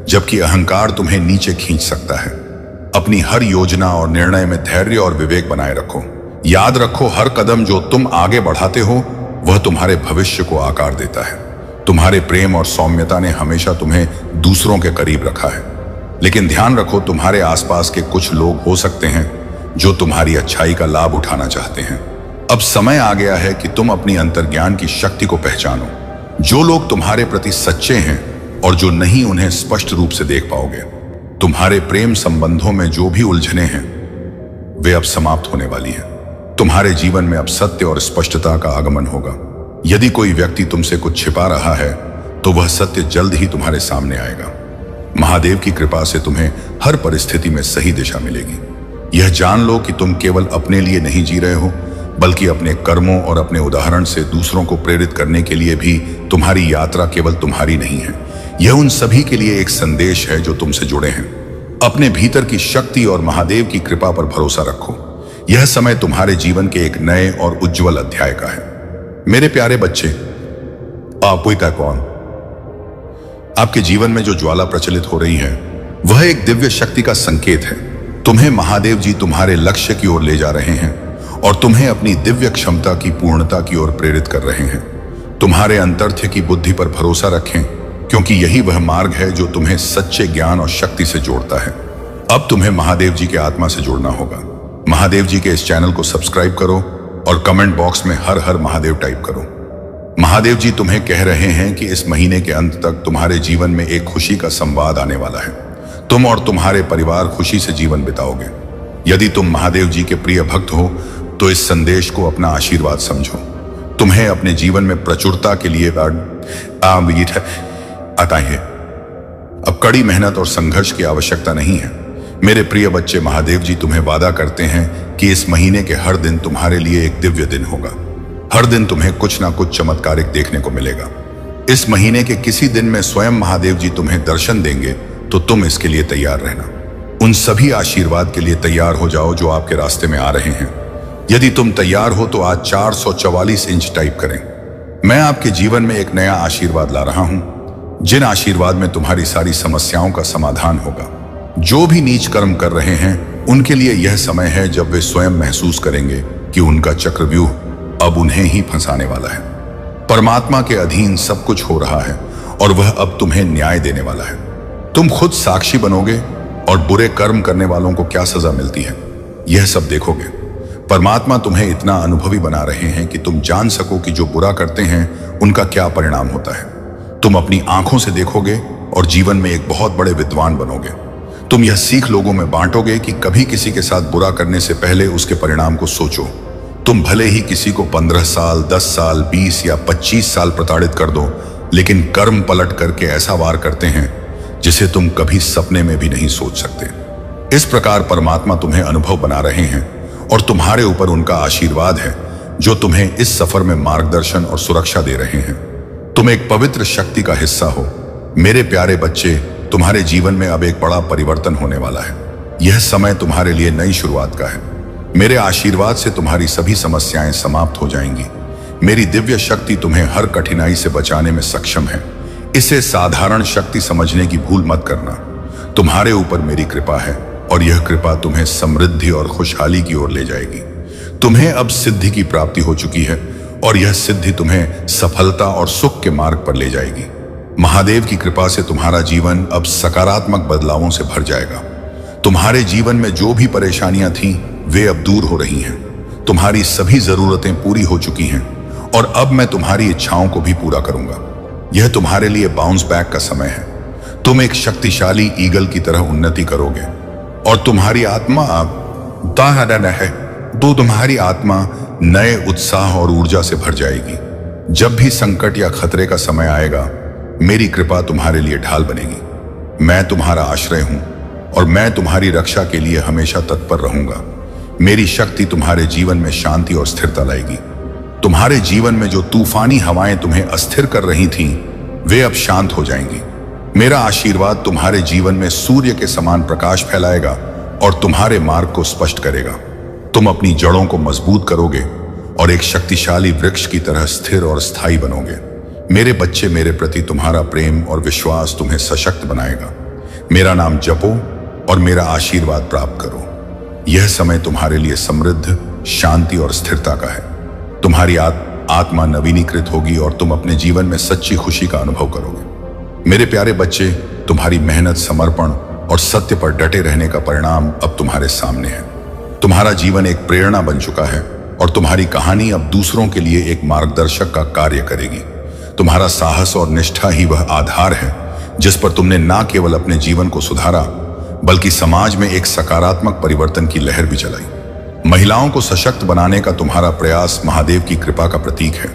जबकि अहंकार तुम्हें नीचे खींच सकता है। अपनी हर योजना और निर्णय में धैर्य और विवेक बनाए रखो। याद रखो, हर कदम जो तुम आगे बढ़ाते हो वह तुम्हारे भविष्य को आकार देता है। तुम्हारे प्रेम और सौम्यता ने हमेशा तुम्हें दूसरों के करीब रखा है, लेकिन ध्यान रखो, तुम्हारे आसपास के कुछ लोग हो सकते हैं जो तुम्हारी अच्छाई का लाभ उठाना चाहते हैं। अब समय आ गया है कि तुम अपनी अंतर्ज्ञान की शक्ति को पहचानो। जो लोग तुम्हारे प्रति सच्चे हैं और जो नहीं, उन्हें स्पष्ट रूप से देख पाओगे। तुम्हारे प्रेम संबंधों में जो भी उलझने हैं वे अब समाप्त होने वाली हैं। तुम्हारे जीवन में अब सत्य और स्पष्टता का आगमन होगा। यदि कोई व्यक्ति तुमसे कुछ छिपा रहा है तो वह सत्य जल्द ही तुम्हारे सामने आएगा। महादेव की कृपा से तुम्हें हर परिस्थिति में सही दिशा मिलेगी। यह जान लो कि तुम केवल अपने लिए नहीं जी रहे हो, बल्कि अपने कर्मों और अपने उदाहरण से दूसरों को प्रेरित करने के लिए भी। तुम्हारी यात्रा केवल तुम्हारी नहीं है, यह उन सभी के लिए एक संदेश है जो तुमसे जुड़े हैं। अपने भीतर की शक्ति और महादेव की कृपा पर भरोसा रखो। यह समय तुम्हारे जीवन के एक नए और उज्जवल अध्याय का है। मेरे प्यारे बच्चे, आपको का कौन? आपके जीवन में जो ज्वाला प्रचलित हो रही है वह एक दिव्य शक्ति का संकेत है। तुम्हें महादेव जी तुम्हारे लक्ष्य की ओर ले जा रहे हैं और तुम्हें अपनी दिव्य क्षमता की पूर्णता की ओर प्रेरित कर रहे हैं। तुम्हारे अंतर्थ की बुद्धि पर भरोसा रखें, क्योंकि यही वह मार्ग है जो तुम्हें सच्चे ज्ञान और शक्ति से जोड़ता है। अब तुम्हें महादेव जी के आत्मा से जुड़ना होगा। महादेव जी के इस चैनल को सब्सक्राइब करो और कमेंट बॉक्स में हर हर महादेव टाइप करो। महादेव जी तुम्हें कह रहे हैं कि इस महीने के अंत तक तुम्हारे जीवन में एक खुशी का संवाद आने वाला है। तुम और तुम्हारे परिवार खुशी से जीवन बिताओगे। यदि तुम महादेव जी के प्रिय भक्त हो तो इस संदेश को अपना आशीर्वाद समझो। तुम्हें अपने जीवन में प्रचुरता के लिए आता है। अब कड़ी मेहनत और संघर्ष की आवश्यकता नहीं है। मेरे प्रिय बच्चे, महादेव जी तुम्हें वादा करते हैं कि इस महीने के हर दिन तुम्हारे लिए एक दिव्य दिन होगा। हर दिन तुम्हें कुछ ना कुछ चमत्कारिक देखने को मिलेगा। इस महीने के किसी दिन में स्वयं महादेव जी तुम्हें दर्शन देंगे, तो तुम इसके लिए तैयार रहना। उन सभी आशीर्वाद के लिए तैयार हो जाओ जो आपके रास्ते में आ रहे हैं। यदि तुम तैयार हो तो आज 444 इंच टाइप करें। मैं आपके जीवन में एक नया आशीर्वाद ला रहा हूं, जिन आशीर्वाद में तुम्हारी सारी समस्याओं का समाधान होगा। जो भी नीच कर्म कर रहे हैं उनके लिए यह समय है जब वे स्वयं महसूस करेंगे कि उनका चक्रव्यूह अब उन्हें ही फंसाने वाला है। परमात्मा के अधीन सब कुछ हो रहा है और वह अब तुम्हें न्याय देने वाला है। तुम खुद साक्षी बनोगे और बुरे कर्म करने वालों को क्या सजा मिलती है यह सब देखोगे। परमात्मा तुम्हें इतना अनुभवी बना रहे हैं कि तुम जान सको कि जो बुरा करते हैं उनका क्या परिणाम होता है। तुम अपनी आंखों से देखोगे और जीवन में एक बहुत बड़े विद्वान बनोगे। तुम यह सीख लोगों में बांटोगे कि कभी किसी के साथ बुरा करने से पहले उसके परिणाम को सोचो। तुम भले ही किसी को 15 साल, 10 साल, 20 या 25 साल प्रताड़ित कर दो, लेकिन कर्म पलट करके ऐसा वार करते हैं जिसे तुम कभी सपने में भी नहीं सोच सकते। इस प्रकार परमात्मा तुम्हें अनुभव बना रहे हैं और तुम्हारे ऊपर उनका आशीर्वाद है जो तुम्हें इस सफर में मार्गदर्शन और सुरक्षा दे रहे हैं। तुम एक पवित्र शक्ति का हिस्सा हो। मेरे प्यारे बच्चे, तुम्हारे जीवन में अब एक बड़ा परिवर्तन होने वाला है। यह समय तुम्हारे लिए नई शुरुआत का है। मेरे आशीर्वाद से तुम्हारी सभी समस्याएं समाप्त हो जाएंगी। मेरी दिव्य शक्ति तुम्हें हर कठिनाई से बचाने में सक्षम है। इसे साधारण शक्ति समझने की भूल मत करना। तुम्हारे ऊपर मेरी कृपा है और यह कृपा तुम्हें समृद्धि और खुशहाली की ओर ले जाएगी। तुम्हें अब सिद्धि की प्राप्ति हो चुकी है और यह सिद्धि तुम्हें सफलता और सुख के मार्ग पर ले जाएगी। महादेव की कृपा से तुम्हारा जीवन अब सकारात्मक बदलावों से भर जाएगा। तुम्हारे जीवन में जो भी परेशानियां थीं वे अब दूर हो रही हैं। तुम्हारी सभी जरूरतें पूरी हो चुकी हैं और अब मैं तुम्हारी इच्छाओं को भी पूरा करूंगा। यह तुम्हारे लिए बाउंस बैक का समय है। तुम एक शक्तिशाली ईगल की तरह उन्नति करोगे और तुम्हारी आत्मा अब तुम्हारी आत्मा नए उत्साह और ऊर्जा से भर जाएगी। जब भी संकट या खतरे का समय आएगा, मेरी कृपा तुम्हारे लिए ढाल बनेगी। मैं तुम्हारा आश्रय हूं और मैं तुम्हारी रक्षा के लिए हमेशा तत्पर रहूंगा। मेरी शक्ति तुम्हारे जीवन में शांति और स्थिरता लाएगी। तुम्हारे जीवन में जो तूफानी हवाएं तुम्हें अस्थिर कर रही थीं, वे अब शांत हो जाएंगी। मेरा आशीर्वाद तुम्हारे जीवन में सूर्य के समान प्रकाश फैलाएगा और तुम्हारे मार्ग को स्पष्ट करेगा। तुम अपनी जड़ों को मजबूत करोगे और एक शक्तिशाली वृक्ष की तरह स्थिर और स्थायी बनोगे। मेरे बच्चे, मेरे प्रति तुम्हारा प्रेम और विश्वास तुम्हें सशक्त बनाएगा। मेरा नाम जपो और मेरा आशीर्वाद प्राप्त करो। यह समय तुम्हारे लिए समृद्ध, शांति और स्थिरता का है। तुम्हारी आत्मा नवीनीकृत होगी और तुम अपने जीवन में सच्ची खुशी का अनुभव करोगे। मेरे प्यारे बच्चे, तुम्हारी मेहनत, समर्पण और सत्य पर डटे रहने का परिणाम अब तुम्हारे सामने है। तुम्हारा जीवन एक प्रेरणा बन चुका है और तुम्हारी कहानी अब दूसरों के लिए एक मार्गदर्शक का कार्य करेगी। तुम्हारा साहस और निष्ठा ही वह आधार है जिस पर तुमने न केवल अपने जीवन को सुधारा, बल्कि समाज में एक सकारात्मक परिवर्तन की लहर भी चलाई। महिलाओं को सशक्त बनाने का तुम्हारा प्रयास महादेव की कृपा का प्रतीक है।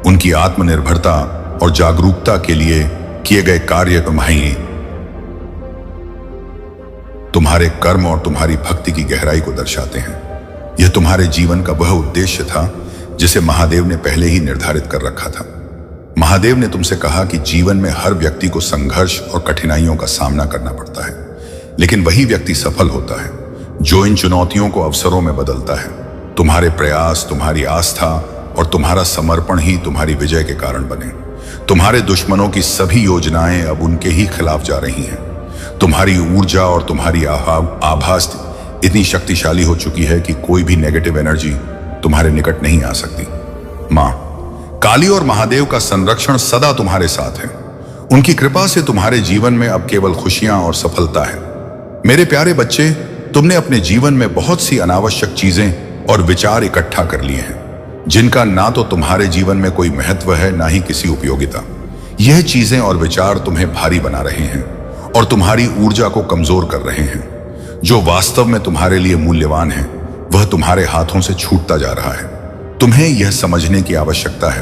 उनकी आत्मनिर्भरता और जागरूकता के लिए किए गए कार्य तुम्हारे कर्म और तुम्हारी भक्ति की गहराई को दर्शाते हैं। यह तुम्हारे जीवन का वह उद्देश्य था जिसे महादेव ने पहले ही निर्धारित कर रखा था। महादेव ने तुमसे कहा कि जीवन में हर व्यक्ति को संघर्ष और कठिनाइयों का सामना करना पड़ता है, लेकिन वही व्यक्ति सफल होता है जो इन चुनौतियों को अवसरों में बदलता है। तुम्हारे प्रयास, तुम्हारी आस्था और तुम्हारा समर्पण ही तुम्हारी विजय के कारण बने। तुम्हारे दुश्मनों की सभी योजनाएं अब उनके ही खिलाफ जा रही हैं। तुम्हारी ऊर्जा और तुम्हारी आभास इतनी शक्तिशाली हो चुकी है कि कोई भी नेगेटिव एनर्जी तुम्हारे निकट नहीं आ सकती। मां काली और महादेव का संरक्षण सदा तुम्हारे साथ है। उनकी कृपा से तुम्हारे जीवन में अब केवल खुशियां और सफलता है। मेरे प्यारे बच्चे, तुमने अपने जीवन में बहुत सी अनावश्यक चीजें और विचार इकट्ठा कर लिए हैं जिनका ना तो तुम्हारे जीवन में कोई महत्व है, ना ही किसी उपयोगिता। यह चीजें और विचार तुम्हें भारी बना रहे हैं और तुम्हारी ऊर्जा को कमजोर कर रहे हैं। जो वास्तव में तुम्हारे लिए मूल्यवान है, वह तुम्हारे हाथों से छूटता जा रहा है। तुम्हें यह समझने की आवश्यकता है